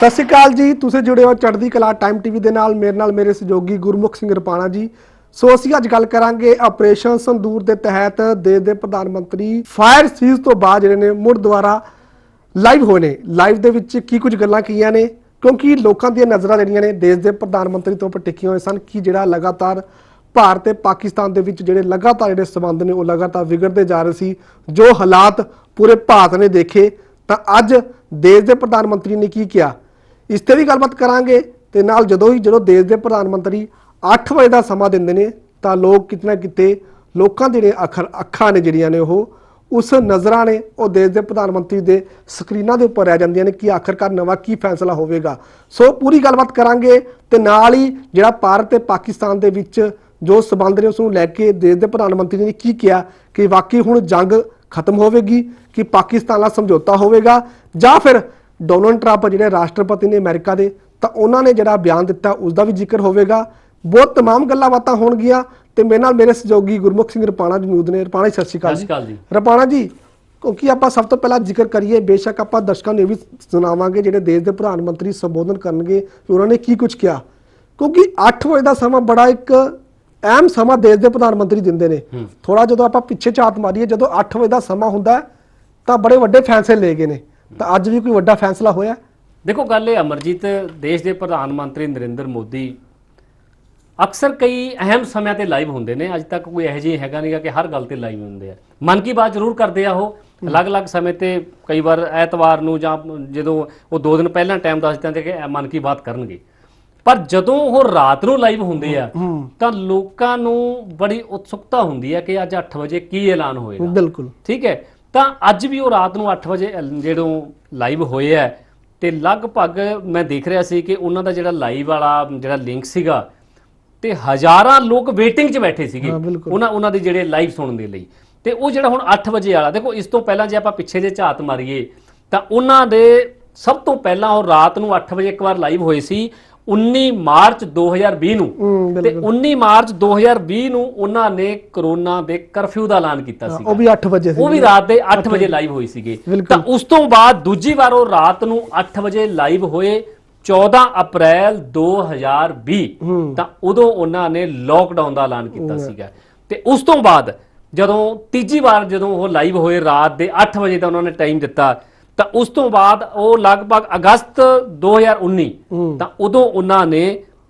ਸਤਿ ਸ਼੍ਰੀ ਅਕਾਲ ਜੀ। ਤੁਸੀਂ ਜੁੜੇ ਹੋ ਚੜ੍ਹਦੀ ਕਲਾ ਟਾਈਮ ਟੀਵੀ ਦੇ ਨਾਲ ਮੇਰੇ ਸਹਿਯੋਗੀ ਗੁਰਮੁਖ ਸਿੰਘ ਰਪਾਣਾ ਜੀ। ਸੋ ਅਸੀਂ ਅੱਜ ਗੱਲ ਕਰਾਂਗੇ ਆਪਰੇਸ਼ਨ ਸੰਦੂਰ ਦੇ ਤਹਿਤ ਦੇਸ਼ ਦੇ ਪ੍ਰਧਾਨ ਮੰਤਰੀ ਫਾਇਰ ਸੀਜ਼ ਤੋਂ ਬਾਅਦ ਜਿਹੜੇ ਨੇ ਮੁੜ ਦੁਬਾਰਾ ਲਾਈਵ ਹੋਏ ਨੇ। ਲਾਈਵ ਦੇ ਵਿੱਚ ਕੀ ਕੁਝ ਗੱਲਾਂ ਕੀਆਂ ਨੇ, ਕਿਉਂਕਿ ਲੋਕਾਂ ਦੀਆਂ ਨਜ਼ਰਾਂ ਜਿਹੜੀਆਂ ਨੇ ਦੇਸ਼ ਦੇ ਪ੍ਰਧਾਨ ਮੰਤਰੀ ਤੋਂ ਉੱਪਰ ਟਿਕੀਆਂ ਹੋਏ ਸਨ ਕਿ ਜਿਹੜਾ ਲਗਾਤਾਰ ਭਾਰਤ ਤੇ ਪਾਕਿਸਤਾਨ ਦੇ ਵਿੱਚ ਜਿਹੜੇ ਲਗਾਤਾਰ ਜਿਹੜੇ ਸੰਬੰਧ ਨੇ ਉਹ ਲਗਾਤਾਰ ਵਿਗੜਦੇ ਜਾ ਰਹੇ ਸੀ। ਜੋ ਹਾਲਾਤ ਪੂਰੇ ਭਾਰਤ ਨੇ ਦੇਖੇ ਤਾਂ ਅੱਜ ਦੇਸ਼ ਦੇ ਪ੍ਰਧਾਨ ਮੰਤਰੀ ਨੇ ਕੀ ਕਿਹਾ, ਇਸ ਤੇ ਵੀ ਗੱਲਬਾਤ ਕਰਾਂਗੇ। ਤੇ ਨਾਲ ਜਦੋਂ ਦੇਸ਼ ਦੇ ਪ੍ਰਧਾਨ ਮੰਤਰੀ 8 ਵਜੇ ਦਾ ਸਮਾਂ ਦਿੰਦੇ ਨੇ ਤਾਂ ਲੋਕ ਕਿਤੇ ਨਾ ਕਿਤੇ ਲੋਕਾਂ ਦੇ ਜਿਹੜੇ ਅੱਖਾਂ ਨੇ ਜਿਹੜੀਆਂ ਨੇ ਉਹ ਉਸ ਨਜ਼ਰਾਂ ਨੇ ਉਹ ਦੇਸ਼ ਦੇ ਪ੍ਰਧਾਨ ਮੰਤਰੀ ਦੇ ਸਕਰੀਨਾਂ ਦੇ ਉੱਪਰ ਰਹਿ ਜਾਂਦੀਆਂ ਨੇ ਕਿ ਆਖਰਕਾਰ ਨਵਾਂ ਕੀ ਫੈਸਲਾ ਹੋਵੇਗਾ। ਸੋ ਪੂਰੀ ਗੱਲਬਾਤ ਕਰਾਂਗੇ ਤੇ ਨਾਲ ਹੀ ਜਿਹੜਾ ਭਾਰਤ ਤੇ ਪਾਕਿਸਤਾਨ ਦੇ ਵਿੱਚ ਜੋ ਸਬੰਧ ਨੇ ਉਸ ਨੂੰ ਲੈ ਕੇ ਦੇਸ਼ ਦੇ ਪ੍ਰਧਾਨ ਮੰਤਰੀ ਨੇ ਕੀ ਕਿਹਾ ਕਿ ਵਾਕਈ ਹੁਣ ਜੰਗ ਖਤਮ ਹੋਵੇਗੀ, ਕਿ ਪਾਕਿਸਤਾਨ ਨਾਲ ਸਮਝੌਤਾ ਹੋਵੇਗਾ, ਜਾਂ ਫਿਰ ਡੋਨਲਡ ਟਰੰਪ ਜਿਹੜੇ ਰਾਸ਼ਟਰਪਤੀ ਨੇ ਅਮਰੀਕਾ ਦੇ ਤਾਂ ਉਹਨਾਂ ਨੇ ਜਿਹੜਾ ਬਿਆਨ ਦਿੱਤਾ ਉਸ ਦਾ ਵੀ ਜ਼ਿਕਰ ਹੋਵੇਗਾ। ਬਹੁਤ तमाम ਗੱਲਾਂ ਬਾਤਾਂ ਹੋਣਗੀਆਂ ਤੇ ਮੇਰੇ ਨਾਲ ਮੇਰੇ ਸਹਿਯੋਗੀ ਗੁਰਮੁਖ ਸਿੰਘ ਰਪਾਣਾ ਜੀ ਮੌਜੂਦ ਨੇ। ਰਪਾਣਾ ਜੀ ਸਤਿ ਸ਼੍ਰੀ ਅਕਾਲ ਜੀ। ਰਪਾਣਾ ਜੀ, ਕਿਉਂਕਿ ਆਪਾਂ ਸਭ ਤੋਂ ਪਹਿਲਾਂ ਜ਼ਿਕਰ ਕਰੀਏ, ਬੇਸ਼ੱਕ ਆਪਾਂ ਦਰਸ਼ਕਾਂ ਨੂੰ ਇਹ ਵੀ ਸੁਣਾਵਾਂਗੇ ਜਿਹੜੇ ਦੇਸ਼ ਦੇ ਪ੍ਰਧਾਨ ਮੰਤਰੀ ਸੰਬੋਧਨ ਕਰਨਗੇ ਕਿ ਉਹਨਾਂ ਨੇ ਕੀ ਕੁਝ ਕਿਹਾ, ਕਿਉਂਕਿ 8 ਵਜੇ ਦਾ ਸਮਾਂ ਬੜਾ ਇੱਕ ਅਹਿਮ ਸਮਾਂ ਦੇਸ਼ ਦੇ ਪ੍ਰਧਾਨ ਮੰਤਰੀ ਦਿੰਦੇ ਨੇ। ਥੋੜਾ ਜਦੋਂ ਆਪਾਂ ਪਿੱਛੇ ਝਾਤ ਮਾਰੀਏ, ਜਦੋਂ 8 ਵਜੇ ਦਾ ਸਮਾਂ ਹੁੰਦਾ ਤਾਂ ਬੜੇ ਵੱਡੇ ਫੈਸਲੇ ਲਏ ਗਏ ਨੇ, ਤਾਂ ਅੱਜ ਵੀ ਕੋਈ ਵੱਡਾ ਫੈਸਲਾ ਹੋਇਆ? देखो गल ये अमरजीत, देश के प्रधानमंत्री नरेंद्र मोदी अक्सर कई अहम समय ते लाइव होंगे ने। अज तक कोई यह हैगा नहीं कि हर गल ते लाइव होंगे। मन की बात जरूर करते आ वो अलग अलग समय ते, कई बार ऐतवार नूं जां जदों वो 2 दिन पहला टाइम दस दिंदे कि मन की बात करनगे, पर जदों वो रात नूं लाइव होंगे आ तां लोकां नूं बड़ी उत्सुकता हुंदी है कि अज 8 वजे की ऐलान होएगा। बिल्कुल ठीक है, तां अज भी वो रात नूं 8 वजे जदों लाइव होए है ਤੇ ਲਗਭਗ ਮੈਂ ਦੇਖ ਰਿਹਾ ਸੀ ਕਿ ਉਹਨਾਂ ਦਾ ਜਿਹੜਾ ਲਾਈਵ ਵਾਲਾ ਜਿਹੜਾ ਲਿੰਕ ਸੀਗਾ ਤੇ ਹਜ਼ਾਰਾਂ ਲੋਕ ਵੇਟਿੰਗ 'ਚ ਬੈਠੇ ਸੀਗੇ ਉਹਨਾਂ ਦੇ ਜਿਹੜੇ ਲਾਈਵ ਸੁਣਨ ਦੇ ਲਈ। ਤੇ ਉਹ ਜਿਹੜਾ ਹੁਣ 8 ਵਜੇ ਵਾਲਾ, ਦੇਖੋ ਇਸ ਤੋਂ ਪਹਿਲਾਂ ਜੇ ਆਪਾਂ ਪਿੱਛੇ ਜੇ ਝਾਤ ਮਾਰੀਏ ਤਾਂ ਉਹਨਾਂ ਦੇ ਸਭ ਤੋਂ ਪਹਿਲਾਂ ਉਹ ਰਾਤ ਨੂੰ 8 ਵਜੇ ਇੱਕ ਵਾਰ ਲਾਈਵ ਹੋਏ ਸੀ 19 ਮਾਰਚ 2020 ਨੂੰ। ਤੇ 19 ਮਾਰਚ 2020 ਨੂੰ ਉਹਨਾਂ ਨੇ ਕਰੋਨਾ ਦੇ ਕਰਫਿਊ ਦਾ ਐਲਾਨ ਕੀਤਾ ਸੀ, ਉਹ ਵੀ 8 ਵਜੇ ਸੀ, ਉਹ ਵੀ ਰਾਤ ਦੇ 8 ਵਜੇ ਲਾਈਵ ਹੋਈ ਸੀਗੇ। ਤਾਂ ਉਸ ਤੋਂ ਬਾਅਦ ਦੂਜੀ ਵਾਰ ਉਹ ਰਾਤ ਨੂੰ 8 ਵਜੇ ਲਾਈਵ ਹੋਏ 14 ਅਪ੍ਰੈਲ 2020। ਤਾਂ ਉਦੋਂ ਉਹਨਾਂ ਨੇ ਲੋਕਡਾਊਨ ਦਾ ਐਲਾਨ ਕੀਤਾ ਸੀਗਾ। ਤੇ ਉਸ ਤੋਂ ਬਾਅਦ ਜਦੋਂ ਤੀਜੀ ਵਾਰ ਜਦੋਂ ਉਹ ਲਾਈਵ ਹੋਏ ਰਾਤ ਦੇ 8 ਵਜੇ ਦਾ ਉਹਨਾਂ ਨੇ ਟਾਈਮ ਦਿੱਤਾ, ਤਾਂ ਉਸ ਤੋਂ ਬਾਅਦ ਉਹ ਲਗਭਗ ਅਗਸਤ 2019 ਤਾਂ ਉਦੋਂ ਉਹਨਾਂ ਨੇ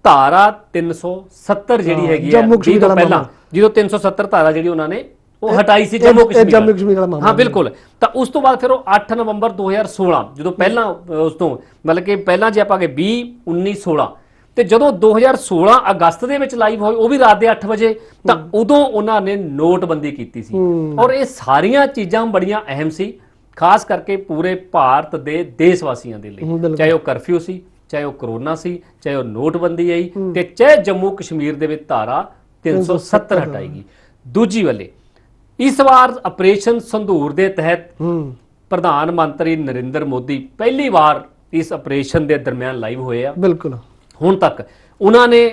ਧਾਰਾ 370 ਜਿਹੜੀ ਹੈਗੀ ਹੈ ਤੋਂ ਪਹਿਲਾਂ, ਜਦੋਂ 370 ਧਾਰਾ ਜਿਹੜੀ ਉਹਨਾਂ ਨੇ ਉਹ ਹਟਾਈ ਸੀ ਜੰਮੂ ਕਸ਼ਮੀਰ। ਹਾਂ ਬਿਲਕੁਲ। ਤਾਂ ਉਸ ਤੋਂ ਬਾਅਦ ਫਿਰ ਉਹ 8 ਨਵੰਬਰ 2016 ਜਦੋਂ ਪਹਿਲਾਂ ਉਸ ਤੋਂ ਮਤਲਬ ਕਿ ਪਹਿਲਾਂ ਜੇ ਆਪਾਂ ਕਿ 20 19 16 ਤੇ ਜਦੋਂ 2016 ਅਗਸਤ ਦੇ ਵਿੱਚ ਲਾਈਵ ਹੋਏ ਉਹ ਵੀ ਰਾਤ ਦੇ 8 ਵਜੇ, ਤਾਂ ਉਦੋਂ ਉਹਨਾਂ ਨੇ ਨੋਟਬੰਦੀ ਕੀਤੀ ਸੀ। ਔਰ ਇਹ ਸਾਰੀਆਂ ਚੀਜ਼ਾਂ ਬੜੀਆਂ ਅਹਿਮ ਸੀ, ਖਾਸ ਕਰਕੇ ਪੂਰੇ ਭਾਰਤ ਦੇ ਦੇਸ਼ ਵਾਸੀਆਂ ਦੇ ਲਈ, ਚਾਹੇ ਉਹ ਕਰਫਿਊ ਸੀ, ਚਾਹੇ ਉਹ ਕਰੋਨਾ ਸੀ, ਚਾਹੇ ਉਹ ਨੋਟਬੰਦੀ ਆਈ ਤੇ ਚਾਹੇ ਜੰਮੂ ਕਸ਼ਮੀਰ ਦੇ ਵਿੱਚ ਧਾਰਾ 370 ਹਟਾਈ ਗਈ। ਦੂਜੀ ਵੱਲੇ ਇਸ ਵਾਰ ਆਪਰੇਸ਼ਨ ਸੰਦੂਰ ਦੇ ਤਹਿਤ ਪ੍ਰਧਾਨ ਮੰਤਰੀ ਨਰਿੰਦਰ ਮੋਦੀ ਪਹਿਲੀ ਵਾਰ ਇਸ ਆਪਰੇਸ਼ਨ ਦੇ ਦਰਮਿਆਨ ਲਾਈਵ ਹੋਏ ਆ। ਬਿਲਕੁਲ ਹੁਣ ਤੱਕ ਉਹਨਾਂ ਨੇ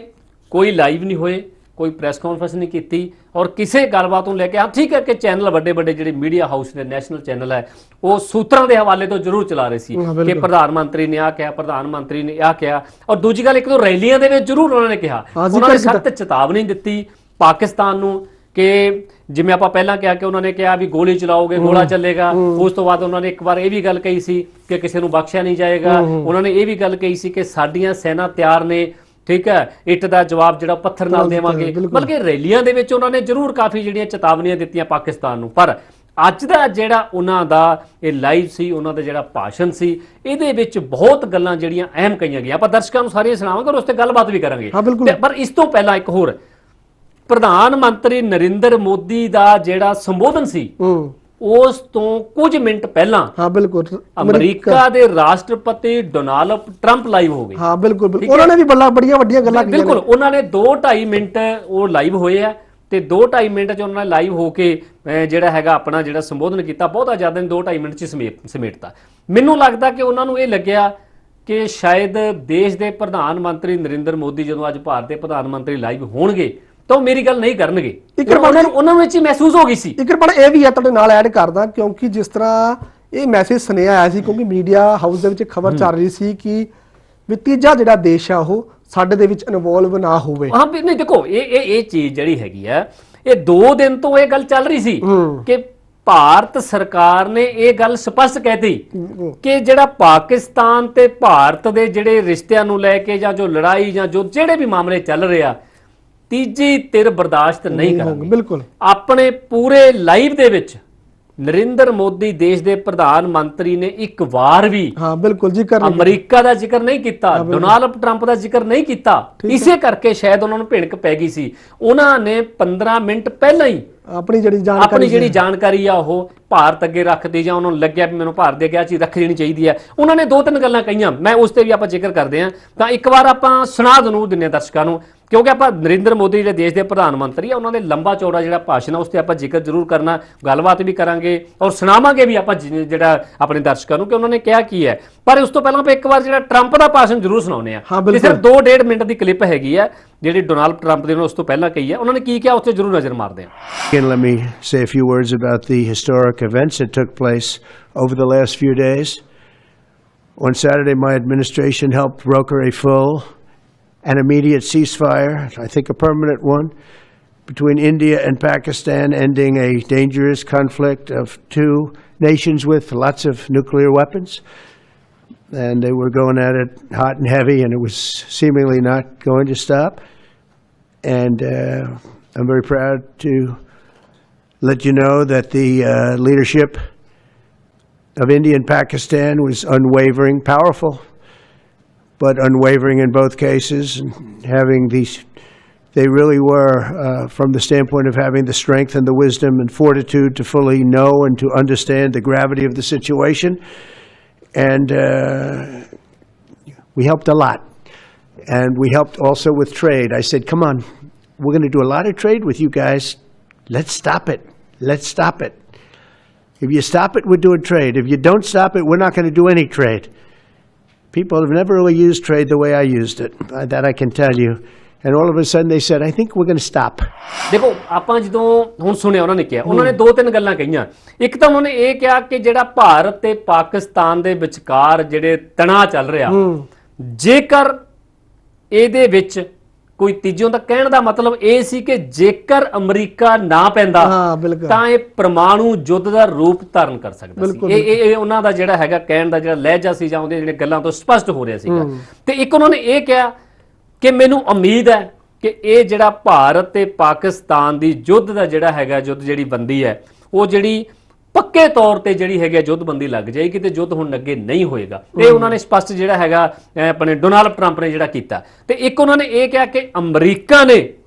ਕੋਈ ਲਾਈਵ ਨਹੀਂ ਹੋਏ, ਕੋਈ ਪ੍ਰੈਸ ਕਾਨਫਰੰਸ ਨਹੀਂ ਕੀਤੀ ਔਰ ਕਿਸੇ ਗੱਲਬਾਤ ਨੂੰ ਲੈ ਕੇ, ਹਾਂ ਠੀਕ ਹੈ ਕਿ ਚੈਨਲ ਵੱਡੇ ਜਿਹੜੇ ਮੀਡੀਆ ਹਾਊਸ ਨੇ, ਨੈਸ਼ਨਲ ਚੈਨਲ ਹੈ, ਉਹ ਸੂਤਰਾਂ ਦੇ ਹਵਾਲੇ ਤੋਂ ਜ਼ਰੂਰ ਚਲਾ ਰਹੇ ਸੀ ਕਿ ਪ੍ਰਧਾਨ ਮੰਤਰੀ ਨੇ ਆਹ ਕਿਹਾ, ਪ੍ਰਧਾਨ ਮੰਤਰੀ ਨੇ ਆਹ ਕਿਹਾ। ਔਰ ਦੂਜੀ ਗੱਲ, ਇੱਕ ਦੋ ਰੈਲੀਆਂ ਦੇ ਵਿੱਚ ਜ਼ਰੂਰ ਉਹਨਾਂ ਨੇ ਕਿਹਾ, ਉਹਨਾਂ ਨੇ ਸਖਤ ਚੇਤਾਵਨੀ ਦਿੱਤੀ ਪਾਕਿਸਤਾਨ ਨੂੰ ਕਿ ਜਿਵੇਂ ਆਪਾਂ ਪਹਿਲਾਂ ਕਿਹਾ ਕਿ ਉਹਨਾਂ ਨੇ ਕਿਹਾ ਵੀ ਗੋਲੀ ਚਲਾਓਗੇ ਗੋਲਾ ਚੱਲੇਗਾ। ਉਸ ਤੋਂ ਬਾਅਦ ਉਹਨਾਂ ਨੇ ਇੱਕ ਵਾਰ ਇਹ ਵੀ ਗੱਲ ਕਹੀ ਸੀ ਕਿ ਕਿਸੇ ਨੂੰ ਬਖਸ਼ਿਆ ਨਹੀਂ ਜਾਏਗਾ। ਉਹਨਾਂ ਨੇ ਇਹ ਵੀ ਗੱਲ ਕਹੀ ਸੀ ਕਿ ਸਾਡੀਆਂ ਸੈਨਾ ਤਿਆਰ ਨੇ, ਠੀਕ ਹੈ, ਇੱਟ ਦਾ ਜਵਾਬ ਜਿਹੜਾ ਪੱਥਰ ਨਾਲ ਦੇਵਾਂਗੇ। ਮਤਲਬ ਕਿ ਰੈਲੀਆਂ ਦੇ ਵਿੱਚ ਉਹਨਾਂ ਨੇ ਜ਼ਰੂਰ ਕਾਫੀ ਜਿਹੜੀਆਂ ਚੇਤਾਵਨੀਆਂ ਦਿੱਤੀਆਂ ਪਾਕਿਸਤਾਨ ਨੂੰ। ਪਰ ਅੱਜ ਦਾ ਜਿਹੜਾ ਉਹਨਾਂ ਦਾ ਇਹ ਲਾਈਵ ਸੀ, ਉਹਨਾਂ ਦਾ ਜਿਹੜਾ ਭਾਸ਼ਣ ਸੀ, ਇਹਦੇ ਵਿੱਚ ਬਹੁਤ ਗੱਲਾਂ ਜਿਹੜੀਆਂ ਅਹਿਮ ਕਹੀਆਂ ਗਈਆਂ। ਆਪਾਂ ਦਰਸ਼ਕਾਂ ਨੂੰ ਸਾਰੀਆਂ ਸੁਣਾਵਾਂਗੇ ਔਰ ਉਸ ਤੇ ਗੱਲਬਾਤ ਵੀ ਕਰਾਂਗੇ। ਪਰ ਇਸ ਤੋਂ ਪਹਿਲਾਂ ਇੱਕ ਹੋਰ, ਪ੍ਰਧਾਨ ਮੰਤਰੀ ਨਰਿੰਦਰ ਮੋਦੀ ਦਾ ਜਿਹੜਾ ਸੰਬੋਧਨ ਸੀ ਉਸ ਤੋਂ ਕੁਝ ਮਿੰਟ ਪਹਿਲਾਂ ਅਮਰੀਕਾ ਦੇ ਰਾਸ਼ਟਰਪਤੀ ਡੋਨਾਲਡ ਟਰੰਪ ਲਾਈਵ ਹੋ ਗਏ। ਹਾਂ ਬਿਲਕੁਲ, ਉਹਨਾਂ ਨੇ ਵੀ ਬੜੀਆਂ ਵੱਡੀਆਂ ਗੱਲਾਂ ਕੀਤੀਆਂ। ਬਿਲਕੁਲ, ਉਹਨਾਂ ਨੇ 2-2.5 ਮਿੰਟ ਉਹ ਲਾਈਵ ਹੋਏ ਆ ਤੇ 2-2.5 ਮਿੰਟ 'ਚ ਉਹਨਾਂ ਨੇ ਲਾਈਵ ਹੋ ਕੇ ਜਿਹੜਾ ਹੈਗਾ ਆਪਣਾ ਜਿਹੜਾ ਸੰਬੋਧਨ ਕੀਤਾ, ਬਹੁਤਾ ਜ਼ਿਆਦਾ ਨਹੀਂ, 2-2.5 ਮਿੰਟ 'ਚ ਸਮੇਟਤਾ। ਮੈਨੂੰ ਲੱਗਦਾ ਕਿ ਉਹਨਾਂ ਨੂੰ ਇਹ ਲੱਗਿਆ ਕਿ ਸ਼ਾਇਦ ਦੇਸ਼ ਦੇ ਪ੍ਰਧਾਨ ਮੰਤਰੀ ਨਰਿੰਦਰ ਮੋਦੀ ਜਦੋਂ ਅੱਜ ਭਾਰਤ ਦੇ ਪ੍ਰਧਾਨ ਮੰਤਰੀ ਲਾਈਵ ਹੋਣਗੇ ਤਾਂ ਮੇਰੀ ਗੱਲ ਨਹੀਂ ਕਰਨਗੇ। ਉਹਨਾਂ ਨੂੰ ਇਹ ਚੀਜ਼ ਮਹਿਸੂਸ ਹੋ ਗਈ ਸੀ। ਇੱਕ ਪਰ ਇਹ ਵੀ ਹੈ ਤੁਹਾਡੇ ਨਾਲ ਐਡ ਕਰਦਾ, ਕਿਉਂਕਿ ਜਿਸ ਤਰ੍ਹਾਂ ਇਹ ਮੈਸੇਜ ਸੁਨੇਹਾ ਆਇਆ ਸੀ, ਕਿਉਂਕਿ ਮੀਡੀਆ ਹਾਊਸ ਦੇ ਵਿੱਚ ਖਬਰ ਚੱਲ ਰਹੀ ਸੀ ਕਿ ਵੀ ਤੀਜਾ ਜਿਹੜਾ ਦੇਸ਼ ਆ ਉਹ ਸਾਡੇ ਦੇ ਵਿੱਚ ਇਨਵੋਲਵ ਨਾ ਹੋਵੇ। ਹਾਂ ਵੀ ਨਹੀਂ ਦੇਖੋ ਇਹ ਚੀਜ਼ ਜਿਹੜੀ ਹੈਗੀ ਆ, ਇਹ 2 ਦਿਨ ਤੋਂ ਇਹ ਗੱਲ ਚੱਲ ਰਹੀ ਸੀ ਕਿ ਭਾਰਤ ਸਰਕਾਰ ਨੇ ਇਹ ਗੱਲ ਸਪਸ਼ਟ ਕਹਿਤੀ ਕਿ ਜਿਹੜਾ ਪਾਕਿਸਤਾਨ ਤੇ ਭਾਰਤ ਦੇ ਜਿਹੜੇ ਰਿਸ਼ਤਿਆਂ ਨੂੰ ਲੈ ਕੇ ਜਾਂ ਜੋ ਲੜਾਈ ਜਾਂ ਜੋ ਜਿਹੜੇ ਵੀ ਮਾਮਲੇ ਚੱਲ ਰਹੇ ਆ, ਤੀਜੀ ਧਿਰ ਬਰਦਾਸ਼ਤ ਨਹੀਂ ਕਰਾਂਗੇ। ਬਿਲਕੁਲ ਆਪਣੇ ਪੂਰੇ ਲਾਈਵ ਦੇ ਵਿੱਚ ਨਰਿੰਦਰ ਮੋਦੀ ਦੇਸ਼ ਦੇ ਪ੍ਰਧਾਨ ਮੰਤਰੀ ਨੇ ਇੱਕ ਵਾਰ ਵੀ ਬਿਲਕੁਲ ਅਮਰੀਕਾ ਦਾ ਜ਼ਿਕਰ ਨਹੀਂ ਕੀਤਾ, ਡੋਨਾਲਡ ਟਰੰਪ ਦਾ ਜ਼ਿਕਰ ਨਹੀਂ ਕੀਤਾ। ਇਸੇ ਕਰਕੇ ਸ਼ਾਇਦ ਉਹਨਾਂ ਨੂੰ ਭਿਣਕ ਪੈ ਗਈ ਸੀ। ਉਹਨਾਂ ਨੇ 15 ਮਿੰਟ ਪਹਿਲਾਂ ਹੀ ਆਪਣੀ ਜਿਹੜੀ ਜਾਣਕਾਰੀ ਆ ਉਹ ਭਾਰਤ ਅੱਗੇ ਰੱਖਦੀ, ਜਾਂ ਉਹਨਾਂ ਨੂੰ ਲੱਗਿਆ ਵੀ ਮੈਨੂੰ ਭਾਰਤ ਦੇ ਅੱਗੇ ਚੀਜ਼ ਰੱਖ ਦੇਣੀ ਚਾਹੀਦੀ ਹੈ। ਉਹਨਾਂ ਨੇ 2-3 ਗੱਲਾਂ ਕਹੀਆਂ, ਮੈਂ ਉਸ ਤੇ ਵੀ ਆਪਾਂ ਜ਼ਿਕਰ ਕਰਦੇ ਹਾਂ। ਤਾਂ ਇੱਕ ਵਾਰ ਆਪਾਂ ਸੁਣਾ ਜ਼ਰੂਰ ਦਿੰਦੇ ਹਾਂ ਦਰਸ਼ਕਾਂ ਨੂੰ, ਕਿਉਂਕਿ ਆਪਾਂ ਨਰਿੰਦਰ ਮੋਦੀ ਜਿਹੜੇ ਦੇਸ਼ ਦੇ ਪ੍ਰਧਾਨ ਮੰਤਰੀ ਆ, ਉਹਨਾਂ ਦੇ ਲੰਬਾ ਚੌੜਾ ਜਿਹੜਾ ਭਾਸ਼ਣ ਆ ਉਸ ਤੇ ਆਪਾਂ ਜ਼ਿਕਰ ਜ਼ਰੂਰ ਕਰਨਾ, ਗੱਲਬਾਤ ਵੀ ਕਰਾਂਗੇ ਔਰ ਸੁਣਾਵਾਂਗੇ ਵੀ ਆਪਾਂ ਜਿਹੜਾ ਆਪਣੇ ਦਰਸ਼ਕਾਂ ਨੂੰ ਕਿ ਉਹਨਾਂ ਨੇ ਕਿਹਾ ਕੀ ਹੈ। ਪਰ ਉਸ ਤੋਂ ਪਹਿਲਾਂ ਆਪਾਂ ਇੱਕ ਵਾਰ ਜਿਹੜਾ ਟਰੰਪ ਦਾ ਭਾਸ਼ਣ ਜ਼ਰੂਰ ਸੁਣਾਉਂਦੇ ਆ। ਸਿਰਫ 2.5 ਮਿੰਟ ਦੀ ਕਲਿੱਪ ਹੈਗੀ ਆ ਜਿਹੜੀ ਡੋਨਾਲਡ ਟਰੰਪ ਦੇ ਉਸ ਤੋਂ ਪਹਿਲਾਂ ਕਹੀ ਹੈ। ਉਹਨਾਂ ਨੇ ਕੀ ਕਿਹਾ ਉਸ ਤੇ ਜ਼ਰੂਰ ਨਜ਼ਰ ਮਾਰਦੇ ਆ। Let me say a few words about the historic events that took place over the last few days. On Saturday, my administration helped broker a full and immediate ceasefire, I think a permanent one, between India and Pakistan, ending a dangerous conflict of 2 nations with lots of nuclear weapons. And they were going at it hot and heavy, and it was seemingly not going to stop. And I'm very proud to let you know that the leadership of India and Pakistan was unwavering, powerful, but unwavering in both cases, and having these, they really were, from the standpoint of having the strength and the wisdom and fortitude to fully know and to understand the gravity of the situation. And we helped a lot. And we helped also with trade. I said, come on, we're going to do a lot of trade with you guys. Let's stop it. Let's stop it. If you stop it, we're doing trade. If you don't stop it, we're not going to do any trade. People have never really used trade the way I used it. That I can tell you. And all of a sudden they said, I think we're going to stop. ਦੇਖੋ ਆਪਾਂ ਜਦੋਂ ਹੁਣ ਸੁਣਿਆ ਉਹਨਾਂ ਨੇ ਕਿਹਾ, ਉਹਨਾਂ ਨੇ 2-3 ਗੱਲਾਂ ਕਹੀਆਂ। ਇੱਕ ਤਾਂ ਉਹਨਾਂ ਨੇ ਇਹ ਕਿਹਾ ਕਿ ਜਿਹੜਾ ਭਾਰਤ ਤੇ ਪਾਕਿਸਤਾਨ ਦੇ ਵਿਚਕਾਰ ਜਿਹੜੇ ਤਣਾਅ ਚੱਲ ਰਿਹਾ, ਜੇਕਰ ਇਹਦੇ ਵਿੱਚ ਕੋਈ ਤੀਜਿਓਂ ਦਾ ਕਹਿਣ ਦਾ ਮਤਲਬ ਇਹ ਸੀ ਕਿ ਜੇਕਰ ਅਮਰੀਕਾ ਨਾ ਪੈਂਦਾ ਤਾਂ ਇਹ ਪਰਮਾਣੂ ਯੁੱਧ ਦਾ ਰੂਪ ਧਾਰਨ ਕਰ ਸਕਦਾ ਸੀ। ਇਹ ਉਹਨਾਂ ਦਾ ਜਿਹੜਾ ਹੈਗਾ ਕਹਿਣ ਦਾ ਜਿਹੜਾ ਲਹਿਜਾ ਸੀ ਜਾਂ ਉਹਦੇ ਜਿਹੜੇ ਗੱਲਾਂ ਤੋਂ ਸਪਸ਼ਟ ਹੋ ਰਿਹਾ ਸੀਗਾ। ਤੇ ਇੱਕ ਉਹਨਾਂ ਨੇ ਇਹ ਕਿਹਾ ਕਿ ਮੈਨੂੰ ਉਮੀਦ ਹੈ ਕਿ ਇਹ ਜਿਹੜਾ ਭਾਰਤ ਤੇ ਪਾਕਿਸਤਾਨ ਦੀ ਯੁੱਧ ਦਾ ਜਿਹੜਾ ਹੈਗਾ ਯੁੱਧ ਜਿਹੜੀ ਬੰਦੀ ਹੈ ਉਹ ਜਿਹੜੀ ਪੱਕੇ ਤੌਰ ਤੇ ਜਿਹੜੀ ਹੈਗੀ ਯੁੱਧਬੰਦੀ ਲੱਗ ਜਾਏਗੀ ਤੇ ਯੁੱਧ ਹੁਣ ਅੱਗੇ ਨਹੀਂ ਹੋਏਗਾ। ਇਹ ਉਹਨਾਂ ਨੇ ਸਪਸ਼ਟ ਜਿਹੜਾ ਹੈਗਾ ਆਪਣੇ ਡੋਨਾਲਡ ਟਰੰਪ ਨੇ ਜਿਹੜਾ ਕੀਤਾ। ਤੇ ਇੱਕ ਉਹਨਾਂ ਨੇ ਇਹ ਕਿਹਾ ਕਿ ਅਮਰੀਕਾ ਨੇ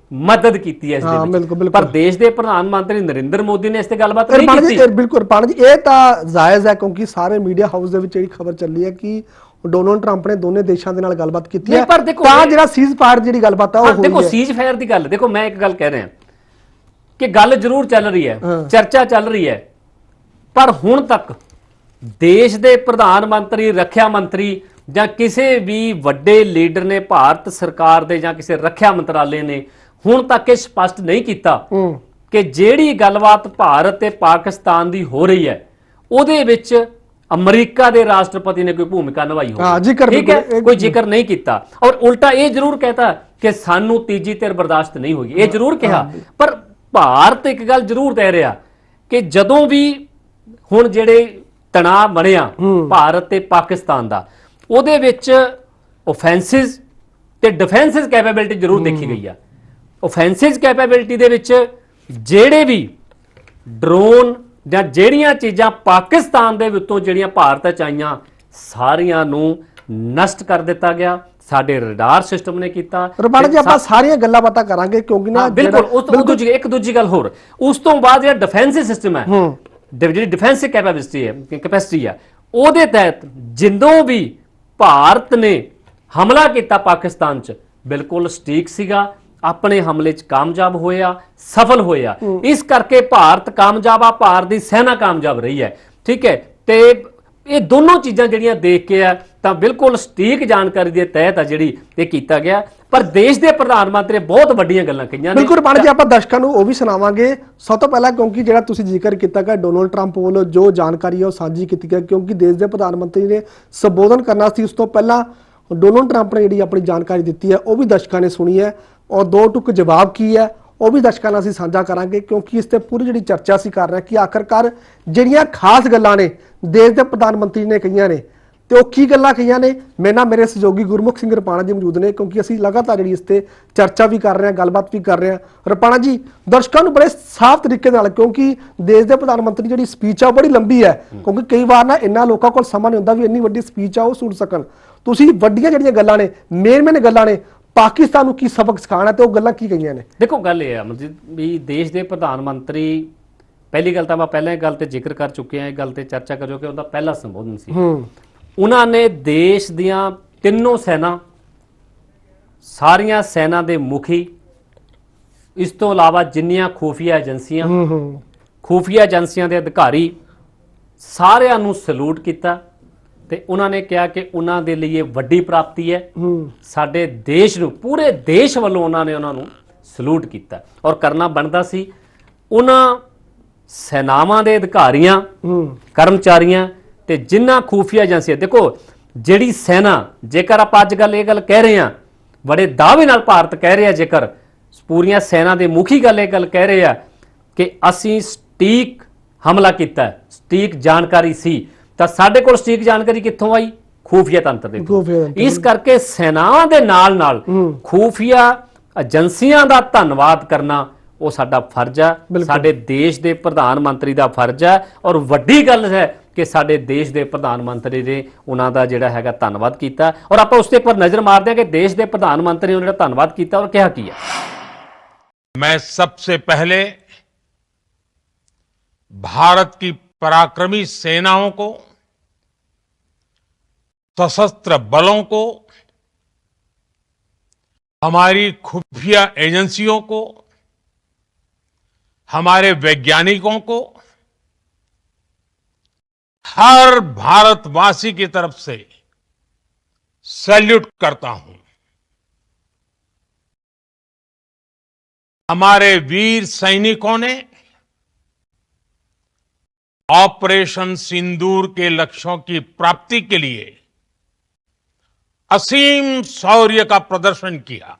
ਮਦਦ ਕੀਤੀ ਹੈ ਇਸ ਦੇ ਵਿੱਚ, ਪਰ ਦੇਸ਼ ਦੇ ਪ੍ਰਧਾਨ ਮੰਤਰੀ ਨਰਿੰਦਰ ਮੋਦੀ ਨੇ ਇਸ ਤੇ ਗੱਲਬਾਤ ਨਹੀਂ ਕੀਤੀ। ਬਿਲਕੁਲ ਪਾਣ ਜੀ, ਇਹ ਤਾਂ ਜਾਇਜ਼ ਹੈ ਕਿਉਂਕਿ ਸਾਰੇ ਮੀਡੀਆ ਹਾਊਸ ਦੇ ਵਿੱਚ ਜਿਹੜੀ ਖਬਰ ਚੱਲੀ ਹੈ ਕਿ ਡੋਨਾਲਡ ਟਰੰਪ ਨੇ ਦੋਨੇ ਦੇਸ਼ਾਂ ਦੇ ਨਾਲ ਗੱਲਬਾਤ ਕੀਤੀ ਹੈ, ਤਾਂ ਜਿਹੜਾ ਸੀਜ਼ ਫਾਇਰ ਜਿਹੜੀ ਗੱਲਬਾਤ ਆ ਉਹ ਹੋਈ ਹੈ। ਦੇਖੋ ਸੀਜ਼ ਫਾਇਰ ਦੀ ਗੱਲ, ਦੇਖੋ ਮੈਂ ਇੱਕ ਗੱਲ ਕਹਿ ਰਿਹਾ ਕਿ ਗੱਲ ਜ਼ਰੂਰ ਚੱਲ ਰਹੀ ਹੈ, ਚਰਚਾ ਚੱਲ ਰਹੀ ਹੈ, ਪਰ ਹੁਣ ਤੱਕ ਦੇਸ਼ ਦੇ ਪ੍ਰਧਾਨ ਮੰਤਰੀ, ਰੱਖਿਆ ਮੰਤਰੀ ਜਾਂ ਕਿਸੇ ਵੀ ਵੱਡੇ ਲੀਡਰ ਨੇ ਭਾਰਤ ਸਰਕਾਰ ਦੇ ਜਾਂ ਕਿਸੇ ਰੱਖਿਆ ਮੰਤਰਾਲੇ ਨੇ ਹੁਣ ਤੱਕ ਇਹ ਸਪਸ਼ਟ ਨਹੀਂ ਕੀਤਾ ਕਿ ਜਿਹੜੀ ਗੱਲਬਾਤ ਭਾਰਤ ਤੇ ਪਾਕਿਸਤਾਨ ਦੀ ਹੋ ਰਹੀ ਹੈ ਉਹਦੇ ਵਿੱਚ ਅਮਰੀਕਾ ਦੇ ਰਾਸ਼ਟਰਪਤੀ ਨੇ ਕੋਈ ਭੂਮਿਕਾ ਨਿਭਾਈ ਹੋਵੇ। ਠੀਕ ਹੈ, ਕੋਈ ਜ਼ਿਕਰ ਨਹੀਂ ਕੀਤਾ। ਔਰ ਉਲਟਾ ਇਹ ਜ਼ਰੂਰ ਕਹਿਤਾ ਕਿ ਸਾਨੂੰ ਤੀਜੀ ਧਿਰ ਬਰਦਾਸ਼ਤ ਨਹੀਂ ਹੋਗੀ, ਇਹ ਜ਼ਰੂਰ ਕਿਹਾ। ਪਰ ਭਾਰਤ ਇੱਕ ਗੱਲ ਜ਼ਰੂਰ ਕਹਿ ਰਿਹਾ ਕਿ ਜਦੋਂ ਵੀ ਹੁਣ ਜਿਹੜੇ ਤਣਾਅ ਬਣਿਆ ਭਾਰਤ ਤੇ ਪਾਕਿਸਤਾਨ ਦਾ, ਉਹਦੇ ਵਿੱਚ ਓਫੈਂਸਿਸ ਤੇ ਡਿਫੈਂਸਿਸ ਕੈਪੇਬਿਲਿਟੀ ਜ਼ਰੂਰ ਦੇਖੀ ਗਈ ਆ। ਓਫੈਂਸਿਸ ਕੈਪੇਬਿਲਿਟੀ ਦੇ ਵਿੱਚ ਜਿਹੜੇ ਵੀ ਡਰੋਨ ਜਾਂ ਜਿਹੜੀਆਂ ਚੀਜ਼ਾਂ ਪਾਕਿਸਤਾਨ ਦੇ ਵਿੱਚੋਂ ਜਿਹੜੀਆਂ ਭਾਰਤ ਚ ਆਈਆਂ ਸਾਰੀਆਂ ਨੂੰ ਨਸ਼ਟ ਕਰ ਦਿੱਤਾ ਗਿਆ। ਸਾਡੇ ਰਡਾਰ ਸਿਸਟਮ ਨੇ ਕੀਤਾ। ਰਬਾਣਾ ਜੀ ਆਪਾਂ ਸਾਰੀਆਂ ਗੱਲਾਂ ਪਤਾ ਕਰਾਂਗੇ ਕਿਉਂਕਿ ਨਾ ਬਿਲਕੁਲ ਉਸ ਤੋਂ ਇੱਕ ਦੂਜੀ ਗੱਲ ਹੋਰ, ਉਸ ਤੋਂ ਬਾਅਦ ਜਿਹੜਾ ਡਿਫੈਂਸਿਵ ਸਿਸਟਮ ਹੈ, ਜਿਹੜੀ ਡਿਫੈਂਸਿਵ ਕੈਪੈਸਿਟੀ ਹੈ, ਉਹਦੇ ਤਹਿਤ ਜਦੋਂ ਵੀ ਭਾਰਤ ਨੇ ਹਮਲਾ ਕੀਤਾ ਪਾਕਿਸਤਾਨ ਚ ਬਿਲਕੁਲ ਸਟੀਕ ਸੀਗਾ, ਆਪਣੇ ਹਮਲੇ ਚ ਕਾਮਯਾਬ ਹੋਇਆ, ਸਫਲ ਹੋਇਆ। ਇਸ ਕਰਕੇ ਭਾਰਤ ਕਾਮਯਾਬ ਆ, ਭਾਰਤ ਦੀ ਸੈਨਾ ਕਾਮਯਾਬ ਰਹੀ ਹੈ। ਠੀਕ ਹੈ, ਤੇ ਇਹ ਦੋਨੋਂ ਚੀਜ਼ਾਂ ਜਿਹੜੀਆਂ ਦੇਖ ਕੇ ਆ ਤਾਂ ਬਿਲਕੁਲ ਸਟੀਕ ਜਾਣਕਾਰੀ ਦੇ ਤਹਿਤ ਆ ਜਿਹੜੀ ਇਹ ਕੀਤਾ ਗਿਆ। ਪਰ ਦੇਸ਼ ਦੇ ਪ੍ਰਧਾਨ ਮੰਤਰੀ ਬਹੁਤ ਵੱਡੀਆਂ ਗੱਲਾਂ ਕਹੀਆਂ ਨੇ। ਬਿਲਕੁਲ ਰਬਾਣਾ ਜੀ ਆਪਾਂ ਦਰਸ਼ਕਾਂ ਨੂੰ ਉਹ ਵੀ ਸੁਣਾਵਾਂਗੇ। ਸਭ ਤੋਂ ਪਹਿਲਾਂ ਕਿਉਂਕਿ ਜਿਹੜਾ ਤੁਸੀਂ ਜ਼ਿਕਰ ਕੀਤਾ ਕਿ ਡੋਨਾਲਡ ਟਰੰਪ ਵੱਲੋਂ ਜੋ ਜਾਣਕਾਰੀ ਹੈ ਉਹ ਸਾਂਝੀ ਕੀਤੀ ਗਈ, ਕਿਉਂਕਿ ਦੇਸ਼ ਦੇ ਪ੍ਰਧਾਨ ਮੰਤਰੀ ਨੇ ਸੰਬੋਧਨ ਕਰਨਾ ਸੀ ਉਸ ਤੋਂ ਪਹਿਲਾਂ ਡੋਨਲਡ ਟਰੰਪ ਨੇ ਜਿਹੜੀ ਆਪਣੀ ਜਾਣਕਾਰੀ ਦਿੱਤੀ ਹੈ ਉਹ ਵੀ ਦਰਸ਼ਕਾਂ ਨੇ ਸੁਣੀ ਹੈ, ਔਰ ਦੋ ਟੁਕ ਜਵਾਬ ਕੀ ਹੈ ਉਹ ਵੀ ਦਰਸ਼ਕਾਂ ਨਾਲ ਅਸੀਂ ਸਾਂਝਾ ਕਰਾਂਗੇ, ਕਿਉਂਕਿ ਇਸ ਤੇ ਪੂਰੀ ਜਿਹੜੀ ਚਰਚਾ ਅਸੀਂ ਕਰ ਰਹੇ ਹਾਂ ਕਿ ਆਖਰਕਾਰ ਜਿਹੜੀਆਂ ਖਾਸ ਗੱਲਾਂ ਨੇ ਦੇਸ਼ ਦੇ ਪ੍ਰਧਾਨ ਮੰਤਰੀ ਨੇ ਕਹੀਆਂ ਨੇ ਤੇ ਉਹ ਕੀ ਗੱਲਾਂ ਕਹੀਆਂ ਨੇ। ਮੇਰੇ ਨਾਲ ਮੇਰੇ ਸਹਿਯੋਗੀ ਗੁਰਮੁਖ ਸਿੰਘ ਰਪਾਣਾ ਜੀ ਮੌਜੂਦ ਨੇ, ਕਿਉਂਕਿ ਅਸੀਂ ਲਗਾਤਾਰ ਜਿਹੜੀ ਇਸ ਤੇ ਚਰਚਾ ਵੀ ਕਰ ਰਹੇ ਹਾਂ, ਗੱਲਬਾਤ ਵੀ ਕਰ ਰਹੇ ਹਾਂ। ਰਪਾਣਾ ਜੀ, ਦਰਸ਼ਕਾਂ ਨੂੰ ਬੜੇ ਸਾਫ਼ ਤਰੀਕੇ ਨਾਲ, ਕਿਉਂਕਿ ਦੇਸ਼ ਦੇ ਪ੍ਰਧਾਨ ਮੰਤਰੀ ਜਿਹੜੀ ਸਪੀਚ ਆ ਬੜੀ ਲੰਬੀ ਹੈ, ਕਿਉਂਕਿ ਕਈ ਵਾਰ ਨਾ ਇੰਨਾ ਲੋਕਾਂ ਕੋਲ ਸਮਾਂ ਨਹੀਂ ਹੁੰਦਾ ਵੀ ਇੰਨੀ ਵੱਡੀ ਸਪੀਚ ਆ ਉਹ ਸੁਣ ਸਕਣ। ਤੁਸੀਂ ਵੱਡੀਆਂ ਜਿਹੜੀਆਂ ਗੱਲਾਂ ਨੇ, ਮੇਨ ਗੱਲਾਂ ਨੇ, ਪਾਕਿਸਤਾਨ ਨੂੰ ਕੀ ਸਬਕ ਸਿਖਾਉਣਾ ਤੇ ਉਹ ਗੱਲਾਂ ਕੀ ਕਹੀਆਂ ਨੇ? ਦੇਖੋ, ਗੱਲ ਇਹ ਹੈ ਅਮਰਜੀਤ ਵੀ ਦੇਸ਼ ਦੇ ਪ੍ਰਧਾਨ ਮੰਤਰੀ, ਪਹਿਲੀ ਗੱਲ ਤਾਂ ਮੈਂ ਪਹਿਲਾਂ ਇਹ ਗੱਲ ਤੇ ਜ਼ਿਕਰ ਕਰ ਚੁੱਕੇ ਹਾਂ, ਇਹ ਗੱਲ ਤੇ ਚਰਚਾ ਕਰਿਓ ਕਿ ਉਹਦਾ ਪਹਿਲਾ ਸੰਬੋਧਨ ਸੀ। ਉਹਨਾਂ ਨੇ ਦੇਸ਼ ਦੀਆਂ ਤਿੰਨੋਂ ਸੈਨਾ, ਸਾਰੀਆਂ ਸੈਨਾ ਦੇ ਮੁਖੀ, ਇਸ ਤੋਂ ਇਲਾਵਾ ਜਿੰਨੀਆਂ ਖੂਫੀਆ ਏਜੰਸੀਆਂ ਦੇ ਅਧਿਕਾਰੀ, ਸਾਰਿਆਂ ਨੂੰ ਸਲੂਟ ਕੀਤਾ ਤੇ ਉਹਨਾਂ ਨੇ ਕਿਹਾ ਕਿ ਉਹਨਾਂ ਦੇ ਲਈ ਇਹ ਵੱਡੀ ਪ੍ਰਾਪਤੀ ਹੈ। ਸਾਡੇ ਦੇਸ਼ ਨੂੰ, ਪੂਰੇ ਦੇਸ਼ ਵੱਲੋਂ ਉਹਨਾਂ ਨੂੰ ਸਲੂਟ ਕੀਤਾ ਔਰ ਕਰਨਾ ਬਣਦਾ ਸੀ। ਉਹਨਾਂ ਸੈਨਾਵਾਂ ਦੇ ਅਧਿਕਾਰੀਆਂ, ਕਰਮਚਾਰੀਆਂ ਤੇ ਜਿਨ੍ਹਾਂ ਖੂਫੀਆ ਏਜੰਸੀਆਂ, ਦੇਖੋ ਜਿਹੜੀ ਸੈਨਾ, ਜੇਕਰ ਆਪਾਂ ਅੱਜ ਇਹ ਗੱਲ ਕਹਿ ਰਹੇ ਹਾਂ, ਬੜੇ ਦਾਅਵੇ ਨਾਲ ਭਾਰਤ ਕਹਿ ਰਿਹਾ, ਜੇਕਰ ਪੂਰੀਆਂ ਸੈਨਾ ਦੇ ਮੁਖੀ ਇਹ ਗੱਲ ਕਹਿ ਰਹੇ ਆ ਕਿ ਅਸੀਂ ਸਟੀਕ ਹਮਲਾ ਕੀਤਾ, ਸਟੀਕ ਜਾਣਕਾਰੀ ਸੀ, ਤਾਂ ਸਾਡੇ ਕੋਲ ਸਟੀਕ ਜਾਣਕਾਰੀ ਕਿੱਥੋਂ ਆਈ? ਖੂਫੀਆ ਤੰਤਰ ਦੇ ਥਰੂ। ਇਸ ਕਰਕੇ ਸੈਨਾਵਾਂ ਦੇ ਨਾਲ ਖੂਫੀਆ ਏਜੰਸੀਆਂ ਦਾ ਧੰਨਵਾਦ ਕਰਨਾ ਉਹ ਸਾਡਾ ਫਰਜ਼ ਹੈ, ਸਾਡੇ ਦੇਸ਼ ਦੇ ਪ੍ਰਧਾਨ ਮੰਤਰੀ ਦਾ ਫਰਜ਼ ਹੈ। ਔਰ ਵੱਡੀ ਗੱਲ ਹੈ ਕਿ ਸਾਡੇ ਦੇਸ਼ ਦੇ ਪ੍ਰਧਾਨ ਮੰਤਰੀ ਨੇ ਉਹਨਾਂ ਦਾ ਜਿਹੜਾ ਹੈਗਾ ਧੰਨਵਾਦ ਕੀਤਾ। ਔਰ ਆਪਾਂ ਉਸ ਤੇ ਇੱਕ ਵਾਰ ਨਜ਼ਰ ਮਾਰਦੇ ਹਾਂ ਕਿ ਦੇਸ਼ ਦੇ ਪ੍ਰਧਾਨ ਮੰਤਰੀ ਨੇ ਜਿਹੜਾ ਧੰਨਵਾਦ ਕੀਤਾ ਔਰ ਕਿਹਾ ਕੀ ਹੈ। मैं सबसे पहले भारत की पराक्रमी सेनाओं को, सशस्त्र बलों को, हमारी खुफिया एजेंसियों को, हमारे वैज्ञानिकों को, हर भारतवासी की तरफ से सैल्यूट करता हूं। हमारे वीर सैनिकों ने ऑपरेशन सिंदूर के लक्ष्यों की प्राप्ति के लिए असीम शौर्य का प्रदर्शन किया।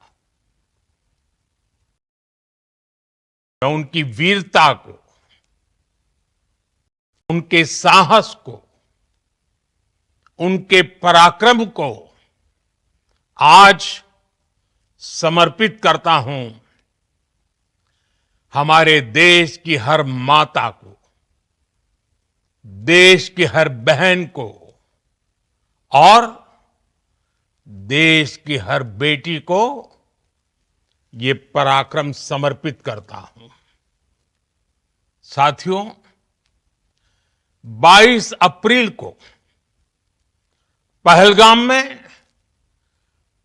मैं उनकी वीरता को, उनके साहस को, उनके पराक्रम को आज समर्पित करता हूं हमारे देश की हर माता को, देश की हर बहन को और देश की हर बेटी को ये पराक्रम समर्पित करता हूं। साथियों, 22 अप्रैल को पहलगाम में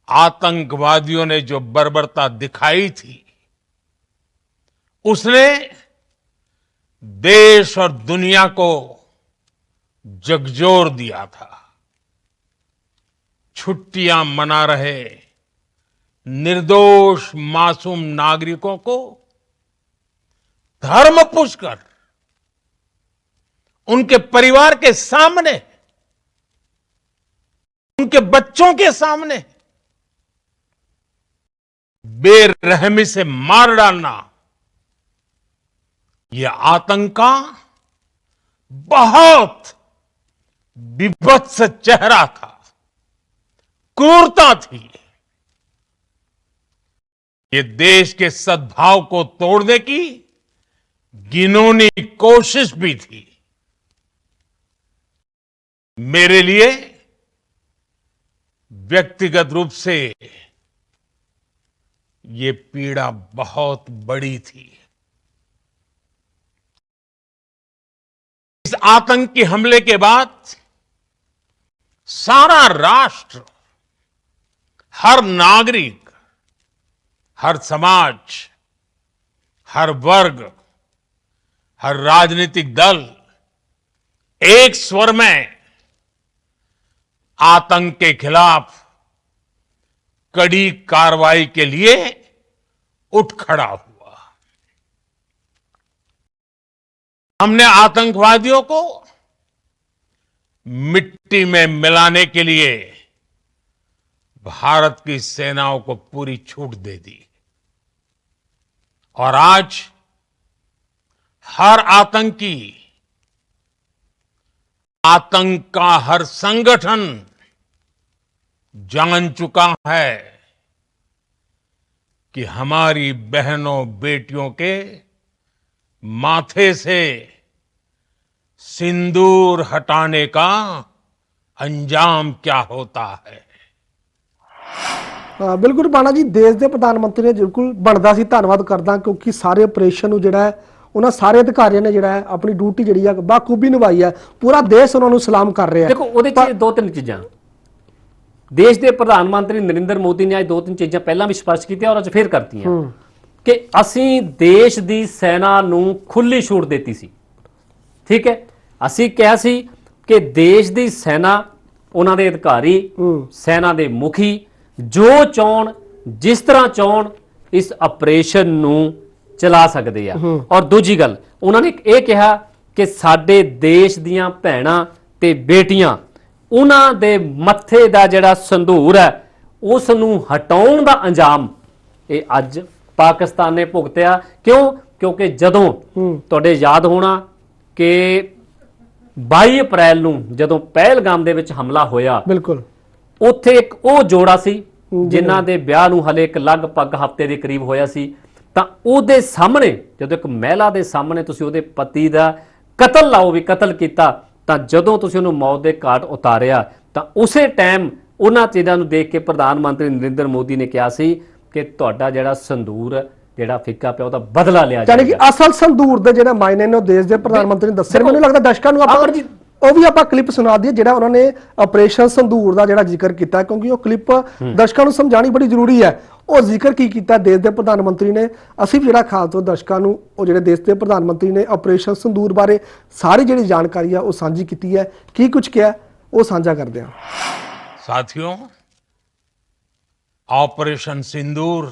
आतंकवादियों ने जो बर्बरता दिखाई थी, उसने देश और दुनिया को झकझोर दिया था। छुट्टियां मना रहे निर्दोष मासूम नागरिकों को धर्म पूछकर उनके परिवार के सामने, उनके बच्चों के सामने बेरहमी से मार डालना, यह आतंक का बहुत विभत्स चेहरा था, क्रूरता थी। ये देश के सद्भाव को तोड़ने की घिनौनी कोशिश भी थी। मेरे लिए व्यक्तिगत रूप से ये पीड़ा बहुत बड़ी थी। इस आतंकी हमले के बाद सारा राष्ट्र, हर नागरिक, हर समाज, हर वर्ग, हर राजनीतिक दल एक स्वर में आतंक के खिलाफ कड़ी कार्रवाई के लिए उठ खड़ा हुआ। हमने आतंकवादियों को मिट्टी में मिलाने के लिए भारत की सेनाओं को पूरी छूट दे दी और आज हर आतंकी, आतंक का हर संगठन जान चुका है कि हमारी बहनों बेटियों के माथे से सिंदूर हटाने का अंजाम क्या होता है। ਬਿਲਕੁਲ ਰੁਪਾਣਾ ਜੀ, ਦੇਸ਼ ਦੇ ਪ੍ਰਧਾਨ ਮੰਤਰੀ ਨੇ ਬਿਲਕੁਲ ਬਣਦਾ ਸੀ, ਧੰਨਵਾਦ ਕਰਦਾ ਕਿਉਂਕਿ ਸਾਰੇ ਆਪਰੇਸ਼ਨ ਨੂੰ ਜਿਹੜਾ ਹੈ ਉਹਨਾਂ ਸਾਰੇ ਅਧਿਕਾਰੀਆਂ ਨੇ ਜਿਹੜਾ ਹੈ ਆਪਣੀ ਡਿਊਟੀ ਜਿਹੜੀ ਹੈ ਬਾਖੂਬੀ ਨਿਭਾਈ ਹੈ। ਪੂਰਾ ਦੇਸ਼ ਉਹਨਾਂ ਨੂੰ ਸਲਾਮ ਕਰ ਰਿਹਾ ਹੈ। ਦੇਖੋ ਉਹਦੇ ਚ ਦੋ ਤਿੰਨ ਚੀਜ਼ਾਂ ਦੇਸ਼ ਦੇ ਪ੍ਰਧਾਨ ਮੰਤਰੀ ਨਰਿੰਦਰ ਮੋਦੀ ਨੇ ਅੱਜ ਦੋ ਤਿੰਨ ਚੀਜ਼ਾਂ ਪਹਿਲਾਂ ਵੀ ਸਪਸ਼ਟ ਕੀਤੀਆਂ ਔਰ ਅੱਜ ਫੇਰ ਕਰਤੀਆਂ ਕਿ ਅਸੀਂ ਦੇਸ਼ ਦੀ ਸੈਨਾ ਨੂੰ ਖੁੱਲੀ ਛੂਟ ਦਿੱਤੀ ਸੀ। ਠੀਕ ਹੈ, ਅਸੀਂ ਕਿਹਾ ਸੀ ਕਿ ਦੇਸ਼ ਦੀ ਸੈਨਾ, ਉਹਨਾਂ ਦੇ ਅਧਿਕਾਰੀ, ਸੈਨਾ ਦੇ ਮੁਖੀ ਜੋ ਚਾਹਣ, ਜਿਸ ਤਰ੍ਹਾਂ ਚਾਹਣ ਇਸ ਆਪਰੇਸ਼ਨ ਨੂੰ ਚਲਾ ਸਕਦੇ ਆ। ਔਰ ਦੂਜੀ ਗੱਲ ਉਹਨਾਂ ਨੇ ਇਹ ਕਿਹਾ ਕਿ ਸਾਡੇ ਦੇਸ਼ ਦੀਆਂ ਭੈਣਾਂ ਤੇ ਬੇਟੀਆਂ, ਉਹਨਾਂ ਦੇ ਮੱਥੇ ਦਾ ਜਿਹੜਾ ਸੰਧੂਰ ਹੈ ਉਸ ਨੂੰ ਹਟਾਉਣ ਦਾ ਅੰਜਾਮ ਇਹ ਅੱਜ ਪਾਕਿਸਤਾਨ ਨੇ ਭੁਗਤਿਆ। ਕਿਉਂਕਿ ਜਦੋਂ ਤੁਹਾਡੇ ਯਾਦ ਹੋਣਾ ਕਿ 22 ਅਪ੍ਰੈਲ ਨੂੰ ਜਦੋਂ ਪਹਿਲਗਾਮ ਦੇ ਵਿੱਚ ਹਮਲਾ ਹੋਇਆ, ਬਿਲਕੁਲ ਉੱਥੇ ਇੱਕ ਉਹ ਜੋੜਾ ਸੀ ਜਿਨ੍ਹਾਂ ਦੇ ਵਿਆਹ ਨੂੰ ਹਲੇ ਇੱਕ ਲਗਭਗ ਹਫ਼ਤੇ ਦੇ ਕਰੀਬ ਹੋਇਆ ਸੀ, ਤਾਂ ਉਹਦੇ ਸਾਹਮਣੇ ਜਦੋਂ ਇੱਕ ਮਹਿਲਾ ਦੇ ਸਾਹਮਣੇ ਤੁਸੀਂ ਉਹਦੇ ਪਤੀ ਦਾ ਕਤਲ ਲਾਓ ਵੀ ਕਤਲ ਕੀਤਾ, ਤਾਂ ਜਦੋਂ ਤੁਸੀਂ ਉਹਨੂੰ ਮੌਤ ਦੇ ਘਾਟ ਉਤਾਰਿਆ ਤਾਂ ਉਸੇ ਟਾਈਮ ਉਹਨਾਂ ਚੀਜ਼ਾਂ ਨੂੰ ਦੇਖ ਕੇ ਪ੍ਰਧਾਨ ਮੰਤਰੀ ਨਰਿੰਦਰ ਮੋਦੀ ਨੇ ਕਿਹਾ ਸੀ ਕਿ ਤੁਹਾਡਾ ਜਿਹੜਾ ਸੰਦੂਰ ਜਿਹੜਾ ਫਿੱਕਾ ਪਿਆ ਉਹਦਾ ਬਦਲਾ ਲਿਆ ਯਾਨੀ ਕਿ ਅਸਲ ਸੰਦੂਰ ਦੇ ਜਿਹੜਾ ਮਾਇਨੇ ਨੇ ਉਹ ਦੇਸ਼ ਦੇ ਪ੍ਰਧਾਨ ਮੰਤਰੀ ਨੇ ਦੱਸਿਆ। ਮੈਨੂੰ ਲੱਗਦਾ ਦਰਸ਼ਕਾਂ ਨੂੰ ਆਪਾਂ ਉਹ ਵੀ ਆਪਾਂ ਕਲਿੱਪ ਸੁਣਾ ਦਈਏ ਜਿਹੜਾ ਉਹਨਾਂ ਨੇ ਆਪਰੇਸ਼ਨ ਸੰਦੂਰ ਦਾ ਜਿਹੜਾ ਜ਼ਿਕਰ ਕੀਤਾ, ਕਿਉਂਕਿ ਉਹ ਕਲਿੱਪ ਦਰਸ਼ਕਾਂ ਨੂੰ ਸਮਝਾਣੀ ਬੜੀ ਜ਼ਰੂਰੀ ਹੈ। ਉਹ ਜ਼ਿਕਰ ਕੀ ਕੀਤਾ ਦੇਸ਼ ਦੇ ਪ੍ਰਧਾਨ ਮੰਤਰੀ ਨੇ, ਅਸੀਂ ਵੀ ਜਿਹੜਾ ਖਾਸ ਤੌਰ ਦਰਸ਼ਕਾਂ ਨੂੰ ਉਹ ਜਿਹੜੇ ਦੇਸ਼ ਦੇ ਪ੍ਰਧਾਨ ਮੰਤਰੀ ਨੇ ਆਪਰੇਸ਼ਨ ਸੰਦੂਰ ਬਾਰੇ ਸਾਰੀ ਜਿਹੜੀ ਜਾਣਕਾਰੀ ਆ ਉਹ ਸਾਂਝੀ ਕੀਤੀ ਹੈ। ਕੀ ਕੁਝ ਕਿਹਾ ਉਹ ਸਾਂਝਾ ਕਰਦੇ ਹਾਂ। साथियों, ऑपरेशन सिंदूर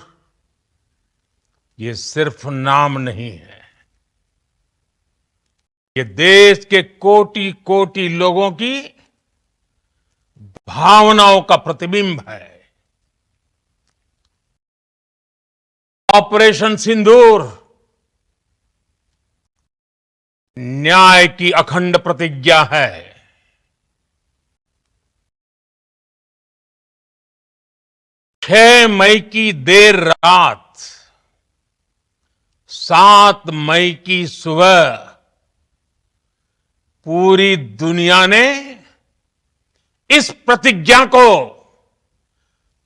ये सिर्फ नाम नहीं है, ये देश के कोटि कोटि लोगों की भावनाओं का प्रतिबिंब है। ऑपरेशन सिंदूर न्याय की अखंड प्रतिज्ञा है। 6 मई की देर रात, 7 मई की सुबह पूरी दुनिया ने इस प्रतिज्ञा को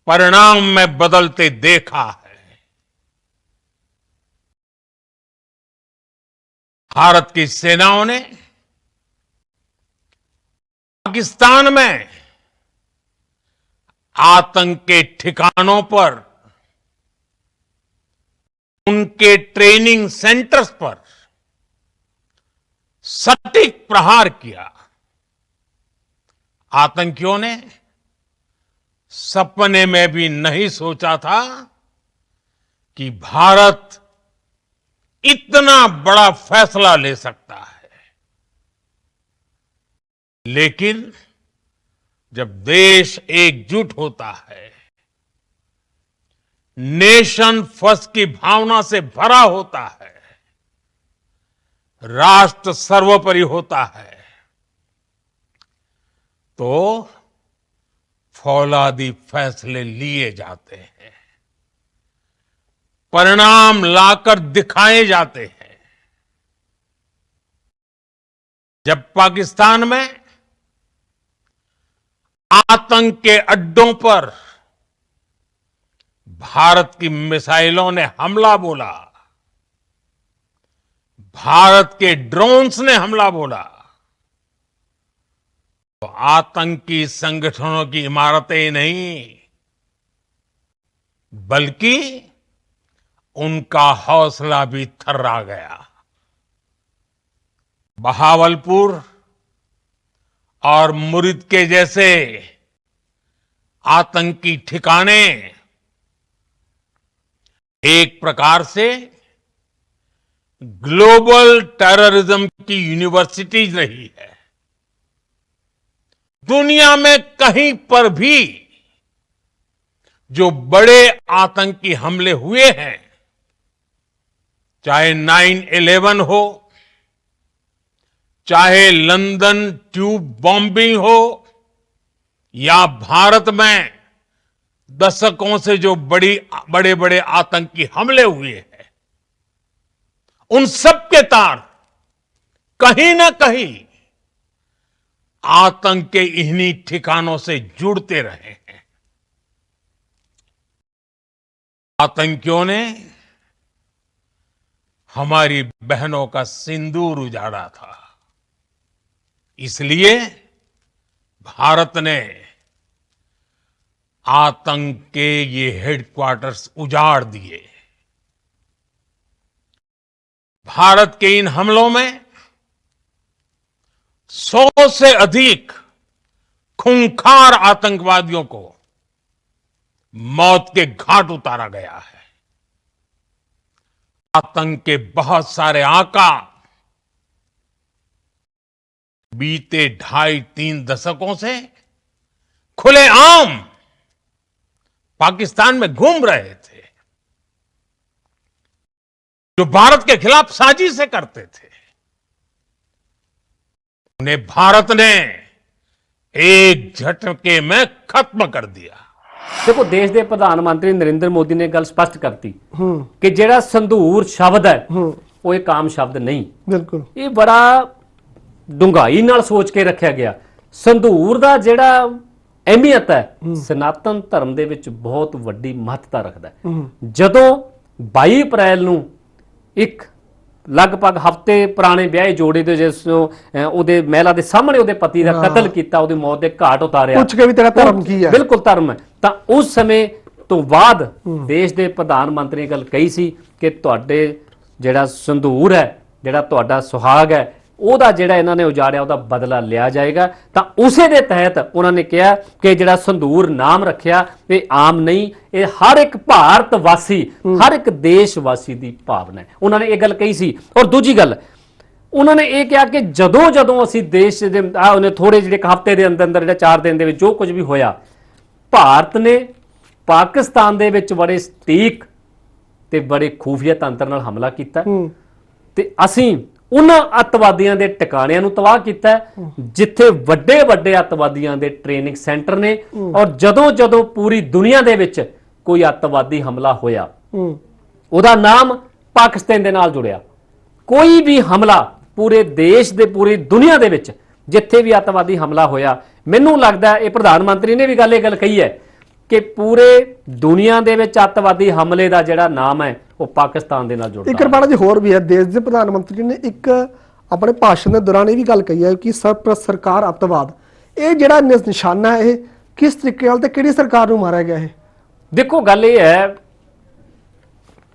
परिणाम में बदलते देखा है। भारत की सेनाओं ने पाकिस्तान में आतंक के ठिकानों पर, उनके ट्रेनिंग सेंटर्स पर सटीक प्रहार किया। आतंकियों ने सपने में भी नहीं सोचा था कि भारत इतना बड़ा फैसला ले सकता है। लेकिन जब देश एकजुट होता है, नेशन फर्स्ट की भावना से भरा होता है, राष्ट्र सर्वोपरि होता है, तो फौलादी फैसले लिए जाते हैं, परिणाम लाकर दिखाए जाते हैं। जब पाकिस्तान में आतंक के अड्डों पर भारत की मिसाइलों ने हमला बोला, भारत के ड्रोन्स ने हमला बोला, तो आतंकी संगठनों की इमारतें नहीं बल्कि उनका हौसला भी थर्रा गया। बहावलपुर और मुरिद के जैसे आतंकी ठिकाने एक प्रकार से ग्लोबल टेररिज्म की यूनिवर्सिटीज रही है। दुनिया में कहीं पर भी जो बड़े आतंकी हमले हुए हैं, चाहे 9/11 हो, चाहे लंदन ट्यूब बॉम्बिंग हो, या भारत में दशकों से जो बड़े बड़े आतंकी हमले हुए हैं, उन सब के तार कहीं ना कहीं आतंक के इन्हीं ठिकानों से जुड़ते रहे हैं। आतंकियों ने हमारी बहनों का सिंदूर उजाड़ा था, इसलिए भारत ने आतंक के ये हेडक्वार्टर्स उजाड़ दिए। भारत के इन हमलों में 100 से अधिक खूंखार आतंकवादियों को मौत के घाट उतारा गया है। आतंक के बहुत सारे आका बीते 2.5-3 दशकों से खुलेआम पाकिस्तान में घूम रहे थे, जो भारत के खिलाफ साजिशें करते थे। उन्हें भारत ने एक झटके में खत्म कर दिया। देखो, देश ਦੇ ਪ੍ਰਧਾਨ ਮੰਤਰੀ ਨਰਿੰਦਰ ਮੋਦੀ ਨੇ ਗੱਲ ਸਪਸ਼ਟ ਕਰਤੀ ਕਿ ਜਿਹੜਾ ਸੰਧੂਰ ਸ਼ਬਦ ਹੈ ਉਹ ਇੱਕ ਆਮ ਸ਼ਬਦ ਨਹੀਂ। ਬਿਲਕੁਲ, ਇਹ ਬੜਾ ਡੂੰਘਾਈ ਨਾਲ ਸੋਚ ਕੇ ਰੱਖਿਆ ਗਿਆ। ਸੰਧੂਰ ਦਾ ਜਿਹੜਾ ਅਹਿਮੀਅਤ ਹੈ ਸਨਾਤਨ ਧਰਮ ਦੇ ਵਿੱਚ ਬਹੁਤ ਵੱਡੀ ਮਹੱਤਤਾ ਰੱਖਦਾ ਹੈ। ਜਦੋਂ 22 ਅਪ੍ਰੈਲ ਨੂੰ ਇੱਕ ਲਗਭਗ ਹਫ਼ਤੇ ਪੁਰਾਣੇ ਵਿਆਹੇ ਜੋੜੇ ਦੇ ਜਿਸ ਨੂੰ ਉਹਦੇ ਮਹਿਲਾ ਦੇ ਸਾਹਮਣੇ ਉਹਦੇ ਪਤੀ ਦਾ ਕਤਲ ਕੀਤਾ, ਉਹਦੀ ਮੌਤ ਦੇ ਘਾਟ ਉਤਾਰਿਆ, ਪੁੱਛ ਕੇ ਵੀ ਤੇਰਾ ਧਰਮ ਕੀ ਹੈ, ਬਿਲਕੁਲ ਧਰਮ ਹੈ, ਤਾਂ ਉਸ ਸਮੇਂ ਤੋਂ ਬਾਅਦ ਦੇਸ਼ ਦੇ ਪ੍ਰਧਾਨ ਮੰਤਰੀ ਨੇ ਗੱਲ ਕਹੀ ਸੀ ਕਿ ਤੁਹਾਡੇ ਜਿਹੜਾ ਸੰਧੂਰ ਹੈ, ਜਿਹੜਾ ਤੁਹਾਡਾ ਸੁਹਾਗ ਹੈ, ਉਹਦਾ ਜਿਹੜਾ ਇਹਨਾਂ ਨੇ ਉਜਾੜਿਆ ਉਹਦਾ ਬਦਲਾ ਲਿਆ ਜਾਏਗਾ। ਤਾਂ ਉਸੇ ਦੇ ਤਹਿਤ ਉਹਨਾਂ ਨੇ ਕਿਹਾ ਕਿ ਜਿਹੜਾ ਸੰਧੂਰ ਨਾਮ ਰੱਖਿਆ ਇਹ ਆਮ ਨਹੀਂ, ਇਹ ਹਰ ਇੱਕ ਭਾਰਤ ਵਾਸੀ, ਹਰ ਇੱਕ ਦੇਸ਼ ਵਾਸੀ ਦੀ ਭਾਵਨਾ ਹੈ। ਉਹਨਾਂ ਨੇ ਇਹ ਗੱਲ ਕਹੀ ਸੀ। ਔਰ ਦੂਜੀ ਗੱਲ ਉਹਨਾਂ ਨੇ ਇਹ ਕਿਹਾ ਕਿ ਜਦੋਂ ਜਦੋਂ ਅਸੀਂ ਦੇਸ਼ ਦੇ ਉਹਨੇ ਥੋੜੇ ਜਿਹੜੇ ਹਫ਼ਤੇ ਦੇ ਅੰਦਰ ਅੰਦਰ ਜਿਹੜਾ 4 ਦਿਨ ਦੇ ਵਿੱਚ ਜੋ ਕੁਝ ਵੀ ਹੋਇਆ, ਭਾਰਤ ਨੇ ਪਾਕਿਸਤਾਨ ਦੇ ਵਿੱਚ ਬੜੇ ਸਟੀਕ ਤੇ ਬੜੇ ਖੂਫੀਆ ਤੰਤਰ ਨਾਲ ਹਮਲਾ ਕੀਤਾ ਤੇ ਅਸੀਂ ਉਹਨਾਂ ਅੱਤਵਾਦੀਆਂ ਦੇ ਟਿਕਾਣਿਆਂ ਨੂੰ ਤਬਾਹ ਕੀਤਾ ਜਿੱਥੇ ਵੱਡੇ ਵੱਡੇ ਅੱਤਵਾਦੀਆਂ ਦੇ ਟ੍ਰੇਨਿੰਗ ਸੈਂਟਰ ਨੇ। ਔਰ ਜਦੋਂ ਜਦੋਂ ਪੂਰੀ ਦੁਨੀਆ ਦੇ ਵਿੱਚ ਕੋਈ ਅੱਤਵਾਦੀ ਹਮਲਾ ਹੋਇਆ ਉਹਦਾ ਨਾਮ ਪਾਕਿਸਤਾਨ ਦੇ ਨਾਲ ਜੁੜਿਆ। ਕੋਈ ਵੀ ਹਮਲਾ ਪੂਰੇ ਦੇਸ਼ ਦੇ ਪੂਰੀ ਦੁਨੀਆ ਦੇ ਵਿੱਚ ਜਿੱਥੇ ਵੀ ਅੱਤਵਾਦੀ ਹਮਲਾ ਹੋਇਆ, ਮੈਨੂੰ ਲੱਗਦਾ ਇਹ ਪ੍ਰਧਾਨ ਮੰਤਰੀ ਨੇ ਵੀ ਇਹ ਗੱਲ ਕਹੀ ਹੈ ਕਿ ਪੂਰੇ ਦੁਨੀਆ ਦੇ ਵਿੱਚ ਅੱਤਵਾਦੀ ਹਮਲੇ ਦਾ ਜਿਹੜਾ ਨਾਮ ਹੈ ਉਹ ਪਾਕਿਸਤਾਨ ਦੇ ਨਾਲ ਜੁੜਦਾ ਹੈ। ਇੱਕ ਰਪਾਣਾ ਜੀ ਹੋਰ ਵੀ ਹੈ, ਦੇਸ਼ ਦੇ ਪ੍ਰਧਾਨ ਮੰਤਰੀ ਨੇ ਇੱਕ ਆਪਣੇ ਭਾਸ਼ਣ ਦੇ ਦੌਰਾਨ ਇਹ ਵੀ ਗੱਲ ਕਹੀ ਹੈ ਕਿ ਸਰਪ੍ਰਸਤ ਸਰਕਾਰ ਅੱਤਵਾਦ, ਇਹ ਜਿਹੜਾ ਨਿਸ਼ਾਨਾ ਹੈ ਇਹ ਕਿਸ ਤਰੀਕੇ ਨਾਲ ਤੇ ਕਿਹੜੀ ਸਰਕਾਰ ਨੂੰ ਮਾਰਿਆ ਗਿਆ ਹੈ? ਦੇਖੋ, ਗੱਲ ਇਹ ਹੈ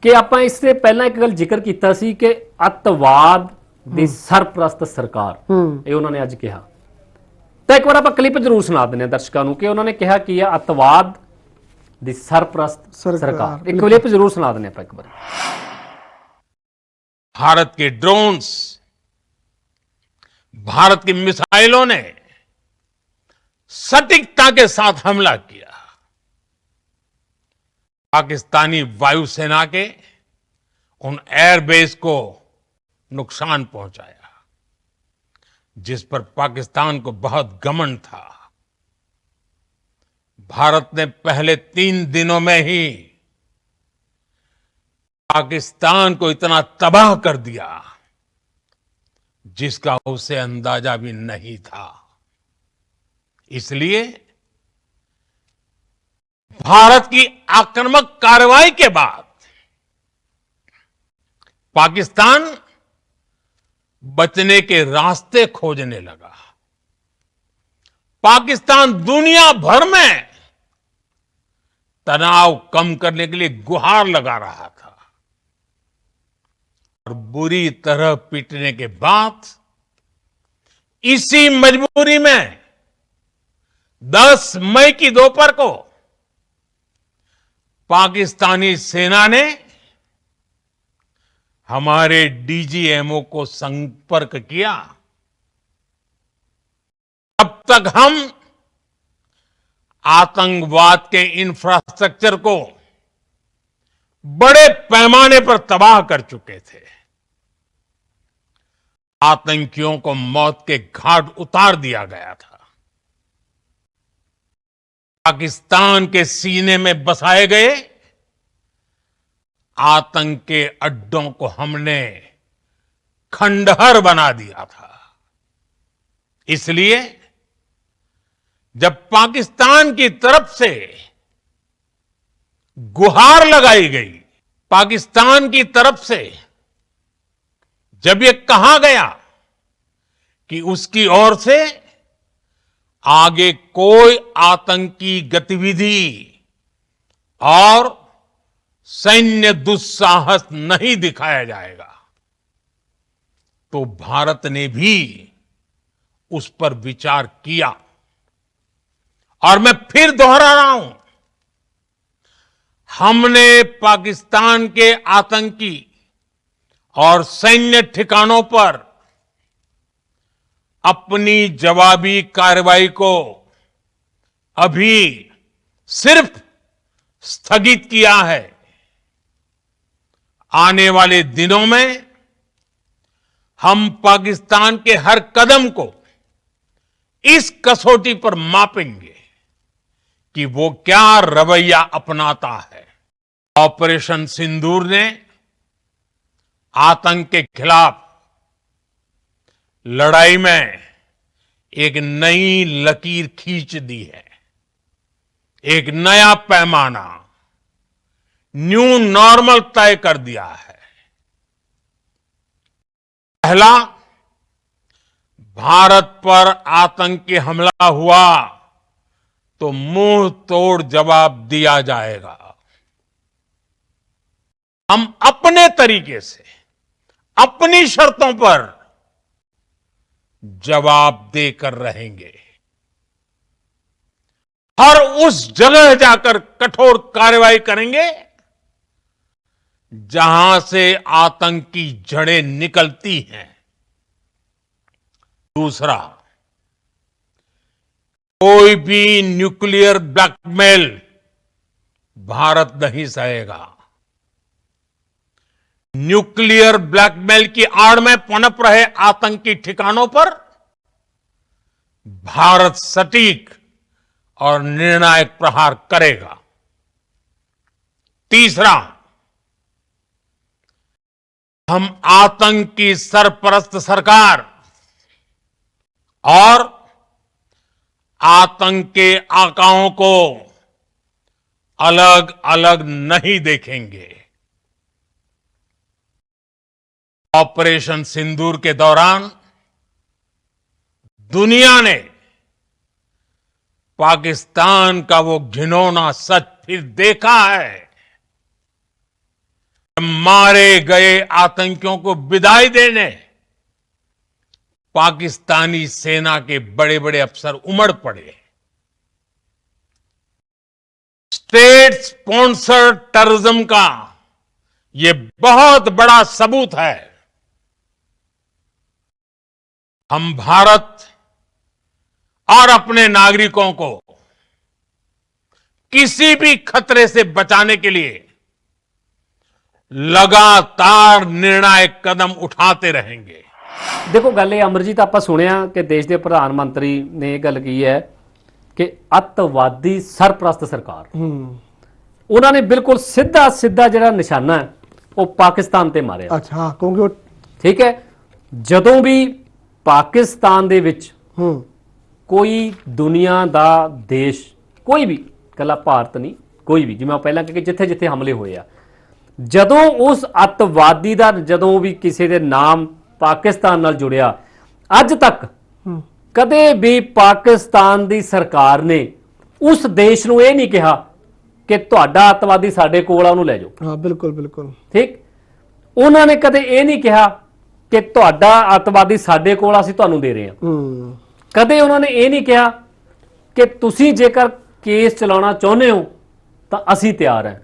ਕਿ ਆਪਾਂ ਇਸ ਤੋਂ ਪਹਿਲਾਂ ਇੱਕ ਗੱਲ ਜ਼ਿਕਰ ਕੀਤਾ ਸੀ ਕਿ ਅੱਤਵਾਦ ਦੀ ਸਰਪ੍ਰਸਤ ਸਰਕਾਰ, ਇਹ ਉਹਨਾਂ ਨੇ ਅੱਜ ਕਿਹਾ। ਤਾਂ ਇੱਕ ਵਾਰ ਆਪਾਂ ਕਲਿੱਪ ਜ਼ਰੂਰ ਸੁਣਾ ਦਿੰਦੇ ਹਾਂ ਦਰਸ਼ਕਾਂ ਨੂੰ ਕਿ ਉਹਨਾਂ ਨੇ ਕਿਹਾ ਕੀ ਆ, ਅੱਤਵਾਦ ਦੀ ਸਰਪ੍ਰਸਤ सरकार। एक क्लिप जरूर सुना देने आप एक बार। भारत के ड्रोन्स, भारत की मिसाइलों ने सटीकता के साथ हमला किया। पाकिस्तानी वायुसेना के उन एयरबेस को नुकसान पहुंचाया जिस पर पाकिस्तान को बहुत घमंड था। भारत ने पहले 3 दिनों में ही पाकिस्तान को इतना तबाह कर दिया जिसका उसे अंदाजा भी नहीं था। इसलिए भारत की आक्रामक कार्रवाई के बाद पाकिस्तान बचने के रास्ते खोजने लगा। पाकिस्तान दुनिया भर में तनाव कम करने के लिए गुहार लगा रहा था और बुरी तरह पीटने के बाद इसी मजबूरी में 10 मई की दोपहर को पाकिस्तानी सेना ने हमारे डीजीएमओ को संपर्क किया। अब तक हम आतंकवाद के इंफ्रास्ट्रक्चर को बड़े पैमाने पर तबाह कर चुके थे। आतंकियों को मौत के घाट उतार दिया गया था। पाकिस्तान के सीने में बसाए गए आतंक के अड्डों को हमने खंडहर बना दिया था। इसलिए जब पाकिस्तान की तरफ से गुहार लगाई गई, पाकिस्तान की तरफ से जब ये कहा गया कि उसकी ओर से आगे कोई आतंकी गतिविधि और सैन्य दुस्साहस नहीं दिखाया जाएगा, तो भारत ने भी उस पर विचार किया। और मैं फिर दोहरा रहा हूं, हमने पाकिस्तान के आतंकी और सैन्य ठिकानों पर अपनी जवाबी कार्रवाई को अभी सिर्फ स्थगित किया है। आने वाले दिनों में हम पाकिस्तान के हर कदम को इस कसौटी पर मापेंगे कि वो क्या रवैया अपनाता है। ऑपरेशन सिंदूर ने आतंक के खिलाफ लड़ाई में एक नई लकीर खींच दी है, एक नया पैमाना, न्यू नॉर्मल तय कर दिया है। पहला, भारत पर आतंकी हमला हुआ तो मुंह तोड़ जवाब दिया जाएगा। हम अपने तरीके से, अपनी शर्तों पर जवाब देकर रहेंगे। हर उस जगह जाकर कठोर कार्रवाई करेंगे जहां से आतंक की जड़ें निकलती हैं। दूसरा, कोई भी न्यूक्लियर ब्लैकमेल भारत नहीं सहेगा। न्यूक्लियर ब्लैकमेल की आड़ में पनप रहे आतंकी ठिकानों पर भारत सटीक और निर्णायक प्रहार करेगा। तीसरा, हम आतंक की सरपरस्त सरकार और आतंक के आकाओं को अलग अलग नहीं देखेंगे। ऑपरेशन सिंदूर के दौरान दुनिया ने पाकिस्तान का वो घिनौना सच फिर देखा है। मारे गए आतंकियों को विदाई देने पाकिस्तानी सेना के बड़े बड़े अफसर उमड़ पड़े। स्टेट स्पॉन्सर्ड टेररिज्म का ये बहुत बड़ा सबूत है। हम भारत और अपने नागरिकों को किसी भी खतरे से बचाने के लिए लगातार निर्णायक कदम उठाते रहेंगे। देखो गल ਇਹ ਅਮਰਜੀਤ ਆਪਾਂ ਸੁਣਿਆ ਕਿ ਦੇਸ਼ ਦੇ ਪ੍ਰਧਾਨ ਮੰਤਰੀ ਨੇ ਇਹ ਗੱਲ ਕਹੀ ਹੈ ਕਿ ਅੱਤਵਾਦੀ ਸਰਪ੍ਰਸਤ ਸਰਕਾਰ ਉਹਨਾਂ ਨੇ ਬਿਲਕੁਲ ਸਿੱਧਾ ਸਿੱਧਾ ਜਿਹੜਾ ਨਿਸ਼ਾਨਾ ਹੈ ਉਹ ਪਾਕਿਸਤਾਨ ਤੇ ਮਾਰਿਆ। ਅੱਛਾ ਹਾਂ, ਕਿਉਂਕਿ ਠੀਕ ਹੈ, ਜਦੋਂ ਵੀ ਪਾਕਿਸਤਾਨ ਦੇ ਵਿੱਚ ਕੋਈ ਦੁਨੀਆ ਦਾ ਦੇਸ਼, ਕੋਈ ਵੀ, ਕੱਲਾ ਭਾਰਤ ਨਹੀਂ, ਕੋਈ ਵੀ, ਜਿਵੇਂ ਪਹਿਲਾਂ ਕਿ ਜਿੱਥੇ ਜਿੱਥੇ ਹਮਲੇ ਹੋਏ ਆ, ਜਦੋਂ ਉਸ ਅੱਤਵਾਦੀ ਦਾ ਜਦੋਂ ਵੀ ਕਿਸੇ ਦੇ ਨਾਮ ਪਾਕਿਸਤਾਨ ਨਾਲ ਜੁੜਿਆ, ਅੱਜ ਤੱਕ ਕਦੇ ਵੀ ਪਾਕਿਸਤਾਨ ਦੀ ਸਰਕਾਰ ਨੇ ਉਸ ਦੇਸ਼ ਨੂੰ ਇਹ ਨਹੀਂ ਕਿਹਾ ਕਿ ਤੁਹਾਡਾ ਅੱਤਵਾਦੀ ਸਾਡੇ ਕੋਲ ਆ, ਉਹਨੂੰ ਲੈ ਜਾਓ। ਹਾਂ, ਬਿਲਕੁਲ ਬਿਲकुल ਠੀਕ। ਉਹਨਾਂ ਨੇ ਕਦੇ ਇਹ ਨਹੀਂ ਕਿਹਾ ਕਿ ਤੁਹਾਡਾ ਅੱਤਵਾਦੀ ਸਾਡੇ ਕੋਲ, ਅਸੀਂ ਤੁਹਾਨੂੰ ਦੇ ਰਹੇ ਹਾਂ। ਕਦੇ ਉਹਨਾਂ ਨੇ ਇਹ ਨਹੀਂ ਕਿਹਾ ਕਿ ਤੁਸੀਂ ਜੇਕਰ ਕੇਸ ਚਲਾਉਣਾ ਚਾਹੁੰਦੇ ਹੋ ਤਾਂ ਅਸੀਂ ਤਿਆਰ ਹਾਂ।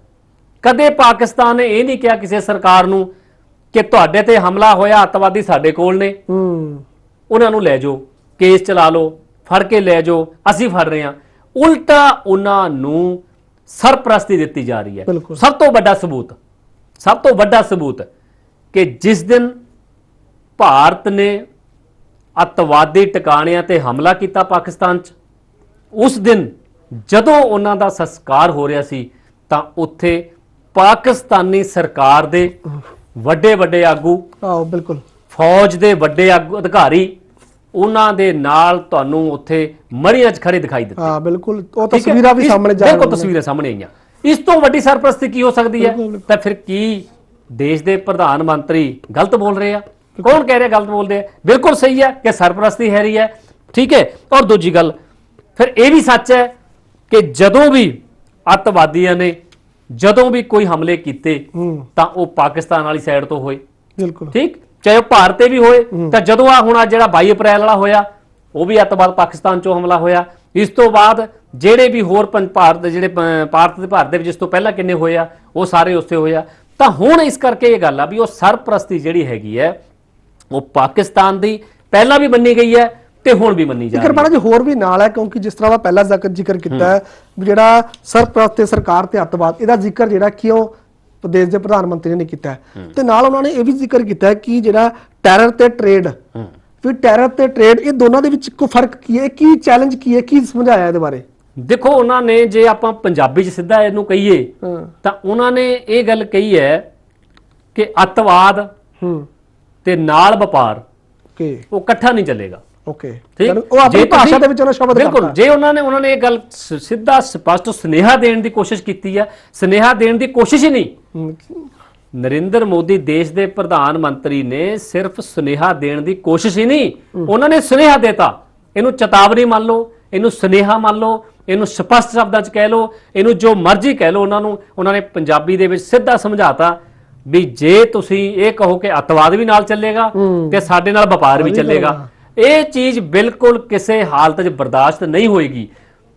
ਕਦੇ ਪਾਕਿਸਤਾਨ ਨੇ ਇਹ ਨਹੀਂ ਕਿਹਾ ਕਿਸੇ ਸਰਕਾਰ ਨੂੰ ਕਿ ਤੁਹਾਡੇ ਤੇ ਹਮਲਾ ਹੋਇਆ, ਅੱਤਵਾਦੀ ਸਾਡੇ ਕੋਲ ਨੇ, ਉਹਨਾਂ ਨੂੰ ਲੈ ਜਾਓ, ਕੇਸ ਚਲਾ ਲਓ, ਫੜ ਕੇ ਲੈ ਜਾਓ, ਅਸੀਂ ਫੜ ਰਹੇ ਹਾਂ। ਉਲਟਾ ਉਹਨਾਂ ਨੂੰ ਸਰਪ੍ਰਸਤੀ ਦਿੱਤੀ ਜਾ ਰਹੀ ਹੈ। ਬਿਲਕੁਲ। ਸਭ ਤੋਂ ਵੱਡਾ ਸਬੂਤ ਕਿ ਜਿਸ ਦਿਨ ਭਾਰਤ ਨੇ ਅੱਤਵਾਦੀ ਟਿਕਾਣਿਆਂ ਤੇ ਹਮਲਾ ਕੀਤਾ ਪਾਕਿਸਤਾਨ 'ਚ, ਉਸ ਦਿਨ ਜਦੋਂ ਉਹਨਾਂ ਦਾ ਸੰਸਕਾਰ ਹੋ ਰਿਹਾ ਸੀ ਤਾਂ ਉੱਥੇ ਪਾਕਿਸਤਾਨੀ ਸਰਕਾਰ ਦੇ ਵੱਡੇ ਆਗੂ, ਆਓ ਬਿਲਕੁਲ, ਫੌਜ ਦੇ ਵੱਡੇ ਆਗੂ ਅਧਿਕਾਰੀ, ਉਹਨਾਂ ਦੇ ਨਾਲ ਤੁਹਾਨੂੰ ਉੱਥੇ ਮੜੀਆਂ 'ਚ ਖੜੇ ਦਿਖਾਈ ਦਿੱਤੇ। ਹਾਂ ਬਿਲਕੁਲ, ਉਹ ਠੀਕ ਹੈ? ਤਸਵੀਰਾਂ ਵੀ ਸਾਹਮਣੇ ਜਾ ਬਿਲਕੁਲ ਰਹੀਆਂ ਨੇ। ਤਸਵੀਰਾਂ ਸਾਹਮਣੇ ਆਈਆਂ। ਇਸ ਤੋਂ ਵੱਡੀ ਸਰਪ੍ਰਸਤੀ ਕੀ ਹੋ ਸਕਦੀ ਹੈ? ਬਿਲਕੁਲ। ਤਾਂ ਫਿਰ ਕੀ ਦੇਸ਼ ਦੇ ਪ੍ਰਧਾਨ ਮੰਤਰੀ ਗਲਤ ਬੋਲ ਰਹੇ ਆ? ਕੌਣ ਕਹਿ ਰਿਹਾ ਗਲਤ ਬੋਲਦੇ ਆ? ਬਿਲਕੁਲ ਸਹੀ ਹੈ ਕਿ ਸਰਪ੍ਰਸਤੀ ਹੈ ਰਹੀ ਹੈ, ਠੀਕ ਹੈ। ਔਰ ਦੂਜੀ ਗੱਲ, ਫਿਰ ਇਹ ਵੀ ਸੱਚ ਹੈ ਕਿ ਜਦੋਂ ਵੀ ਅੱਤਵਾਦੀਆਂ ਨੇ ਜਦੋਂ ਵੀ ਕੋਈ ਹਮਲੇ ਕੀਤੇ ਤਾਂ ਉਹ ਪਾਕਿਸਤਾਨ ਵਾਲੀ ਸਾਈਡ ਤੋਂ ਹੋਏ, ਬਿਲਕੁਲ ਠੀਕ, ਚਾਹੇ ਉਹ ਭਾਰਤ ਤੇ ਵੀ ਹੋਏ। ਤਾਂ ਜਦੋਂ ਹੁਣ ਜਿਹੜਾ 22 ਅਪ੍ਰੈਲ ਵਾਲਾ ਹੋਇਆ, ਉਹ ਵੀ ਅੱਤਵਾਦ ਪਾਕਿਸਤਾਨ ਚੋਂ ਹਮਲਾ ਹੋਇਆ। ਇਸ ਤੋਂ ਬਾਅਦ ਜਿਹੜੇ ਵੀ ਹੋਰ ਭਾਰਤ ਦੇ ਵਿੱਚ ਇਸ ਤੋਂ ਪਹਿਲਾਂ ਕਿੰਨੇ ਹੋਏ ਆ, ਉਹ ਸਾਰੇ ਉਸੇ ਹੋਇਆ। ਤਾਂ ਹੁਣ ਇਸ ਕਰਕੇ ਇਹ ਗੱਲ ਆ ਵੀ ਉਹ ਸਰਪ੍ਰਸਤੀ ਜਿਹੜੀ ਹੈਗੀ ਹੈ ਉਹ ਪਾਕਿਸਤਾਨ ਦੀ ਪਹਿਲਾਂ ਵੀ ਮੰਨੀ ਗਈ ਹੈ ਤੇ ਹੁਣ ਵੀ ਮੰਨੀ ਜਾ ਰਹੀ ਹੈ। ਕਿਰਪਾਣਾ ਜੀ ਹੋਰ ਵੀ ਨਾਲ ਹੈ, ਕਿਉਂਕਿ ਜਿਸ ਤਰ੍ਹਾਂ ਦਾ ਪਹਿਲਾਂ ਜ਼ਿਕਰ ਕੀਤਾ ਹੈ ਵੀ ਜਿਹੜਾ ਸਰਪ੍ਰਸਤ ਤੇ ਸਰਕਾਰ ਤੇ ਅੱਤਵਾਦ, ਇਹਦਾ ਜ਼ਿਕਰ ਜਿਹੜਾ ਕਿਉਂ ਦੇਸ਼ ਦੇ ਪ੍ਰਧਾਨ ਮੰਤਰੀ ਨੇ ਕੀਤਾ ਹੈ, ਤੇ ਨਾਲ ਉਹਨਾਂ ਨੇ ਇਹ ਵੀ ਜ਼ਿਕਰ ਕੀਤਾ ਹੈ ਕਿ ਜਿਹੜਾ ਟੈਰਰ ਤੇ ਟ੍ਰੇਡ, ਵੀ ਟੈਰਰ ਤੇ ਟ੍ਰੇਡ, ਇਹ ਦੋਨਾਂ ਦੇ ਵਿੱਚ ਕੋਈ ਫਰਕ ਕੀ ਹੈ, ਕੀ ਚੈਲੰਜ ਕੀ ਹੈ, ਕੀ ਸਮਝਾਇਆ ਇਹਦੇ ਬਾਰੇ? ਦੇਖੋ, ਉਹਨਾਂ ਨੇ ਜੇ ਆਪਾਂ ਪੰਜਾਬੀ 'ਚ ਸਿੱਧਾ ਇਹਨੂੰ ਕਹੀਏ ਤਾਂ ਉਹਨਾਂ ਨੇ ਇਹ ਗੱਲ ਕਹੀ ਹੈ ਕਿ ਅੱਤਵਾਦ ਤੇ ਨਾਲ ਵਪਾਰ ਉਹ ਇਕੱਠਾ ਨਹੀਂ ਚੱਲੇਗਾ। ਓਕੇ, ਠੀਕ, ਉਹ ਆਪਣੀ ਭਾਸ਼ਾ ਦੇ ਵਿੱਚ ਉਹਨਾਂ ਸ਼ਬਦ ਬਿਲਕੁਲ, ਜੇ ਉਹਨਾਂ ਨੇ ਇਹ ਗੱਲ ਸਿੱਧਾ ਸਪਸ਼ਟ ਸੁਨੇਹਾ ਦੇਣ ਦੀ ਕੋਸ਼ਿਸ਼ ਕੀਤੀ ਹੈ, ਸੁਨੇਹਾ ਦੇਣ ਦੀ ਕੋਸ਼ਿਸ਼ ਹੀ ਨਹੀਂ। ਨਰਿੰਦਰ ਮੋਦੀ ਦੇਸ਼ ਦੇ ਪ੍ਰਧਾਨ ਮੰਤਰੀ ਨੇ ਸਿਰਫ ਸੁਨੇਹਾ ਦੇਣ ਦੀ ਕੋਸ਼ਿਸ਼ ਹੀ ਨਹੀਂ, ਉਹਨਾਂ ਨੇ ਸੁਨੇਹਾ ਦਿੱਤਾ। ਇਹਨੂੰ ਚੇਤਾਵਨੀ ਮੰਨ ਲਓ, ਇਹਨੂੰ ਸੁਨੇਹਾ ਮੰਨ ਲਓ, ਇਹਨੂੰ ਸਪਸ਼ਟ ਸ਼ਬਦਾਂ 'ਚ ਕਹਿ ਲਓ, ਇਹਨੂੰ ਜੋ ਮਰਜ਼ੀ ਕਹਿ ਲਓ। ਉਹਨਾਂ ਨੇ ਪੰਜਾਬੀ ਦੇ ਵਿੱਚ ਸਿੱਧਾ ਸਮਝਾਤਾ ਵੀ ਜੇ ਤੁਸੀਂ ਇਹ ਕਹੋ ਕਿ ਅੱਤਵਾਦ ਵੀ ਨਾਲ ਚੱਲੇਗਾ ਤੇ ਸਾਡੇ ਨਾਲ ਵਪਾਰ ਵੀ ਚੱਲੇਗਾ, ਇਹ ਚੀਜ਼ ਬਿਲਕੁਲ ਕਿਸੇ ਹਾਲਤ 'ਚ ਬਰਦਾਸ਼ਤ ਨਹੀਂ ਹੋਏਗੀ।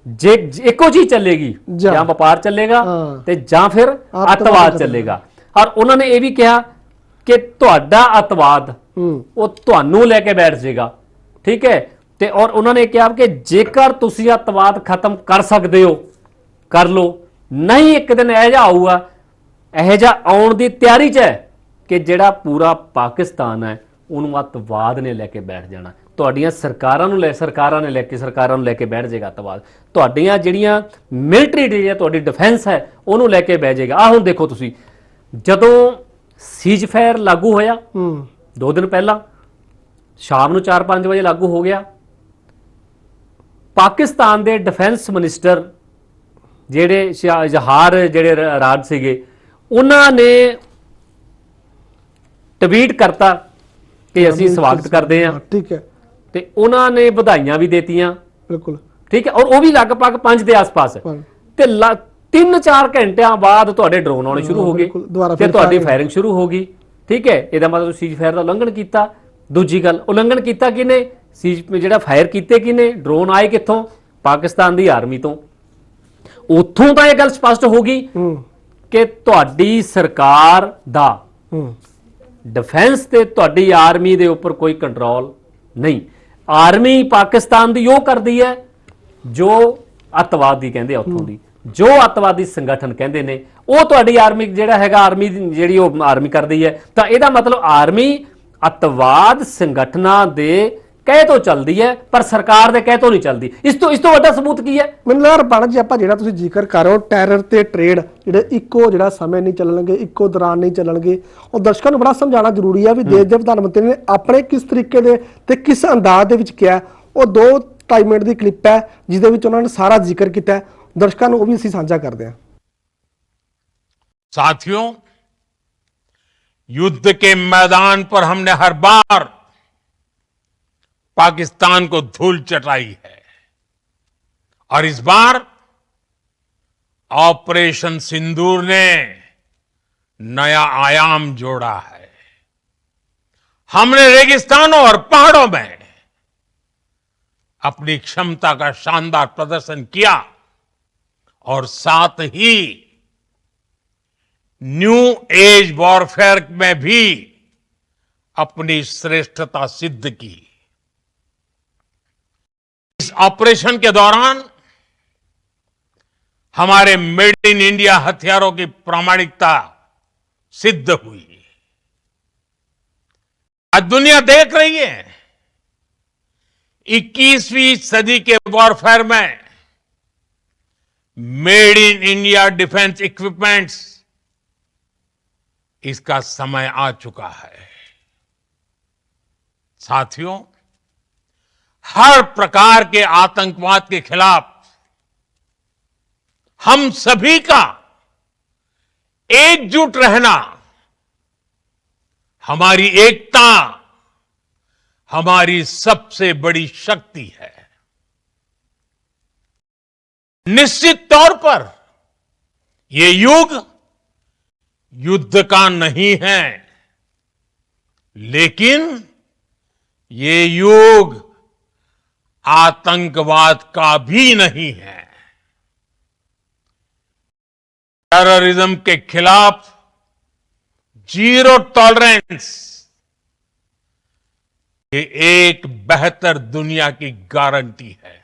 ਜੇ ਇੱਕੋ ਚੀਜ਼ ਚੱਲੇਗੀ, ਜਾਂ ਵਪਾਰ ਚੱਲੇਗਾ ਤੇ ਜਾਂ ਫਿਰ ਅੱਤਵਾਦ ਚੱਲੇਗਾ। ਔਰ ਉਹਨਾਂ ਨੇ ਇਹ ਵੀ ਕਿਹਾ ਕਿ ਤੁਹਾਡਾ ਅੱਤਵਾਦ ਉਹ ਤੁਹਾਨੂੰ ਲੈ ਕੇ ਬੈਠ ਜਾਏਗਾ, ਠੀਕ ਹੈ। ਤੇ ਔਰ ਉਹਨਾਂ ਨੇ ਕਿਹਾ ਕਿ ਜੇਕਰ ਤੁਸੀਂ ਅੱਤਵਾਦ ਖਤਮ ਕਰ ਸਕਦੇ ਹੋ ਕਰ ਲਓ, ਨਹੀਂ ਇੱਕ ਦਿਨ ਇਹੋ ਜਿਹਾ ਆਊਗਾ, ਇਹੋ ਜਿਹਾ ਆਉਣ ਦੀ ਤਿਆਰੀ 'ਚ ਹੈ ਕਿ ਜਿਹੜਾ ਪੂਰਾ ਪਾਕਿਸਤਾਨ ਹੈ ਉਹਨੂੰ ਅੱਤਵਾਦ ਨੇ ਲੈ ਕੇ ਬੈਠ ਜਾਣਾ। ਤੁਹਾਡੀਆਂ ਸਰਕਾਰਾਂ ਨੂੰ ਲੈ ਕੇ ਬੈਠ ਜਾਏਗਾ ਅੱਤਵਾਦ। ਤੁਹਾਡੀਆਂ ਜਿਹੜੀਆਂ ਮਿਲਟਰੀ ਡੀ, ਤੁਹਾਡੀ ਡਿਫੈਂਸ ਹੈ, ਉਹਨੂੰ ਲੈ ਕੇ ਬਹਿ ਜਾਏਗਾ। ਹੁਣ ਦੇਖੋ ਤੁਸੀਂ, ਜਦੋਂ ਸੀਜ਼ ਫਾਇਰ ਲਾਗੂ ਹੋਇਆ 2 ਦਿਨ ਪਹਿਲਾਂ ਸ਼ਾਮ ਨੂੰ 4-5 ਵਜੇ ਲਾਗੂ ਹੋ ਗਿਆ, ਪਾਕਿਸਤਾਨ ਦੇ ਡਿਫੈਂਸ ਮਿਨਿਸਟਰ ਜਿਹੜੇ ਜਹਾਰ ਰਾਜ ਸੀਗੇ, ਉਹਨਾਂ ਨੇ ਟਵੀਟ ਕਰਤਾ ਕਿ ਅਸੀਂ ਸਵਾਗਤ ਕਰਦੇ ਹਾਂ, ਠੀਕ ਹੈ, ਤੇ ਉਹਨਾਂ ਨੇ ਵਧਾਈਆਂ ਵੀ ਦੇਤੀਆਂ, ਬਿਲਕੁਲ ਠੀਕ ਹੈ। ਔਰ ਉਹ ਵੀ ਲਗਭਗ 5 ਦੇ ਆਸ-ਪਾਸ, ਤੇ 3-4 ਘੰਟਿਆਂ ਬਾਅਦ ਤੁਹਾਡੇ ਡਰੋਨ ਆਉਣੇ ਸ਼ੁਰੂ ਹੋ ਗਏ ਤੇ ਤੁਹਾਡੀ ਫਾਇਰਿੰਗ ਸ਼ੁਰੂ ਹੋ ਗਈ, ਠੀਕ ਹੈ। ਇਹਦਾ ਮਤਲਬ ਸੀਜ਼ ਫਾਇਰ ਦਾ ਉਲੰਘਣ ਕੀਤਾ। ਦੂਜੀ ਗੱਲ, ਉਲੰਘਣ ਕੀਤਾ ਕਿਹਨੇ? ਜਿਹੜਾ ਫਾਇਰ ਕੀਤੇ ਕਿਹਨੇ? ਡਰੋਨ ਆਏ ਕਿੱਥੋਂ? ਪਾਕਿਸਤਾਨ ਦੀ ਆਰਮੀ ਤੋਂ। ਉੱਥੋਂ ਤਾਂ ਇਹ ਗੱਲ ਸਪਸ਼ਟ ਹੋ ਗਈ ਕਿ ਤੁਹਾਡੀ ਸਰਕਾਰ ਦਾ ਡਿਫੈਂਸ ਤੇ ਤੁਹਾਡੀ ਆਰਮੀ ਦੇ ਉੱਪਰ ਕੋਈ ਕੰਟਰੋਲ ਨਹੀਂ। ਆਰਮੀ ਪਾਕਿਸਤਾਨ ਦੀ ਉਹ ਕਰਦੀ ਹੈ ਜੋ ਅੱਤਵਾਦੀ ਕਹਿੰਦੇ ਆ, ਉੱਥੋਂ ਦੀ ਜੋ ਅੱਤਵਾਦੀ ਸੰਗਠਨ ਕਹਿੰਦੇ ਨੇ, ਉਹ ਤੁਹਾਡੀ ਆਰਮੀ ਜਿਹੜਾ ਹੈਗਾ, ਆਰਮੀ ਜਿਹੜੀ ਉਹ ਆਰਮੀ ਕਰਦੀ ਹੈ। ਤਾਂ ਇਹਦਾ ਮਤਲਬ ਆਰਮੀ ਅੱਤਵਾਦ ਸੰਗਠਨਾਂ ਦੇ ਕਹੇ ਤੋਂ ਚੱਲਦੀ ਹੈ, ਪਰ ਸਰਕਾਰ ਦੇ ਕਹੇ ਤੋਂ ਨਹੀਂ ਚੱਲਦੀ। ਇਸ ਤੋਂ ਵੱਡਾ ਸਬੂਤ ਕੀ ਹੈ? ਮੈਨੂੰ ਲੱਗਦਾ ਰਪਾਣਾ ਜੀ, ਆਪਾਂ ਜਿਹੜਾ ਤੁਸੀਂ ਜ਼ਿਕਰ ਕਰ ਰਹੇ ਹੋ ਟੈਰਰ ਤੇ ਟ੍ਰੇਡ, ਜਿਹੜੇ ਇੱਕੋ ਜਿਹੜਾ ਸਮੇਂ ਨਹੀਂ ਚੱਲਣਗੇ, ਇੱਕੋ ਦੌਰਾਨ ਨਹੀਂ ਚੱਲਣਗੇ, ਉਹ ਦਰਸ਼ਕਾਂ ਨੂੰ ਬੜਾ ਸਮਝਾਉਣਾ ਜ਼ਰੂਰੀ ਹੈ ਵੀ ਦੇਸ਼ ਦੇ ਪ੍ਰਧਾਨ ਮੰਤਰੀ ਨੇ ਆਪਣੇ ਕਿਸ ਤਰੀਕੇ ਦੇ ਤੇ ਕਿਸ ਅੰਦਾਜ਼ ਦੇ ਵਿੱਚ ਕਿਹਾ। ਉਹ 2-2.5 ਮਿੰਟ ਦੀ ਕਲਿੱਪ ਹੈ ਜਿਹਦੇ ਵਿੱਚ ਉਹਨਾਂ ਨੇ ਸਾਰਾ ਜ਼ਿਕਰ ਕੀਤਾ ਹੈ। ਦਰਸ਼ਕਾਂ ਨੂੰ ਉਹ ਵੀ ਅਸੀਂ ਸਾਂਝਾ ਕਰਦੇ ਹਾਂ। साथियों, युद्ध के मैदान पर हमने हर बार पाकिस्तान को धूल चटाई है और इस बार ऑपरेशन सिंदूर ने नया आयाम जोड़ा है। हमने रेगिस्तानों और पहाड़ों में अपनी क्षमता का शानदार प्रदर्शन किया और साथ ही न्यू एज वॉरफेयर में भी अपनी श्रेष्ठता सिद्ध की। इस ऑपरेशन के दौरान हमारे मेड इन इंडिया हथियारों की प्रामाणिकता सिद्ध हुई। आज दुनिया देख रही है 21वीं सदी के वॉरफेयर में made in India defence equipments, इसका समय आ चुका है। साथियों, हर प्रकार के आतंकवाद के खिलाफ हम सभी का एकजुट रहना हमारी एकता, हमारी सबसे बड़ी शक्ति है। निश्चित तौर पर यह युग युद्ध का नहीं है, लेकिन ये युग आतंकवाद का भी नहीं है। टेररिज्म के खिलाफ जीरो टॉलरेंस, ये एक बेहतर दुनिया की गारंटी है।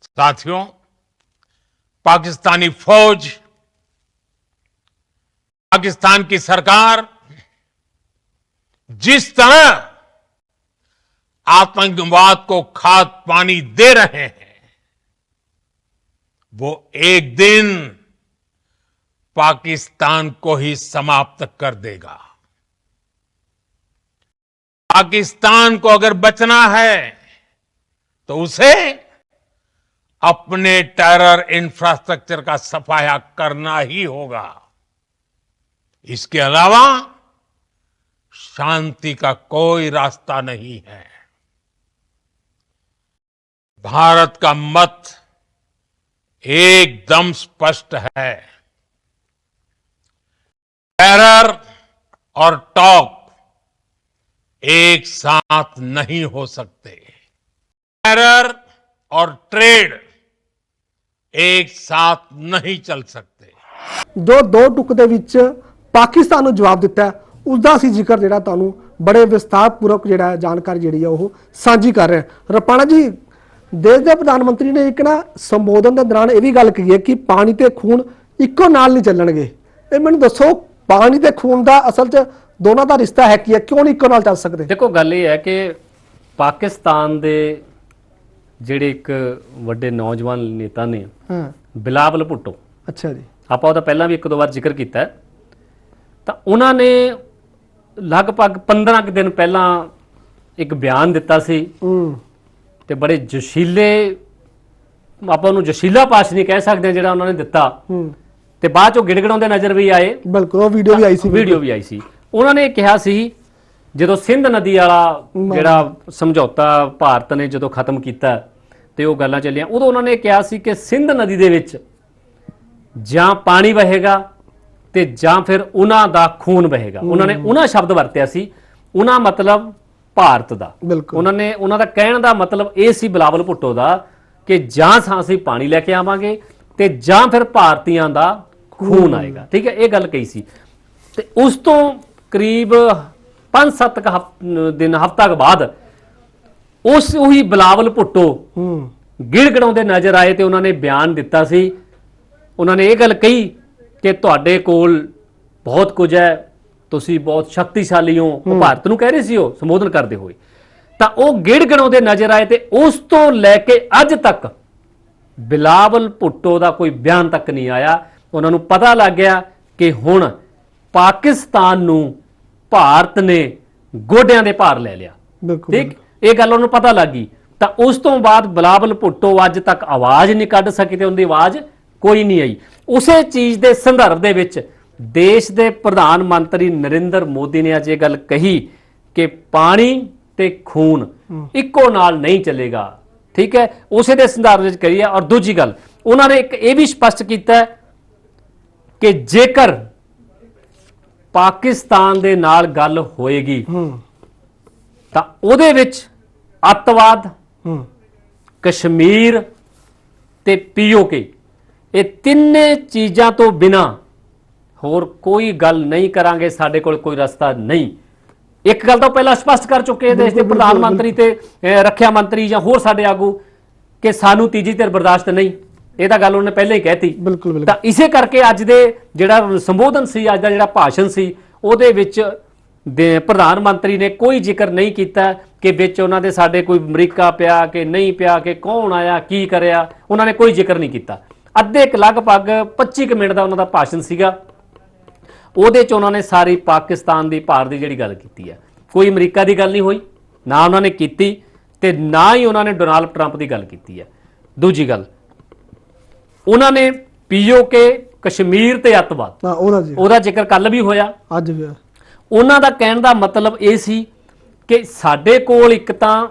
साथियों, पाकिस्तानी फौज, पाकिस्तान की सरकार जिस तरह आतंकवाद को खाद पानी दे रहे हैं, वो एक दिन पाकिस्तान को ही समाप्त कर देगा। पाकिस्तान को अगर बचना है तो उसे अपने टेरर इंफ्रास्ट्रक्चर का सफाया करना ही होगा। इसके अलावा शांति का कोई रास्ता नहीं है। भारत का मत एकदम स्पष्ट है। टेरर और टॉक एक साथ नहीं हो सकते। टेरर और ट्रेड एक साथ नहीं चल सकते। ਜੋ ਦੋ ਟੁਕ ਦੇ ਵਿੱਚ ਪਾਕਿਸਤਾਨ ਨੂੰ ਜਵਾਬ ਦਿੱਤਾ ਹੈ, ਉਸ ਦਾ ਅਸੀਂ ਜ਼ਿਕਰ ਜਿਹੜਾ ਤੁਹਾਨੂੰ ਬੜੇ ਵਿਸਤਾਰਪੂਰਵਕ ਜਿਹੜਾ ਹੈ ਜਾਣਕਾਰੀ ਜਿਹੜੀ ਹੈ ਉਹ ਸਾਂਝੀ ਕਰ ਰਹੇ ਹਾਂ। ਰਪਾਣਾ ਜੀ, ਦੇਸ਼ ਦੇ ਪ੍ਰਧਾਨ ਮੰਤਰੀ ਨੇ ਇੱਕ ਨਾ ਸੰਬੋਧਨ ਦੇ ਦੌਰਾਨ ਇਹ ਵੀ ਗੱਲ ਕਹੀ ਹੈ ਕਿ ਪਾਣੀ ਤੇ ਖੂਨ ਇੱਕੋ ਨਾਲ ਨਹੀਂ ਚੱਲਣਗੇ। ਇਹ ਮੈਨੂੰ ਦੱਸੋ, ਪਾਣੀ ਤੇ ਖੂਨ ਦਾ ਅਸਲ 'ਚ ਦੋਨਾਂ ਦਾ ਰਿਸ਼ਤਾ ਹੈ ਕੀ ਹੈ, ਕਿਉਂ ਨਹੀਂ ਇੱਕੋ ਨਾਲ ਚੱਲ ਸਕਦੇ? ਦੇਖੋ, ਗੱਲ ਇਹ ਹੈ ਕਿ ਪਾਕਿਸਤਾਨ ਦੇ ਜਿਹੜੇ ਇੱਕ ਵੱਡੇ ਨੌਜਵਾਨ ਨੇਤਾ ਨੇ, ਹਾਂ, ਬਿਲਾਵਲ ਭੁੱਟੋ, ਅੱਛਾ ਜੀ, ਆਪਾਂ ਉਹਦਾ ਪਹਿਲਾਂ ਵੀ ਇੱਕ ਦੋ ਵਾਰ ਜ਼ਿਕਰ ਕੀਤਾ ਹੈ, ਤਾਂ ਉਹਨਾਂ ਨੇ ਲਗਭਗ 15 ਕੁ ਦਿਨ ਪਹਿਲਾਂ ਇੱਕ ਬਿਆਨ ਦਿੱਤਾ ਸੀ ਤੇ ਬੜੇ ਜੋਸ਼ੀਲੇ, ਆਪਾਂ ਉਹਨੂੰ ਜੋਸ਼ੀਲਾ ਭਾਸ਼ਣ ਨਹੀਂ ਕਹਿ ਸਕਦੇ ਜਿਹੜਾ ਉਹਨਾਂ ਨੇ ਦਿੱਤਾ, ਤੇ ਬਾਅਦ ਚੋਂ ਗਿੜਗੜਾਉਂਦੇ ਨਜ਼ਰ ਵੀ ਆਏ। ਬਿਲਕੁਲ, ਉਹ ਵੀਡੀਓ ਵੀ ਆਈ ਸੀ। ਵੀਡੀਓ ਵੀ ਆਈ ਸੀ। ਉਹਨਾਂ ਨੇ ਕਿਹਾ ਸੀ ਜਦੋਂ ਸਿੰਧ ਨਦੀ ਵਾਲਾ ਜਿਹੜਾ ਸਮਝੌਤਾ ਭਾਰਤ ਨੇ ਜਦੋਂ ਖਤਮ ਕੀਤਾ ਤੇ ਉਹ ਗੱਲਾਂ ਚੱਲੀਆਂ, ਉਦੋਂ ਉਹਨਾਂ ਨੇ ਕਿਹਾ ਸੀ ਕਿ ਸਿੰਧ ਨਦੀ ਦੇ ਵਿੱਚ ਜਾਂ ਪਾਣੀ ਵਹੇਗਾ ਤੇ ਜਾਂ ਫਿਰ ਉਹਨਾਂ ਦਾ ਖੂਨ ਵਹੇਗਾ। ਉਹਨਾਂ ਨੇ ਉਹਨਾਂ ਸ਼ਬਦ ਵਰਤਿਆ ਸੀ, ਉਹਨਾਂ ਮਤਲਬ ਭਾਰਤ ਦਾ। ਉਹਨਾਂ ਦਾ ਕਹਿਣ ਦਾ ਮਤਲਬ ਇਹ ਸੀ ਬਿਲਾਵਲ ਭੁੱਟੋ ਦਾ ਕਿ ਜਾਂ ਅਸੀਂ ਪਾਣੀ ਲੈ ਕੇ ਆਵਾਂਗੇ ਤੇ ਜਾਂ ਫਿਰ ਭਾਰਤੀਆਂ ਦਾ ਖੂਨ ਆਏਗਾ। ਠੀਕ ਹੈ, ਇਹ ਗੱਲ ਕਹੀ ਸੀ। ਤੇ ਉਸ ਤੋਂ ਕਰੀਬ 5-7 ਦਿਨ, ਹਫ਼ਤਾ ਕੁ ਬਾਅਦ ਉਹੀ ਬਿਲਾਵਲ ਭੁੱਟੋ ਗਿੜਗੜਾਉਂਦੇ ਨਜ਼ਰ ਆਏ ਤੇ ਉਹਨਾਂ ਨੇ ਬਿਆਨ ਦਿੱਤਾ ਸੀ। ਉਹਨਾਂ ਨੇ ਇਹ ਗੱਲ ਕਹੀ ਕਿ ਤੁਹਾਡੇ ਕੋਲ ਬਹੁਤ ਕੁਝ ਹੈ, ਤੁਸੀਂ ਬਹੁਤ ਸ਼ਕਤੀਸ਼ਾਲੀ ਹੋ। ਉਹ ਭਾਰਤ ਨੂੰ ਕਹਿ ਰਹੇ ਸੀ ਉਹ ਸੰਬੋਧਨ ਕਰਦੇ ਹੋਏ। ਤਾਂ ਉਹ ਗਿੜਗੜਾਉਂਦੇ ਨਜ਼ਰ ਆਏ ਤੇ ਉਸ ਤੋਂ ਲੈ ਕੇ ਅੱਜ ਤੱਕ ਬਿਲਾਵਲ ਭੁੱਟੋ ਦਾ ਕੋਈ ਬਿਆਨ ਤੱਕ ਨਹੀਂ ਆਇਆ। ਉਹਨਾਂ ਨੂੰ ਪਤਾ ਲੱਗ ਗਿਆ ਕਿ ਹੁਣ ਪਾਕਿਸਤਾਨ ਨੂੰ ਭਾਰਤ ਨੇ ਗੋਡਿਆਂ ਦੇ ਭਾਰ ਲੈ ਲਿਆ। ਠੀਕ, ਇਹ ਗੱਲ ਉਹਨੂੰ ਪਤਾ ਲੱਗ ਗਈ। ਤਾਂ ਉਸ ਤੋਂ ਬਾਅਦ ਬਿਲਾਵਲ ਭੁੱਟੋ ਅੱਜ ਤੱਕ ਆਵਾਜ਼ ਨਹੀਂ ਕੱਢ ਸਕੀ ਤੇ ਉਹਦੀ ਆਵਾਜ਼ ਕੋਈ ਨਹੀਂ ਆਈ। ਉਸੇ ਚੀਜ਼ ਦੇ ਸੰਦਰਭ ਦੇ ਵਿੱਚ ਦੇਸ਼ ਦੇ ਪ੍ਰਧਾਨ ਮੰਤਰੀ ਨਰਿੰਦਰ ਮੋਦੀ ਨੇ ਅੱਜ ਇਹ ਗੱਲ ਕਹੀ ਕਿ ਪਾਣੀ ਤੇ ਖੂਨ ਇੱਕੋ ਨਾਲ ਨਹੀਂ ਚੱਲੇਗਾ। ਠੀਕ ਹੈ, ਉਸੇ ਦੇ ਸੰਦਰਭ ਵਿੱਚ ਕਹੀ ਹੈ। ਔਰ ਦੂਜੀ ਗੱਲ, ਉਹਨਾਂ ਨੇ ਇੱਕ ਇਹ ਵੀ ਸਪਸ਼ਟ ਕੀਤਾ ਕਿ ਜੇਕਰ ਪਾਕਿਸਤਾਨ ਦੇ ਨਾਲ ਗੱਲ ਹੋਏਗੀ ਤਾਂ ਉਹਦੇ ਵਿੱਚ ਅੱਤਵਾਦ, ਕਸ਼ਮੀਰ ਤੇ ਪੀਓਕੇ, ਇਹ ਤਿੰਨੇ ਚੀਜ਼ਾਂ ਤੋਂ ਬਿਨਾ ਹੋਰ ਕੋਈ ਗੱਲ ਨਹੀਂ ਕਰਾਂਗੇ। ਸਾਡੇ ਕੋਲ ਕੋਈ ਰਸਤਾ ਨਹੀਂ। ਇੱਕ ਗੱਲ ਤਾਂ ਪਹਿਲਾਂ ਸਪਸ਼ਟ ਕਰ ਚੁੱਕੇ ਦੇਸ਼ ਦੇ ਪ੍ਰਧਾਨ ਮੰਤਰੀ ਤੇ ਰੱਖਿਆ ਮੰਤਰੀ ਜਾਂ ਹੋਰ ਸਾਡੇ ਆਗੂ ਕਿ ਸਾਨੂੰ ਤੀਜੀ ਧਿਰ ਬਰਦਾਸ਼ਤ ਨਹੀਂ। ਇਹ ਤਾਂ ਗੱਲ ਉਹਨੇ ਪਹਿਲਾਂ ਹੀ ਕਹਿਤੀ। ਬਿਲਕੁਲ ਬਿਲਕੁਲ। ਤਾਂ ਇਸੇ ਕਰਕੇ ਅੱਜ ਦੇ ਜਿਹੜਾ ਸੰਬੋਧਨ ਸੀ, ਅੱਜ ਦਾ ਜਿਹੜਾ ਭਾਸ਼ਣ ਸੀ, ਉਹਦੇ ਵਿੱਚ ਪ੍ਰਧਾਨ ਮੰਤਰੀ ਨੇ ਕੋਈ ਜ਼ਿਕਰ ਨਹੀਂ ਕੀਤਾ ਕਿ ਵਿੱਚ ਉਹਨਾਂ ਦੇ ਸਾਡੇ ਕੋਈ ਅਮਰੀਕਾ ਪਿਆ ਕਿ ਨਹੀਂ ਪਿਆ, ਕਿ ਕੌਣ ਆਇਆ ਕੀ ਕਰਿਆ, ਉਹਨਾਂ ਨੇ ਕੋਈ ਜ਼ਿਕਰ ਨਹੀਂ ਕੀਤਾ। ਅੱਧੇ ਕੁ ਲਗਭਗ 25 ਮਿੰਟ ਦਾ ਉਹਨਾਂ ਦਾ ਭਾਸ਼ਣ ਸੀਗਾ। ਉਹਦੇ 'ਚ ਉਹਨਾਂ ਨੇ ਸਾਰੀ ਪਾਕਿਸਤਾਨ ਦੀ, ਭਾਰਤ ਦੀ ਜਿਹੜੀ ਗੱਲ ਕੀਤੀ ਹੈ, ਕੋਈ ਅਮਰੀਕਾ ਦੀ ਗੱਲ ਨਹੀਂ ਹੋਈ, ਨਾ ਉਹਨਾਂ ਨੇ ਕੀਤੀ, ਤੇ ਨਾ ਹੀ ਉਹਨਾਂ ਨੇ ਡੋਨਾਲਡ ਟਰੰਪ ਦੀ ਗੱਲ ਕੀਤੀ ਹੈ। ਦੂਜੀ ਗੱਲ, ਉਹਨਾਂ ਨੇ POK, ਕਸ਼ਮੀਰ ਤੇ ਅੱਤਵਾਦ, ਹਾਂ ਉਹਦਾ ਜ਼ਿਕਰ ਕੱਲ ਵੀ ਹੋਇਆ, ਅੱਜ ਵੀ ਹੋਇਆ। ਉਹਨਾਂ ਦਾ ਕਹਿਣ ਦਾ ਮਤਲਬ ਇਹ ਸੀ ਕਿ ਸਾਡੇ ਕੋਲ ਇੱਕ ਤਾਂ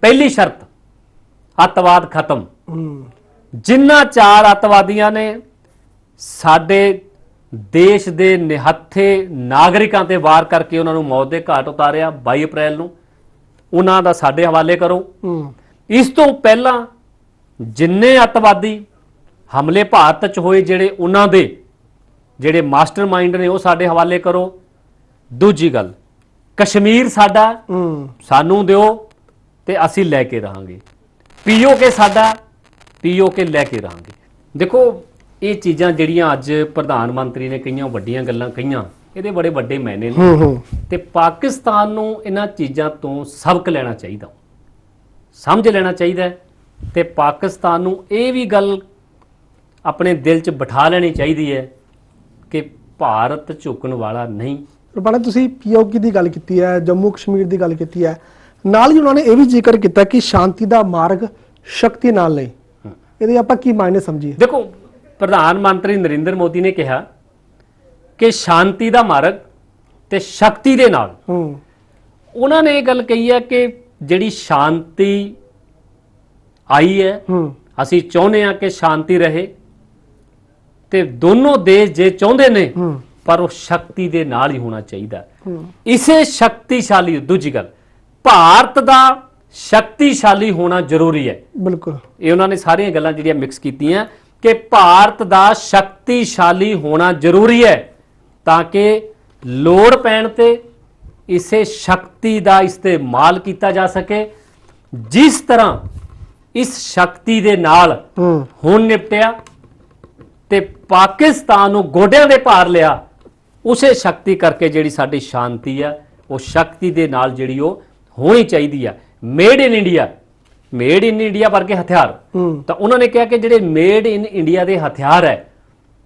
ਪਹਿਲੀ ਸ਼ਰਤ ਅੱਤਵਾਦ ਖਤਮ, ਜਿੰਨਾ 4 ਅੱਤਵਾਦੀਆਂ ਨੇ ਸਾਡੇ ਦੇਸ਼ ਦੇ ਨਿਹੱਥੇ ਨਾਗਰਿਕਾਂ ਤੇ ਵਾਰ ਕਰਕੇ ਉਹਨਾਂ ਨੂੰ ਮੌਤ ਦੇ ਘਾਟ ਉਤਾਰਿਆ 22 ਅਪ੍ਰੈਲ ਨੂੰ, ਉਹਨਾਂ ਦਾ ਸਾਡੇ ਹਵਾਲੇ ਕਰੋ। ਇਸ ਤੋਂ ਪਹਿਲਾਂ ਜਿੰਨੇ ਅੱਤਵਾਦੀ ਹਮਲੇ ਭਾਰਤ 'ਚ ਹੋਏ, ਜਿਹੜੇ ਉਹਨਾਂ ਦੇ ਜਿਹੜੇ ਮਾਸਟਰਮਾਈਂਡ ਨੇ, ਉਹ ਸਾਡੇ ਹਵਾਲੇ ਕਰੋ। ਦੂਜੀ ਗੱਲ, ਕਸ਼ਮੀਰ ਸਾਡਾ, ਸਾਨੂੰ ਦਿਓ ਤੇ ਅਸੀਂ ਲੈ ਕੇ ਰਹਾਂਗੇ। POK ਸਾਡਾ, POK ਲੈ ਕੇ ਰਹਾਂਗੇ। ਦੇਖੋ, ਇਹ ਚੀਜ਼ਾਂ ਜਿਹੜੀਆਂ ਅੱਜ ਪ੍ਰਧਾਨ ਮੰਤਰੀ ਨੇ ਕਈਆਂ ਵੱਡੀਆਂ ਗੱਲਾਂ ਕਹੀਆਂ, ਇਹਦੇ ਬੜੇ ਵੱਡੇ ਮਾਇਨੇ ਨੇ, ਤੇ ਪਾਕਿਸਤਾਨ ਨੂੰ ਇਹਨਾਂ ਚੀਜ਼ਾਂ ਤੋਂ ਸਬਕ ਲੈਣਾ ਚਾਹੀਦਾ, ਸਮਝ ਲੈਣਾ ਚਾਹੀਦਾ, ਤੇ ਪਾਕਿਸਤਾਨ ਨੂੰ ਇਹ ਵੀ ਗੱਲ ਆਪਣੇ ਦਿਲ 'ਚ ਬਿਠਾ ਲੈਣੀ ਚਾਹੀਦੀ ਹੈ ਕਿ ਭਾਰਤ ਝੁਕਣ ਵਾਲਾ ਨਹੀਂ। ਰੁਪਾਣਾ, ਤੁਸੀਂ POK ਦੀ ਗੱਲ ਕੀਤੀ ਹੈ, ਜੰਮੂ ਕਸ਼ਮੀਰ ਦੀ ਗੱਲ ਕੀਤੀ ਹੈ, ਨਾਲ ਹੀ ਉਹਨਾਂ ਨੇ ਇਹ ਵੀ ਜ਼ਿਕਰ ਕੀਤਾ ਕਿ ਸ਼ਾਂਤੀ ਦਾ ਮਾਰਗ ਸ਼ਕਤੀ ਨਾਲ ਨਹੀਂ। ਇਹਦੇ ਆਪਾਂ ਕੀ ਮਾਇਨੇ ਸਮਝੀਏ? ਦੇਖੋ, ਪ੍ਰਧਾਨ ਮੰਤਰੀ ਨਰਿੰਦਰ ਮੋਦੀ ਨੇ ਕਿਹਾ ਕਿ ਸ਼ਾਂਤੀ ਦਾ ਮਾਰਗ ਤੇ ਸ਼ਕਤੀ ਦੇ ਨਾਲ। ਉਹਨਾਂ ਨੇ ਇਹ ਗੱਲ ਕਹੀ ਹੈ ਕਿ ਜਿਹੜੀ ਸ਼ਾਂਤੀ ਆਈ ਹੈ, ਅਸੀਂ ਚਾਹੁੰਦੇ ਹਾਂ ਕਿ ਸ਼ਾਂਤੀ ਰਹੇ, ਤੇ ਦੋਨੋਂ ਦੇਸ਼ ਜੇ ਚਾਹੁੰਦੇ ਨੇ, ਪਰ ਉਹ ਸ਼ਕਤੀ ਦੇ ਨਾਲ ਹੀ ਹੋਣਾ ਚਾਹੀਦਾ। ਇਸੇ ਸ਼ਕਤੀਸ਼ਾਲੀ, ਦੂਜੀ ਗੱਲ, ਭਾਰਤ ਦਾ ਸ਼ਕਤੀਸ਼ਾਲੀ ਹੋਣਾ ਜ਼ਰੂਰੀ ਹੈ। ਬਿਲਕੁਲ, ਇਹ ਉਹਨਾਂ ਨੇ ਸਾਰੀਆਂ ਗੱਲਾਂ ਜਿਹੜੀਆਂ ਮਿਕਸ ਕੀਤੀਆਂ ਕਿ ਭਾਰਤ ਦਾ ਸ਼ਕਤੀਸ਼ਾਲੀ ਹੋਣਾ ਜ਼ਰੂਰੀ ਹੈ, ਤਾਂ ਕਿ ਲੋੜ ਪੈਣ ਤੇ ਇਸੇ ਸ਼ਕਤੀ ਦਾ ਇਸਤੇਮਾਲ ਕੀਤਾ ਜਾ ਸਕੇ। ਜਿਸ ਤਰ੍ਹਾਂ ਇਸ ਸ਼ਕਤੀ ਦੇ ਨਾਲ ਹੁਣ ਨਿਪਟਿਆ ਤੇ ਪਾਕਿਸਤਾਨ ਨੂੰ ਗੋਡਿਆਂ ਦੇ ਭਾਰ ਲਿਆ, ਉਸੇ ਸ਼ਕਤੀ ਕਰਕੇ ਜਿਹੜੀ ਸਾਡੀ ਸ਼ਾਂਤੀ ਆ, ਉਹ ਸ਼ਕਤੀ ਦੇ ਨਾਲ ਜਿਹੜੀ ਉਹ ਹੋਣੀ ਚਾਹੀਦੀ ਆ। ਮੇਡ ਇਨ ਇੰਡੀਆ ਵਰਗੇ ਹਥਿਆਰ, ਤਾਂ ਉਹਨਾਂ ਨੇ ਕਿਹਾ ਕਿ ਜਿਹੜੇ ਮੇਡ ਇਨ ਇੰਡੀਆ ਦੇ ਹਥਿਆਰ ਹੈ,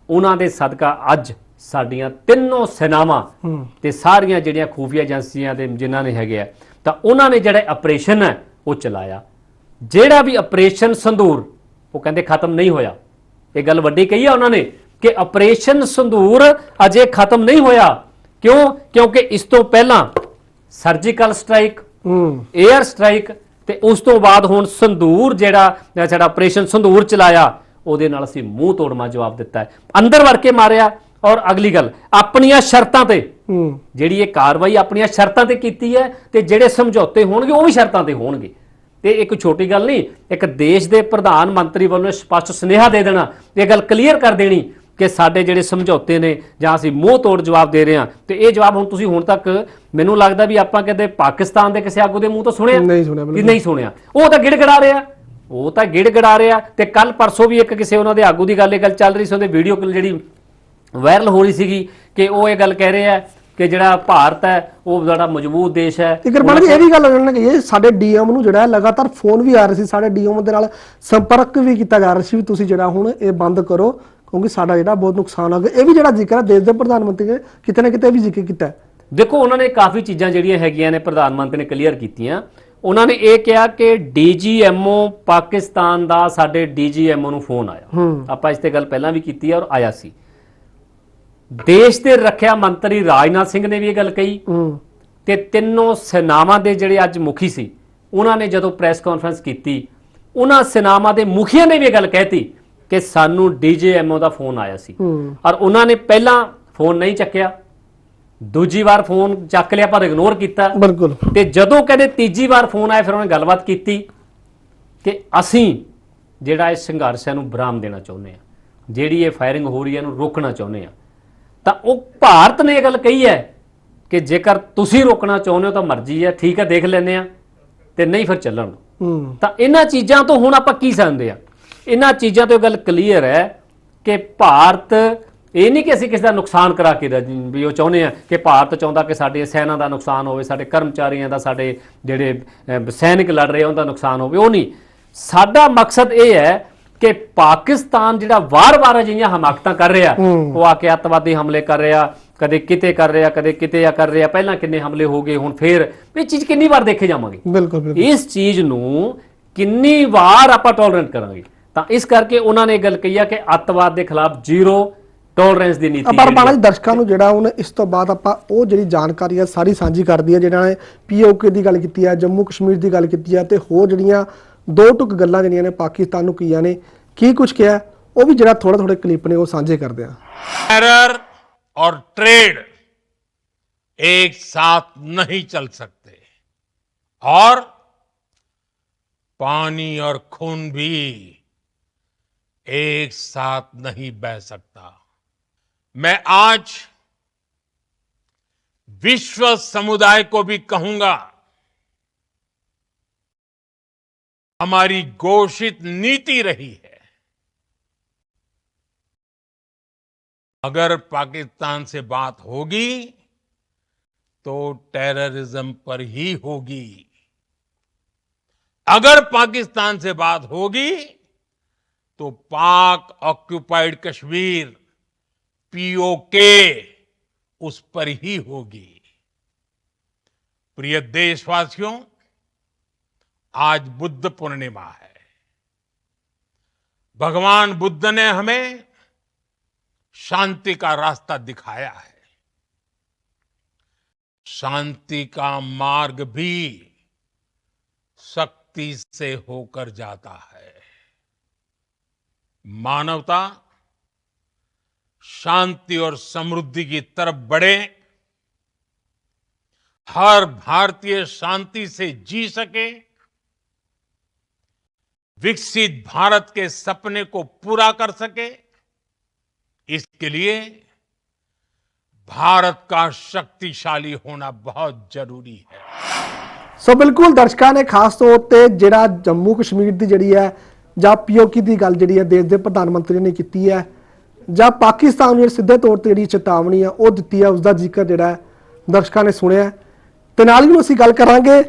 ਉਹਨਾਂ ਦੇ ਸਦਕਾ ਅੱਜ ਸਾਡੀਆਂ ਤਿੰਨੋਂ ਸੈਨਾਵਾਂ ਤੇ ਸਾਰੀਆਂ ਜਿਹੜੀਆਂ ਖੂਫੀਆ ਏਜੰਸੀਆਂ ਦੇ ਜਿਨ੍ਹਾਂ ਨੇ ਹੈਗੇ ਆ, ਤਾਂ ਉਹਨਾਂ ਨੇ ਜਿਹੜਾ ਆਪਰੇਸ਼ਨ ਹੈ ਉਹ ਚਲਾਇਆ। ਜਿਹੜਾ ਵੀ ਆਪਰੇਸ਼ਨ ਸੰਧੂਰ, ਉਹ ਕਹਿੰਦੇ ਖਤਮ ਨਹੀਂ ਹੋਇਆ। ਇਹ ਗੱਲ ਵੱਡੀ ਕਹੀ ਆ ਉਹਨਾਂ ਨੇ ਕਿ ਆਪਰੇਸ਼ਨ ਸੰਧੂਰ ਅਜੇ ਖਤਮ ਨਹੀਂ ਹੋਇਆ। ਕਿਉਂ? ਕਿਉਂਕਿ ਇਸ ਤੋਂ ਪਹਿਲਾਂ ਸਰਜੀਕਲ ਸਟ੍ਰਾਈਕ, 에ਅਰ ਸਟ੍ਰਾਈਕ, ਤੇ ਉਸ ਤੋਂ ਬਾਅਦ ਹੁਣ ਸੰਧੂਰ ਜਿਹੜਾ ਸਾਡਾ ਆਪਰੇਸ਼ਨ ਸੰਧੂਰ ਚਲਾਇਆ, ਉਹਦੇ ਨਾਲ ਅਸੀਂ ਮੂੰਹ ਤੋੜਮਾ ਜਵਾਬ ਦਿੱਤਾ ਹੈ, ਅੰਦਰ ਵੜ ਕੇ ਮਾਰਿਆ। ਔਰ ਅਗਲੀ ਗੱਲ, ਆਪਣੀਆਂ ਸ਼ਰਤਾਂ ਤੇ ਜਿਹੜੀ ਇਹ ਕਾਰਵਾਈ ਆਪਣੀਆਂ ਸ਼ਰਤਾਂ ਤੇ ਕੀਤੀ ਹੈ, ਤੇ ਜਿਹੜੇ ਸਮਝੌਤੇ ਹੋਣਗੇ ਉਹ ਵੀ ਸ਼ਰਤਾਂ ਤੇ ਹੋਣਗੇ। ਤੇ ਇੱਕ ਛੋਟੀ ਗੱਲ ਨਹੀਂ, ਇੱਕ ਦੇਸ਼ ਦੇ ਪ੍ਰਧਾਨ ਮੰਤਰੀ ਵੱਲੋਂ ਸਪਸ਼ਟ ਸੁਨੇਹਾ ਦੇ ਦੇਣਾ, ਇਹ ਗੱਲ ਕਲੀਅਰ ਕਰ ਦੇਣੀ ਕਿ ਸਾਡੇ ਜਿਹੜੇ ਸਮਝੌਤੇ ਨੇ ਜਾਂ ਅਸੀਂ ਮੂੰਹ ਤੋੜ ਜਵਾਬ ਦੇ ਰਹੇ ਹਾਂ। ਤੇ ਇਹ ਜਵਾਬ ਹੁਣ ਤੁਸੀਂ ਹੁਣ ਤੱਕ ਮੈਨੂੰ ਲੱਗਦਾ ਵੀ ਆਪਾਂ ਕਦੇ ਪਾਕਿਸਤਾਨ ਦੇ ਕਿਸੇ ਆਗੂ ਦੇ ਮੂੰਹ ਤੋਂ ਸੁਣਿਆ ਨਹੀਂ ਸੁਣਿਆ। ਉਹ ਤਾਂ ਗਿੜਗੜਾ ਰਿਹਾ, ਤੇ ਕੱਲ ਪਰਸੋਂ ਵੀ ਇੱਕ ਕਿਸੇ ਉਹਨਾਂ ਦੇ ਆਗੂ ਦੀ ਗੱਲ ਚੱਲ ਰਹੀ ਸੀ, ਉਹਦੇ ਵੀਡੀਓ ਜਿਹੜੀ ਵਾਇਰਲ ਹੋ ਰਹੀ ਸੀਗੀ ਕਿ ਉਹ ਇਹ ਗੱਲ ਕਹਿ ਰਹੇ ਆ ਕਿ ਜਿਹੜਾ ਭਾਰਤ ਹੈ ਉਹ ਬੜਾ ਮਜ਼ਬੂਤ ਦੇਸ਼ ਹੈ। ਇਹ ਵੀ ਗੱਲ ਉਹਨਾਂ ਨੇ ਕਹੀ ਹੈ, ਸਾਡੇ DM ਨੂੰ ਜਿਹੜਾ ਲਗਾਤਾਰ ਫੋਨ ਵੀ ਆ ਰਹੇ ਸੀ, ਸਾਡੇ DM ਦੇ ਨਾਲ ਸੰਪਰਕ ਵੀ ਕੀਤਾ ਜਾ ਰਿਹਾ ਸੀ ਵੀ ਤੁਸੀਂ ਜਿਹੜਾ ਹੁਣ ਇਹ ਬੰਦ ਕਰੋ, ਕਿਉਂਕਿ ਸਾਡਾ ਜਿਹੜਾ ਬਹੁਤ ਨੁਕਸਾਨ ਹੋ ਗਿਆ। ਇਹ ਵੀ ਜਿਹੜਾ ਜ਼ਿਕਰ ਹੈ ਦੇਸ਼ ਦੇ ਪ੍ਰਧਾਨ ਮੰਤਰੀ ਨੇ ਕਿਤੇ ਨਾ ਕਿਤੇ ਵੀ ਜ਼ਿਕਰ ਕੀਤਾ। ਦੇਖੋ, ਉਹਨਾਂ ਨੇ ਕਾਫੀ ਚੀਜ਼ਾਂ ਜਿਹੜੀਆਂ ਹੈਗੀਆਂ ਨੇ ਪ੍ਰਧਾਨ ਮੰਤਰੀ ਨੇ ਕਲੀਅਰ ਕੀਤੀਆਂ। ਉਹਨਾਂ ਨੇ ਇਹ ਕਿਹਾ ਕਿ DGMO ਪਾਕਿਸਤਾਨ ਦਾ ਸਾਡੇ DGMO ਨੂੰ ਫੋਨ ਆਇਆ। ਆਪਾਂ ਇਸ ਤੇ ਗੱਲ ਪਹਿਲਾਂ ਵੀ ਕੀਤੀ ਔਰ ਆਇਆ ਸੀ। ਦੇਸ਼ ਦੇ ਰੱਖਿਆ ਮੰਤਰੀ ਰਾਜਨਾਥ ਸਿੰਘ ਨੇ ਵੀ ਇਹ ਗੱਲ ਕਹੀ, ਤੇ ਤਿੰਨੋਂ ਸੈਨਾਵਾਂ ਦੇ ਜਿਹੜੇ ਅੱਜ ਮੁਖੀ ਸੀ, ਉਹਨਾਂ ਨੇ ਜਦੋਂ ਪ੍ਰੈਸ ਕਾਨਫਰੰਸ ਕੀਤੀ, ਉਹਨਾਂ ਸੈਨਾਵਾਂ ਦੇ ਮੁਖੀਆਂ ਨੇ ਵੀ ਇਹ ਗੱਲ ਕਹਿਤੀ ਕਿ ਸਾਨੂੰ DGMO ਦਾ ਫੋਨ ਆਇਆ ਸੀ, ਔਰ ਉਹਨਾਂ ਨੇ ਪਹਿਲਾਂ ਫੋਨ ਨਹੀਂ ਚੱਕਿਆ, ਦੂਜੀ ਵਾਰ ਫੋਨ ਚੱਕ ਲਿਆ ਪਰ ਇਗਨੋਰ ਕੀਤਾ। ਬਿਲਕੁਲ। ਤੇ ਜਦੋਂ ਕਹਿੰਦੇ ਤੀਜੀ ਵਾਰ ਫੋਨ ਆਇਆ, ਫਿਰ ਉਹਨੇ ਗੱਲਬਾਤ ਕੀਤੀ ਕਿ ਅਸੀਂ ਜਿਹੜਾ ਇਸ ਸੰਘਰਸ਼ ਨੂੰ ਵਿਰਾਮ ਦੇਣਾ ਚਾਹੁੰਦੇ ਹਾਂ, ਜਿਹੜੀ ਇਹ ਫਾਇਰਿੰਗ ਹੋ ਰਹੀ ਹੈ ਇਹਨੂੰ ਰੋਕਣਾ ਚਾਹੁੰਦੇ ਹਾਂ। ਤਾਂ ਉਹ ਭਾਰਤ ਨੇ ਇਹ ਗੱਲ ਕਹੀ ਹੈ ਕਿ ਜੇਕਰ ਤੁਸੀਂ ਰੋਕਣਾ ਚਾਹੁੰਦੇ ਹੋ ਤਾਂ ਮਰਜ਼ੀ ਹੈ, ਠੀਕ ਹੈ, ਦੇਖ ਲੈਂਦੇ ਆ, ਤੇ ਨਹੀਂ ਫਿਰ ਚੱਲਣ। ਤਾਂ ਇਹਨਾਂ ਚੀਜ਼ਾਂ ਤੋਂ ਹੁਣ ਆਪਾਂ ਕੀ ਸਮਝਦੇ ਆ? ਇਹਨਾਂ ਚੀਜ਼ਾਂ ਤੋਂ ਗੱਲ ਕਲੀਅਰ ਹੈ ਕਿ ਭਾਰਤ ਇਹ ਨਹੀਂ ਕਿ ਅਸੀਂ ਕਿਸੇ ਦਾ ਨੁਕਸਾਨ ਕਰਾ ਕੇ ਵੀ ਉਹ ਚਾਹੁੰਦੇ ਆ ਕਿ ਭਾਰਤ ਚਾਹੁੰਦਾ ਕਿ ਸਾਡੇ ਸੈਨਾ ਦਾ ਨੁਕਸਾਨ ਹੋਵੇ, ਸਾਡੇ ਕਰਮਚਾਰੀਆਂ ਦਾ, ਸਾਡੇ ਜਿਹੜੇ ਸੈਨਿਕ ਲੜ ਰਹੇ ਉਹਨਾਂ ਦਾ ਨੁਕਸਾਨ ਹੋਵੇ, ਉਹ ਨਹੀਂ। ਸਾਡਾ ਮਕਸਦ ਇਹ ਹੈ ਕਿ ਪਾਕਿਸਤਾਨ ਜਿਹੜਾ ਵਾਰ-ਵਾਰ ਅਜਿਹੀਆਂ ਹਮਾਕਤਾਂ ਕਰ ਰਿਹਾ, ਉਹ ਆ ਕੇ ਅੱਤਵਾਦੀ ਹਮਲੇ ਕਰ ਰਿਹਾ, ਕਦੇ ਕਿਤੇ ਕਰ ਰਿਹਾ, ਕਦੇ ਕਿਤੇ ਆ ਕਰ ਰਿਹਾ, ਪਹਿਲਾਂ ਕਿੰਨੇ ਹਮਲੇ ਹੋ ਗਏ, ਹੁਣ ਫੇਰ ਇਹ ਚੀਜ਼ ਕਿੰਨੀ ਵਾਰ ਦੇਖੇ ਜਾਵਾਂਗੇ? ਬਿਲਕੁਲ ਇਸ ਚੀਜ਼ ਨੂੰ ਕਿੰਨੀ ਵਾਰ ਆਪਾਂ ਟੋਲਰੈਂਟ ਕਰਾਂਗੇ? ਤਾਂ ਇਸ ਕਰਕੇ ਉਹਨਾਂ ਨੇ ਗੱਲ ਕਹੀ ਆ ਕਿ ਅੱਤਵਾਦ ਦੇ ਖਿਲਾਫ ਜ਼ੀਰੋ ਟੋਲਰੈਂਸ ਦੀ ਨੀਤੀ। ਪਰ ਬਾਣਾ ਜੀ ਦਰਸ਼ਕਾਂ ਨੂੰ ਜਿਹੜਾ ਹੁਣ ਇਸ ਤੋਂ ਬਾਅਦ ਆਪਾਂ ਉਹ ਜਿਹੜੀ ਜਾਣਕਾਰੀ ਆ ਸਾਰੀ ਸਾਂਝੀ ਕਰਦੀ ਆ, ਜਿਹਨਾਂ ਨੇ POK ਦੀ ਗੱਲ ਕੀਤੀ ਆ, ਜੰਮੂ ਕਸ਼ਮੀਰ ਦੀ ਗੱਲ ਕੀਤੀ ਆ, ਤੇ ਹੋਰ ਜਿਹੜੀਆਂ ਦੋ ਟੁਕ ਗੱਲਾਂ ਜਿਹੜੀਆਂ ਨੇ ਪਾਕਿਸਤਾਨ ਨੂੰ ਕੀਆਂ ਨੇ, ਕੀ ਕੁਝ ਕਿਹਾ, ਉਹ ਵੀ ਜਿਹੜਾ ਥੋੜੇ ਕਲਿੱਪ ਨੇ ਉਹ ਸਾਂਝੇ ਕਰਦੇ ਆ। टेरर और ट्रेड एक साथ नहीं चल सकते और पानी और खून भी एक साथ नहीं बह सकता। मैं आज विश्व समुदाय को भी कहूंगा, हमारी घोषित नीति रही है, अगर पाकिस्तान से बात होगी तो टेररिज्म पर ही होगी। अगर पाकिस्तान से बात होगी तो पाक ऑक्युपाइड कश्मीर POK उस पर ही होगी। प्रिय देशवासियों, आज बुद्ध पूर्णिमा है। भगवान बुद्ध ने हमें शांति का रास्ता दिखाया है। शांति का मार्ग भी शक्ति से होकर जाता है। मानवता शांति और समृद्धि की तरफ बढ़े, हर भारतीय शांति से जी सके, विकसित भारत के सपने को पूरा कर सके, इसके लिए भारत का शक्तिशाली होना बहुत जरूरी है। ਸੋ ਬਿਲਕੁਲ ਦਰਸ਼ਕਾਂ ਨੇ ਖਾਸ ਤੌਰ ਤੇ ਜਿਹੜਾ ਜੰਮੂ ਕਸ਼ਮੀਰ ਦੀ ਜਿਹੜੀ ਹੈ ਜਾਂ POK ਦੀ ਗੱਲ ਜਿਹੜੀ ਹੈ ਦੇਸ਼ ਦੇ ਪ੍ਰਧਾਨ ਮੰਤਰੀ ਨੇ ਕੀਤੀ ਹੈ, ਜਾਂ ਪਾਕਿਸਤਾਨ ਨੂੰ ਸਿੱਧੇ ਤੌਰ ਤੇ ਜਿਹੜੀ ਚੇਤਾਵਨੀ ਆ ਉਹ ਦਿੱਤੀ ਹੈ, ਉਸ ਦਾ ਜ਼ਿਕਰ ਜਿਹੜਾ ਦਰਸ਼ਕਾਂ ਨੇ ਸੁਣਿਆ। ਤੇ ਨਾਲ ਹੀ ਅਸੀਂ ਗੱਲ ਕਰਾਂਗੇ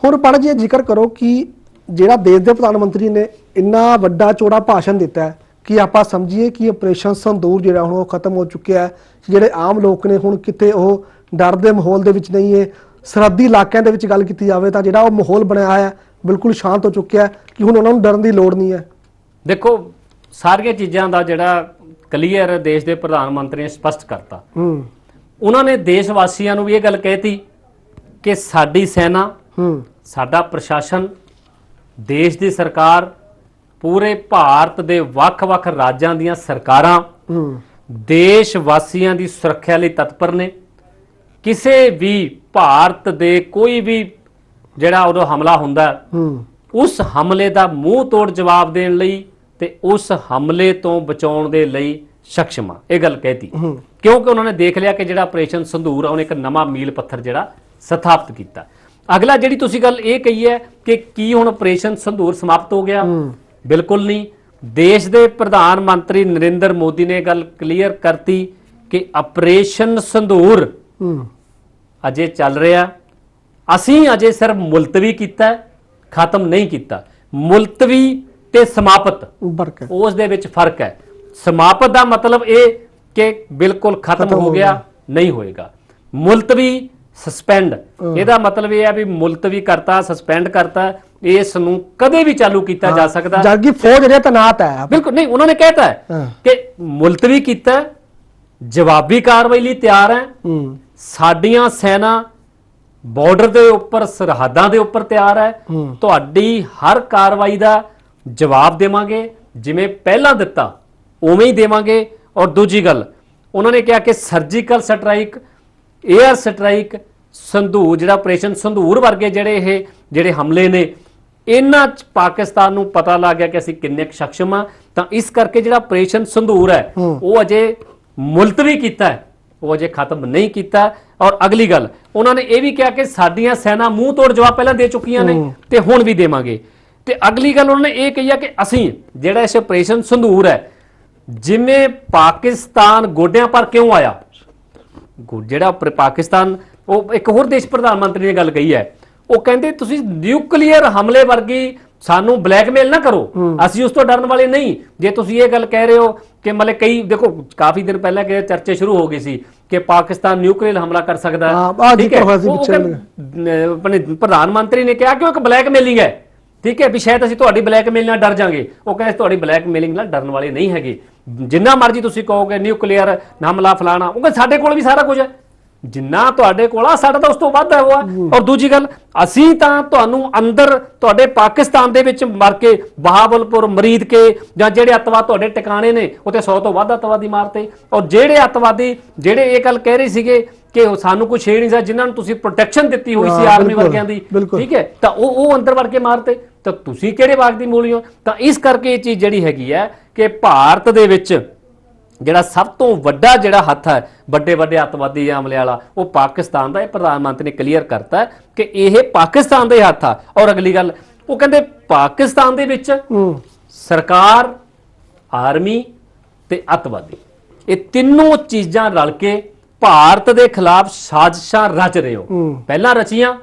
ਹੁਣ ਪੜ ਜੀ ਜ਼ਿਕਰ ਕਰੋ ਕਿ ਜਿਹੜਾ ਦੇਸ਼ ਦੇ ਪ੍ਰਧਾਨ ਮੰਤਰੀ ਨੇ ਇੰਨਾ ਵੱਡਾ ਚੌੜਾ ਭਾਸ਼ਣ ਦਿੱਤਾ ਹੈ ਕਿ ਆਪਾਂ ਸਮਝੀਏ ਕਿ ਆਪਰੇਸ਼ਨ ਸੰਦੂਰ ਜਿਹੜਾ ਹੁਣ ਉਹ ਖਤਮ ਹੋ ਚੁੱਕਿਆ ਹੈ। ਜਿਹੜੇ ਆਮ ਲੋਕ ਨੇ ਹੁਣ ਕਿਤੇ ਉਹ ਡਰ ਦੇ ਮਾਹੌਲ ਦੇ ਵਿੱਚ ਨਹੀਂ ਹੈ। ਸਰਹੱਦੀ ਇਲਾਕਿਆਂ ਦੇ ਵਿੱਚ ਗੱਲ ਕੀਤੀ ਜਾਵੇ ਤਾਂ ਜਿਹੜਾ ਉਹ ਮਾਹੌਲ ਬਣਿਆ ਹੋਇਆ ਹੈ ਬਿਲਕੁਲ ਸ਼ਾਂਤ ਹੋ ਚੁੱਕਿਆ ਕਿ ਹੁਣ ਉਹਨਾਂ ਨੂੰ ਡਰਨ ਦੀ ਲੋੜ ਨਹੀਂ ਹੈ। ਦੇਖੋ ਸਾਰੀਆਂ ਚੀਜ਼ਾਂ ਦਾ ਜਿਹੜਾ ਕਲੀਅਰ ਦੇਸ਼ ਦੇ ਪ੍ਰਧਾਨ ਮੰਤਰੀ ਨੇ ਸਪਸ਼ਟ ਕਰਤਾ। ਉਹਨਾਂ ਨੇ ਦੇਸ਼ ਵਾਸੀਆਂ ਨੂੰ ਵੀ ਇਹ ਗੱਲ ਕਹਿਤੀ ਕਿ ਸਾਡੀ ਸੈਨਾ, ਸਾਡਾ ਪ੍ਰਸ਼ਾਸਨ, ਦੇਸ਼ ਦੀ ਸਰਕਾਰ, ਪੂਰੇ ਭਾਰਤ ਦੇ ਵੱਖ-ਵੱਖ ਰਾਜਾਂ ਦੀਆਂ ਸਰਕਾਰਾਂ ਦੇਸ਼ ਵਾਸੀਆਂ ਦੀ ਸੁਰੱਖਿਆ ਲਈ ਤਤਪਰ ਨੇ। ਕਿਸੇ ਵੀ ਭਾਰਤ ਦੇ ਕੋਈ ਵੀ ਜਿਹੜਾ ਉਦੋਂ ਹਮਲਾ ਹੁੰਦਾ ਉਸ ਹਮਲੇ ਦਾ ਮੂੰਹ ਤੋੜ ਜਵਾਬ ਦੇਣ ਲਈ ਤੇ ਉਸ ਹਮਲੇ ਤੋਂ ਬਚਾਉਣ ਦੇ ਲਈ ਸક્ષਮ ਆ, ਇਹ ਗੱਲ ਕਹਿਤੀ। ਕਿਉਂਕਿ ਉਹਨਾਂ ਨੇ ਦੇਖ ਲਿਆ ਕਿ ਜਿਹੜਾ ਆਪਰੇਸ਼ਨ ਸੰਧੂਰ ਆ ਉਹਨੇ ਇੱਕ ਨਵਾਂ ਮੀਲ ਪੱਥਰ ਜਿਹੜਾ ਸਥਾਪਿਤ ਕੀਤਾ। ਅਗਲਾ ਜਿਹੜੀ ਤੁਸੀਂ ਗੱਲ ਇਹ ਕਹੀ ਹੈ ਕਿ ਕੀ ਹੁਣ ਆਪਰੇਸ਼ਨ ਸੰਧੂਰ ਸਮਾਪਤ ਹੋ ਗਿਆ, ਬਿਲਕੁਲ ਨਹੀਂ। ਦੇਸ਼ ਦੇ ਪ੍ਰਧਾਨ ਮੰਤਰੀ ਨਰਿੰਦਰ ਮੋਦੀ ਨੇ ਗੱਲ ਕਲੀਅਰ ਕਰਤੀ ਕਿ ਆਪਰੇਸ਼ਨ ਸੰਧੂਰ ਅਜੇ ਚੱਲ ਰਿਹਾ। ਅਸੀਂ ਅਜੇ ਸਿਰਫ ਮੁਲਤਵੀ ਕੀਤਾ, ਖਤਮ ਨਹੀਂ ਕੀਤਾ। ਮੁਲਤਵੀ ਤੇ ਸਮਾਪਤ ਉਸ ਦੇ ਵਿੱਚ ਫਰਕ ਹੈ। ਸਮਾਪਤ ਦਾ ਮਤਲਬ ਇਹ ਕਿ ਬਿਲਕੁਲ ਖਤਮ ਹੋ ਗਿਆ ਨਹੀਂ ਹੋਏਗਾ। ਮੁਲਤਵੀ ਸਸਪੈਂਡ, ਇਹਦਾ ਮਤਲਬ ਇਹ ਹੈ ਵੀ ਮੁਲਤਵੀ ਕਰਤਾ, ਸਸਪੈਂਡ ਕਰਤਾ, ਇਸ ਨੂੰ ਕਦੇ ਵੀ ਚਾਲੂ ਕੀਤਾ ਜਾ ਸਕਦਾ। ਜਦ ਕਿ ਫੌਜ ਜਿਹੜੇ ਤੈਨਾਤ ਹੈ ਬਿਲਕੁਲ ਨਹੀਂ, ਉਹਨਾਂ ਨੇ ਕਹਿਤਾ ਹੈ ਕਿ ਮੁਲਤਵੀ ਕੀਤਾ, ਜਵਾਬੀ ਕਾਰਵਾਈ ਲਈ ਤਿਆਰ ਹੈ। ਸਾਡੀਆਂ ਸੈਨਾ ਬਾਰਡਰ ਦੇ ਉੱਪਰ, ਸਰਹੱਦਾਂ ਦੇ ਉੱਪਰ ਤਿਆਰ ਹੈ। ਤੁਹਾਡੀ ਹਰ ਕਾਰਵਾਈ ਦਾ ਜਵਾਬ ਦੇਵਾਂਗੇ, ਜਿਵੇਂ ਪਹਿਲਾਂ ਦਿੱਤਾ ਉਵੇਂ ਹੀ ਦੇਵਾਂਗੇ। ਔਰ ਦੂਜੀ ਗੱਲ ਉਹਨਾਂ ਨੇ ਕਿਹਾ ਕਿ ਸਰਜੀਕਲ ਸਟ੍ਰਾਈਕ, 에ਅਰ ਸਟ੍ਰਾਈਕ, ਸੰਧੂਰ ਜਿਹੜਾ ਆਪਰੇਸ਼ਨ ਸੰਧੂਰ ਵਰਗੇ ਜਿਹੜੇ ਹਮਲੇ ਨੇ, ਇਹਨਾਂ 'ਚ ਪਾਕਿਸਤਾਨ ਨੂੰ ਪਤਾ ਲੱਗ ਗਿਆ ਕਿ ਅਸੀਂ ਕਿੰਨੇ ਸક્ષਮ ਆ। ਤਾਂ ਇਸ ਕਰਕੇ ਜਿਹੜਾ ਆਪਰੇਸ਼ਨ ਸੰਧੂਰ ਹੈ ਉਹ ਅਜੇ ਮੁਲਤਵੀ ਕੀਤਾ ਹੈ, ਉਹ ਅਜੇ ਖਤਮ ਨਹੀਂ ਕੀਤਾ। ਔਰ ਅਗਲੀ ਗੱਲ ਉਹਨਾਂ ਨੇ ਇਹ ਵੀ ਕਿਹਾ ਕਿ ਸਾਡੀਆਂ ਸੈਨਾ ਮੂੰਹ ਤੋੜ ਜਵਾਬ ਪਹਿਲਾਂ ਦੇ ਚੁੱਕੀਆਂ ਨੇ ਤੇ ਹੁਣ ਵੀ ਦੇਵਾਂਗੇ। ਤੇ ਅਗਲੀ ਗੱਲ ਉਹਨਾਂ ਨੇ ਇਹ ਕਹੀ ਆ ਕਿ ਅਸੀਂ ਜਿਹੜਾ ਇਸ ਆਪਰੇਸ਼ਨ ਸੰਧੂਰ ਹੈ, ਜਿਵੇਂ ਪਾਕਿਸਤਾਨ ਗੋਡਿਆਂ ਪਰ ਕਿਉਂ ਆਇਆ, ਜਿਹੜਾ ਪਾਕਿਸਤਾਨ, ਉਹ ਇੱਕ ਹੋਰ ਦੇਸ਼ ਪ੍ਰਧਾਨ ਮੰਤਰੀ ਨੇ ਗੱਲ ਕਹੀ ਹੈ, ਉਹ ਕਹਿੰਦੇ ਤੁਸੀਂ ਨਿਊਕਲੀਅਰ ਹਮਲੇ ਵਰਗੀ ਸਾਨੂੰ ਬਲੈਕਮੇਲ ਨਾ ਕਰੋ, ਅਸੀਂ ਉਸ ਤੋਂ ਡਰਨ ਵਾਲੇ ਨਹੀਂ। ਜੇ ਤੁਸੀਂ ਇਹ ਗੱਲ ਕਹਿ ਰਹੇ ਹੋ ਕਿ ਮਤਲਬ ਕਈ ਦੇਖੋ ਕਾਫੀ ਦਿਨ ਪਹਿਲਾਂ ਕਿ ਚਰਚੇ ਸ਼ੁਰੂ ਹੋ ਗਈ ਸੀ ਕਿ ਪਾਕਿਸਤਾਨ ਨਿਊਕਲੀਅਰ ਹਮਲਾ ਕਰ ਸਕਦਾ ਹੈ, ਠੀਕ ਹੈ, ਆਪਣੇ ਪ੍ਰਧਾਨ ਮੰਤਰੀ ਨੇ ਕਿਹਾ ਕਿ ਉਹ ਇੱਕ ਬਲੈਕਮੇਲਿੰਗ ਹੈ, ਠੀਕ ਹੈ, ਵੀ ਸ਼ਾਇਦ ਅਸੀਂ ਤੁਹਾਡੀ ਬਲੈਕਮੇਲ ਨਾਲ ਡਰ ਜਾਾਂਗੇ। ਉਹ ਕਹਿੰਦੇ ਤੁਹਾਡੀ ਬਲੈਕਮੇਲਿੰਗ ਨਾਲ ਡਰਨ ਵਾਲੇ ਨਹੀਂ ਹੈਗੇ, ਜਿੰਨਾ ਮਰਜ਼ੀ ਤੁਸੀਂ ਕਹੋਗੇ ਨਿਊਕਲੀਅਰ ਹਮਲਾ ਫਲਾਣਾ, ਉਹ ਕਹਿੰਦੇ ਸਾਡੇ ਕੋਲ ਵੀ ਸਾਰਾ ਕੁਝ ਹੈ, ਜਿੰਨਾ ਤੁਹਾਡੇ ਕੋਲ ਆ ਸਾਡਾ ਤਾਂ ਉਸ ਤੋਂ ਵੱਧ ਹੈ ਉਹ। ਔਰ ਦੂਜੀ ਗੱਲ, ਅਸੀਂ ਤਾਂ ਤੁਹਾਨੂੰ ਅੰਦਰ ਤੁਹਾਡੇ ਪਾਕਿਸਤਾਨ ਦੇ ਵਿੱਚ ਮਰ ਕੇ ਬਹਾਵਲਪੁਰ, ਮਰੀਦ ਕੇ ਜਾਂ ਜਿਹੜੇ ਅੱਤਵਾਦ ਤੁਹਾਡੇ ਟਿਕਾਣੇ ਨੇ ਉੱਥੇ 100 ਤੋਂ ਵੱਧ ਅੱਤਵਾਦੀ ਮਾਰਤੇ। ਔਰ ਜਿਹੜੇ ਅੱਤਵਾਦੀ ਜਿਹੜੇ ਇਹ ਗੱਲ ਕਹਿ ਰਹੇ ਸੀਗੇ ਕਿ ਸਾਨੂੰ ਕੋਈ ਛੇੜ ਨਹੀਂ ਸਕਦਾ, ਜਿਨ੍ਹਾਂ ਨੂੰ ਤੁਸੀਂ ਪ੍ਰੋਟੈਕਸ਼ਨ ਦਿੱਤੀ ਹੋਈ ਸੀ ਆਰਮੀ ਵਰਗਿਆਂ ਦੀ, ਠੀਕ ਹੈ, ਤਾਂ ਉਹ ਅੰਦਰ ਵੜ ਕੇ ਮਾਰਤੇ, ਤਾਂ ਤੁਸੀਂ ਕਿਹੜੇ ਬਾਗ ਦੀ ਮੂਲੀ ਹੋ। ਤਾਂ ਇਸ ਕਰਕੇ ਇਹ ਚੀਜ਼ ਜਿਹੜੀ ਹੈਗੀ ਹੈ ਕਿ ਭਾਰਤ ਦੇ ਵਿੱਚ ਜਿਹੜਾ ਸਭ ਤੋਂ ਵੱਡਾ ਜਿਹੜਾ ਹੱਥ ਹੈ ਵੱਡੇ ਵੱਡੇ ਅੱਤਵਾਦੀ ਹਮਲੇ ਵਾਲਾ, ਉਹ ਪਾਕਿਸਤਾਨ ਦਾ। ਇਹ ਪ੍ਰਧਾਨ ਮੰਤਰੀ ਨੇ ਕਲੀਅਰ ਕਰਤਾ ਕਿ ਇਹ ਪਾਕਿਸਤਾਨ ਦਾ ਹੀ ਹੱਥ ਆ। ਔਰ ਅਗਲੀ ਗੱਲ, ਉਹ ਕਹਿੰਦੇ ਪਾਕਿਸਤਾਨ ਦੇ ਵਿੱਚ ਸਰਕਾਰ, ਆਰਮੀ ਤੇ ਅੱਤਵਾਦੀ, ਇਹ ਤਿੰਨੋਂ ਚੀਜ਼ਾਂ ਰਲ ਕੇ ਭਾਰਤ ਦੇ ਖਿਲਾਫ ਸਾਜ਼ਿਸ਼ਾਂ ਰਚ ਰਹੇ ਹੋ, ਪਹਿਲਾਂ ਰਚੀਆਂ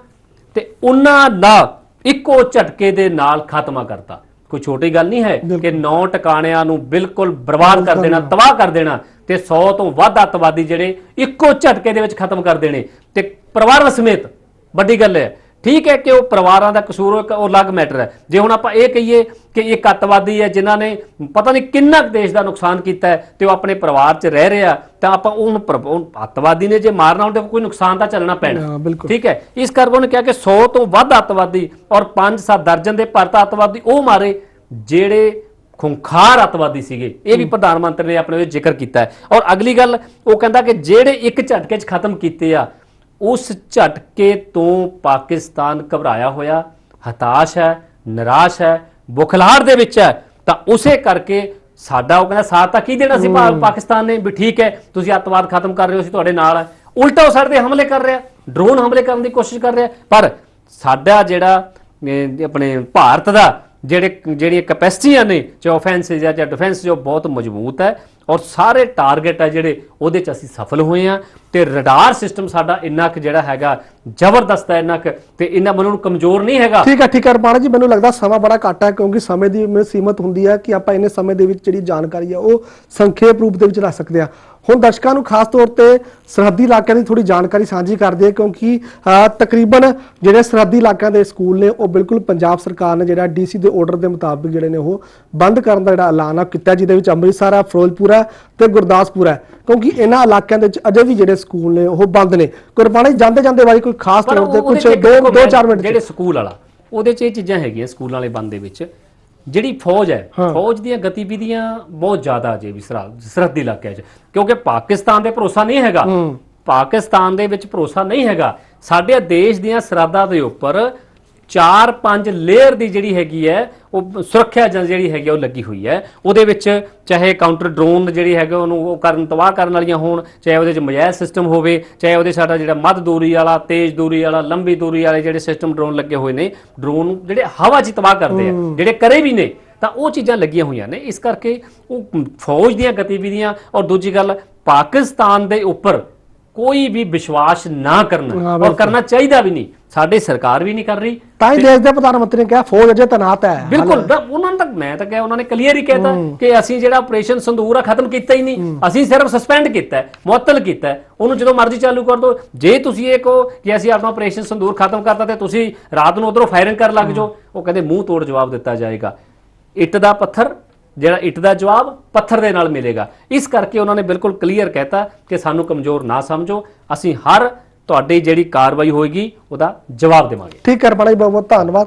ਤੇ ਉਹਨਾਂ ਦਾ ਇੱਕੋ ਝਟਕੇ ਦੇ ਨਾਲ ਖਾਤਮਾ ਕਰਤਾ। ਕੋਈ ਛੋਟੀ ਗੱਲ ਨਹੀਂ ਹੈ ਕਿ 9 ਟਿਕਾਣਿਆਂ ਨੂੰ ਬਿਲਕੁਲ ਬਰਬਾਦ ਕਰ ਦੇਣਾ, ਤਬਾਹ ਕਰ ਦੇਣਾ ਤੇ 100 ਤੋਂ ਵੱਧ ਅੱਤਵਾਦੀ ਜਿਹੜੇ ਇੱਕੋ ਝਟਕੇ ਦੇ ਵਿੱਚ ਖਤਮ ਕਰ ਦੇਣੇ ਤੇ ਪਰਿਵਾਰਾਂ ਸਮੇਤ। ਵੱਡੀ ਗੱਲ ਹੈ, ਠੀਕ ਹੈ ਕਿ ਉਹ ਪਰਿਵਾਰਾਂ ਦਾ ਕਸੂਰ ਉਹ ਅਲੱਗ ਮੈਟਰ ਹੈ। ਜੇ ਹੁਣ ਆਪਾਂ ਇਹ ਕਹੀਏ ਕਿ ਇੱਕ ਅੱਤਵਾਦੀ ਹੈ ਜਿਨ੍ਹਾਂ ਨੇ ਪਤਾ ਨਹੀਂ ਕਿੰਨਾ ਦੇਸ਼ ਦਾ ਨੁਕਸਾਨ ਕੀਤਾ ਹੈ ਤੇ ਉਹ ਆਪਣੇ ਪਰਿਵਾਰ 'ਚ ਰਹਿ ਰਿਹਾ, ਤਾਂ ਆਪਾਂ ਉਹਨੂੰ ਅੱਤਵਾਦੀ ਨੇ ਜੇ ਮਾਰਨਾ ਹੁੰਦੇ ਕੋਈ ਨੁਕਸਾਨ ਤਾਂ ਚੱਲਣਾ ਪੈਣਾ, ਠੀਕ ਹੈ। ਇਸ ਕਰਕੇ ਉਹਨੇ ਕਿਹਾ ਕਿ 100 ਤੋਂ ਵੱਧ ਅੱਤਵਾਦੀ ਔਰ 5-7 ਦਰਜਨ ਦੇ ਭਰਤ ਅੱਤਵਾਦੀ ਉਹ ਮਾਰੇ ਜਿਹੜੇ ਖੁੰਖਾਰ ਅੱਤਵਾਦੀ ਸੀਗੇ। ਇਹ ਵੀ ਪ੍ਰਧਾਨ ਮੰਤਰੀ ਨੇ ਆਪਣੇ ਵਿੱਚ ਜ਼ਿਕਰ ਕੀਤਾ ਹੈ। ਔਰ ਅਗਲੀ ਗੱਲ, ਉਹ ਕਹਿੰਦਾ ਕਿ ਜਿਹੜੇ ਇੱਕ ਝਟਕੇ 'ਚ ਖਤਮ ਕੀਤੇ ਆ, ਉਸ ਝਟਕੇ ਤੋਂ ਪਾਕਿਸਤਾਨ ਘਬਰਾਇਆ ਹੋਇਆ, ਹਤਾਸ਼ ਹੈ, ਨਿਰਾਸ਼ ਹੈ, ਬੁਖਲਾਹਟ ਦੇ ਵਿੱਚ ਹੈ। ਤਾਂ ਉਸੇ ਕਰਕੇ ਸਾਡਾ ਉਹ ਕਹਿੰਦਾ ਸਾਥ ਤਾਂ ਕੀ ਦੇਣਾ ਸੀ ਪਾਕਿਸਤਾਨ ਨੇ, ਵੀ ਠੀਕ ਹੈ ਤੁਸੀਂ ਅੱਤਵਾਦ ਖਤਮ ਕਰ ਰਹੇ ਹੋ, ਅਸੀਂ ਤੁਹਾਡੇ ਨਾਲ ਹੈ। ਉਲਟਾ ਉਹ ਸਾਡੇ ਤੇ ਹਮਲੇ ਕਰ ਰਿਹਾ, ਡਰੋਨ ਹਮਲੇ ਕਰਨ ਦੀ ਕੋਸ਼ਿਸ਼ ਕਰ ਰਿਹਾ। ਪਰ ਸਾਡਾ ਜਿਹੜਾ ਆਪਣੇ ਭਾਰਤ ਦਾ ਜਿਹੜੀਆਂ ਕੈਪੈਸਿਟੀਆਂ ਨੇ, ਚਾਹੇ ਆਫੈਂਸਿਸ ਜਾਂ ਡਿਫੈਂਸ, ਜੋ ਬਹੁਤ ਮਜ਼ਬੂਤ ਹੈ ਔਰ ਸਾਰੇ ਟਾਰਗੇਟ ਹੈ ਜਿਹੜੇ ਉਹਦੇ 'ਚ ਅਸੀਂ ਸਫਲ ਹੋਏ ਹਾਂ। ਤੇ ਰਡਾਰ ਸਿਸਟਮ ਸਾਡਾ ਇੰਨਾ ਕੁ ਜਿਹੜਾ ਹੈਗਾ ਜ਼ਬਰਦਸਤ ਹੈ, ਇੰਨਾ ਕੁ ਤੇ ਇੰਨਾ ਮਨ ਨੂੰ ਕਮਜ਼ੋਰ ਨਹੀਂ ਹੈਗਾ। ਠੀਕ ਹੈ ਰਪਾਣਾ ਜੀ, ਮੈਨੂੰ ਲੱਗਦਾ ਸਮਾਂ ਬੜਾ ਘੱਟ ਹੈ ਕਿਉਂਕਿ ਸਮੇਂ ਦੀ ਸੀਮਤ ਹੁੰਦੀ ਹੈ ਕਿ ਆਪਾਂ ਇੰਨੇ ਸਮੇਂ ਦੇ ਵਿੱਚ ਜਿਹੜੀ ਜਾਣਕਾਰੀ ਹੈ ਉਹ ਸੰਖੇਪ ਰੂਪ ਦੇ ਵਿੱਚ ਰੱਖ ਸਕਦੇ ਹਾਂ। ਹੁਣ ਦਰਸ਼ਕਾਂ ਨੂੰ ਖਾਸ ਤੌਰ ਤੇ ਸਰਹੱਦੀ ਇਲਾਕਿਆਂ ਦੀ ਥੋੜੀ ਜਾਣਕਾਰੀ ਸਾਂਝੀ ਕਰਦੇ ਆ ਕਿਉਂਕਿ ਤਕਰੀਬਨ ਜਿਹੜੇ ਸਰਹੱਦੀ ਇਲਾਕਿਆਂ ਦੇ ਸਕੂਲ ਨੇ ਉਹ ਬਿਲਕੁਲ ਪੰਜਾਬ ਸਰਕਾਰ ਨੇ ਜਿਹੜਾ ਡੀਸੀ ਦੇ ਆਰਡਰ ਦੇ ਮੁਤਾਬਿਕ ਜਿਹੜੇ ਨੇ ਉਹ ਬੰਦ ਕਰਨ ਦਾ ਜਿਹੜਾ ਐਲਾਨ ਕੀਤਾ, ਜਿਹਦੇ ਵਿੱਚ ਅੰਮ੍ਰਿਤਸਰ ਹੈ, ਫਿਰੋਜ਼ਪੁਰ ਹੈ ਤੇ ਗੁਰਦਾਸਪੁਰ ਹੈ, ਕਿਉਂਕਿ ਇਹਨਾਂ ਇਲਾਕਿਆਂ ਦੇ ਵਿੱਚ ਅਜੇ ਵੀ ਜਿਹੜੇ ਸਕੂਲ ਨੇ ਉਹ ਬੰਦ ਨੇ। ਗੁਰਬਾਣੀ ਜਾਂਦੇ ਵਾਲੀ ਕੋਈ ਖਾਸ ਤੌਰ ਤੇ ਕੁਝ 2-4 ਮਿੰਟ ਜਿਹੜੇ ਸਕੂਲ ਵਾਲਾ ਉਹਦੇ 'ਚ ਇਹ ਚੀਜ਼ਾਂ ਹੈਗੀਆਂ ਸਕੂਲਾਂ ਵਾਲੇ ਬੰਦ ਦੇ ਵਿੱਚ। ਜਿਹੜੀ ਫੌਜ ਹੈ, ਫੌਜ ਦੀਆਂ ਗਤੀਵਿਧੀਆਂ ਬਹੁਤ ਜ਼ਿਆਦਾ ਅਜੇ ਵੀ ਸਰਹੱਦੀ ਇਲਾਕਿਆਂ 'ਚ, ਕਿਉਂਕਿ ਪਾਕਿਸਤਾਨ ਦੇ ਭਰੋਸਾ ਨਹੀਂ ਹੈਗਾ, ਪਾਕਿਸਤਾਨ ਦੇ ਵਿੱਚ ਭਰੋਸਾ ਨਹੀਂ ਹੈਗਾ। ਸਾਡੇ ਦੇਸ਼ ਦੀਆਂ ਸਰਹੱਦਾਂ ਦੇ ਉੱਪਰ 4-5 ਲੇਅਰ ਦੀ ਜਿਹੜੀ ਹੈਗੀ ਹੈ ਉਹ ਸੁਰੱਖਿਆ ਜਿਹੜੀ ਹੈਗੀ ਉਹ ਲੱਗੀ ਹੋਈ ਹੈ। ਉਹਦੇ ਵਿੱਚ ਚਾਹੇ ਕਾਊਂਟਰ ਡਰੋਨ ਜਿਹੜੀ ਹੈਗਾ ਉਹਨੂੰ ਉਹ ਤਬਾਹ ਕਰਨ ਵਾਲੀਆਂ ਹੋਣ, ਚਾਹੇ ਉਹਦੇ 'ਚ ਮਜਾਇਲ ਸਿਸਟਮ ਹੋਵੇ, ਚਾਹੇ ਉਹਦੇ ਸਾਡਾ ਜਿਹੜਾ ਮੱਧ ਦੂਰੀ ਵਾਲਾ, ਤੇਜ਼ ਦੂਰੀ ਵਾਲਾ, ਲੰਬੀ ਦੂਰੀ ਵਾਲੇ ਜਿਹੜੇ ਸਿਸਟਮ ਡਰੋਨ ਲੱਗੇ ਹੋਏ ਨੇ, ਡਰੋਨ ਜਿਹੜੇ ਹਵਾ 'ਚ ਤਬਾਹ ਕਰਦੇ ਆ, ਜਿਹੜੇ ਕਰੇ ਵੀ ਨੇ, ਤਾਂ ਉਹ ਚੀਜ਼ਾਂ ਲੱਗੀਆਂ ਹੋਈਆਂ ਨੇ। ਇਸ ਕਰਕੇ ਉਹ ਫੌਜ ਦੀਆਂ ਗਤੀਵਿਧੀਆਂ। ਔਰ ਦੂਜੀ ਗੱਲ, ਪਾਕਿਸਤਾਨ ਦੇ ਉੱਪਰ ਕੋਈ ਵੀ ਵਿਸ਼ਵਾਸ ਨਾ ਕਰਨਾ ਔਰ ਕਰਨਾ ਚਾਹੀਦਾ ਵੀ ਨਹੀਂ, ਸਾਡੀ ਸਰਕਾਰ ਵੀ ਨਹੀਂ ਕਰ ਰਹੀ। ਤਾਂ ਹੀ ਦੇਸ਼ ਦੇ ਪ੍ਰਧਾਨ ਮੰਤਰੀ ਨੇ ਕਿਹਾ ਫੌਜ ਅਜੇ ਤੈਨਾਤ ਹੈ। ਬਿਲਕੁਲ, ਉਹਨਾਂ ਨੇ ਮੈਂ ਤਾਂ ਕਿਹਾ, ਉਹਨਾਂ ਨੇ ਕਲੀਅਰ ਹੀ ਕਹਿਤਾ ਕਿ ਅਸੀਂ ਜਿਹੜਾ ਆਪਰੇਸ਼ਨ ਸੰਦੂਰ ਆ ਖਤਮ ਕੀਤਾ ਹੀ ਨਹੀਂ, ਅਸੀਂ ਸਿਰਫ ਸਸਪੈਂਡ ਕੀਤਾ, ਮੁਅੱਤਲ ਕੀਤਾ, ਉਹਨੂੰ ਜਦੋਂ ਮਰਜ਼ੀ ਚਾਲੂ ਕਰ ਦੋ। ਜੇ ਤੁਸੀਂ ਇਹ ਕਹੋ ਕਿ ਅਸੀਂ ਆਪਣਾ ਆਪਰੇਸ਼ਨ ਸੰਦੂਰ ਖਤਮ ਕਰਤਾ ਤੇ ਤੁਸੀਂ ਰਾਤ ਨੂੰ ਉਧਰੋਂ ਫਾਇਰਿੰਗ ਕਰਨ ਲੱਗ ਜਾਓ, ਉਹ ਕਹਿੰਦੇ ਮੂੰਹ ਤੋੜ ਜਵਾਬ ਦਿੱਤਾ ਜਾਏਗਾ। ਇੱਟ ਦਾ ਪੱਥਰ, ਜਿਹੜਾ ਇੱਟ ਦਾ ਜਵਾਬ ਪੱਥਰ ਦੇ ਨਾਲ ਮਿਲੇਗਾ। ਇਸ ਕਰਕੇ ਉਹਨਾਂ ਨੇ ਬਿਲਕੁਲ ਕਲੀਅਰ ਕਹਿਤਾ ਕਿ ਸਾਨੂੰ ਕਮਜ਼ੋਰ ਨਾ ਸਮਝੋ, ਅਸੀਂ ਹਰ ਤੁਹਾਡੀ ਜਿਹੜੀ ਕਾਰਵਾਈ ਹੋਏਗੀ ਉਹਦਾ ਜਵਾਬ ਦੇਵਾਂਗੇ। ਠੀਕ ਹੈ ਰਪਾਣਾ ਜੀ, ਬਹੁਤ ਬਹੁਤ ਧੰਨਵਾਦ।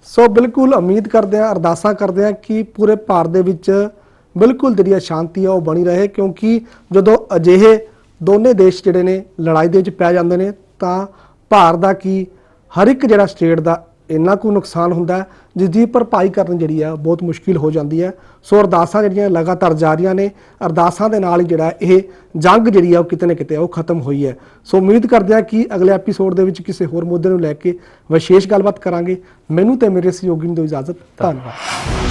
ਸੋ ਬਿਲਕੁਲ ਉਮੀਦ ਕਰਦੇ ਹਾਂ, ਅਰਦਾਸਾਂ ਕਰਦੇ ਹਾਂ ਕਿ ਪੂਰੇ ਭਾਰਤ ਦੇ ਵਿੱਚ ਬਿਲਕੁਲ ਜਿਹੜੀ ਸ਼ਾਂਤੀ ਹੈ ਉਹ ਬਣੀ ਰਹੇ, ਕਿਉਂਕਿ ਜਦੋਂ ਅਜਿਹੇ ਦੋਨੇ ਦੇਸ਼ ਜਿਹੜੇ ਨੇ ਲੜਾਈ ਦੇ ਵਿੱਚ ਪੈ ਜਾਂਦੇ ਨੇ ਤਾਂ ਭਾਰਤ ਦਾ ਕੀ ਹਰ ਇੱਕ ਜਿਹੜਾ ਸਟੇਟ ਦਾ ਇੰਨਾ ਕੁ ਨੁਕਸਾਨ ਹੁੰਦਾ ਹੈ ਜਿਸ ਦੀ ਭਰਪਾਈ ਕਰਨੀ ਜਿਹੜੀ ਹੈ ਬਹੁਤ ਮੁਸ਼ਕਿਲ ਹੋ ਜਾਂਦੀ ਹੈ। ਸੋ ਅਰਦਾਸਾਂ ਜਿਹੜੀਆਂ ਲਗਾਤਾਰ ਜਾਰੀਆਂ ਨੇ, ਅਰਦਾਸਾਂ ਦੇ ਨਾਲ ਹੀ ਜਿਹੜਾ ਇਹ ਜੰਗ ਜਿਹੜੀ ਆ ਉਹ ਕਿਤੇ ਨਾ ਕਿਤੇ ਉਹ ਖਤਮ ਹੋਈ ਹੈ। ਸੋ ਉਮੀਦ ਕਰਦੇ ਹਾਂ ਕਿ ਅਗਲੇ ਐਪੀਸੋਡ ਦੇ ਵਿੱਚ ਕਿਸੇ ਹੋਰ ਮੁੱਦੇ ਨੂੰ ਲੈ ਕੇ ਵਿਸ਼ੇਸ਼ ਗੱਲਬਾਤ ਕਰਾਂਗੇ। ਮੈਨੂੰ ਤੇ ਮੇਰੇ ਸਹਿਯੋਗੀ ਨੂੰ ਦਿਓ ਇਜਾਜ਼ਤ। ਧੰਨਵਾਦ।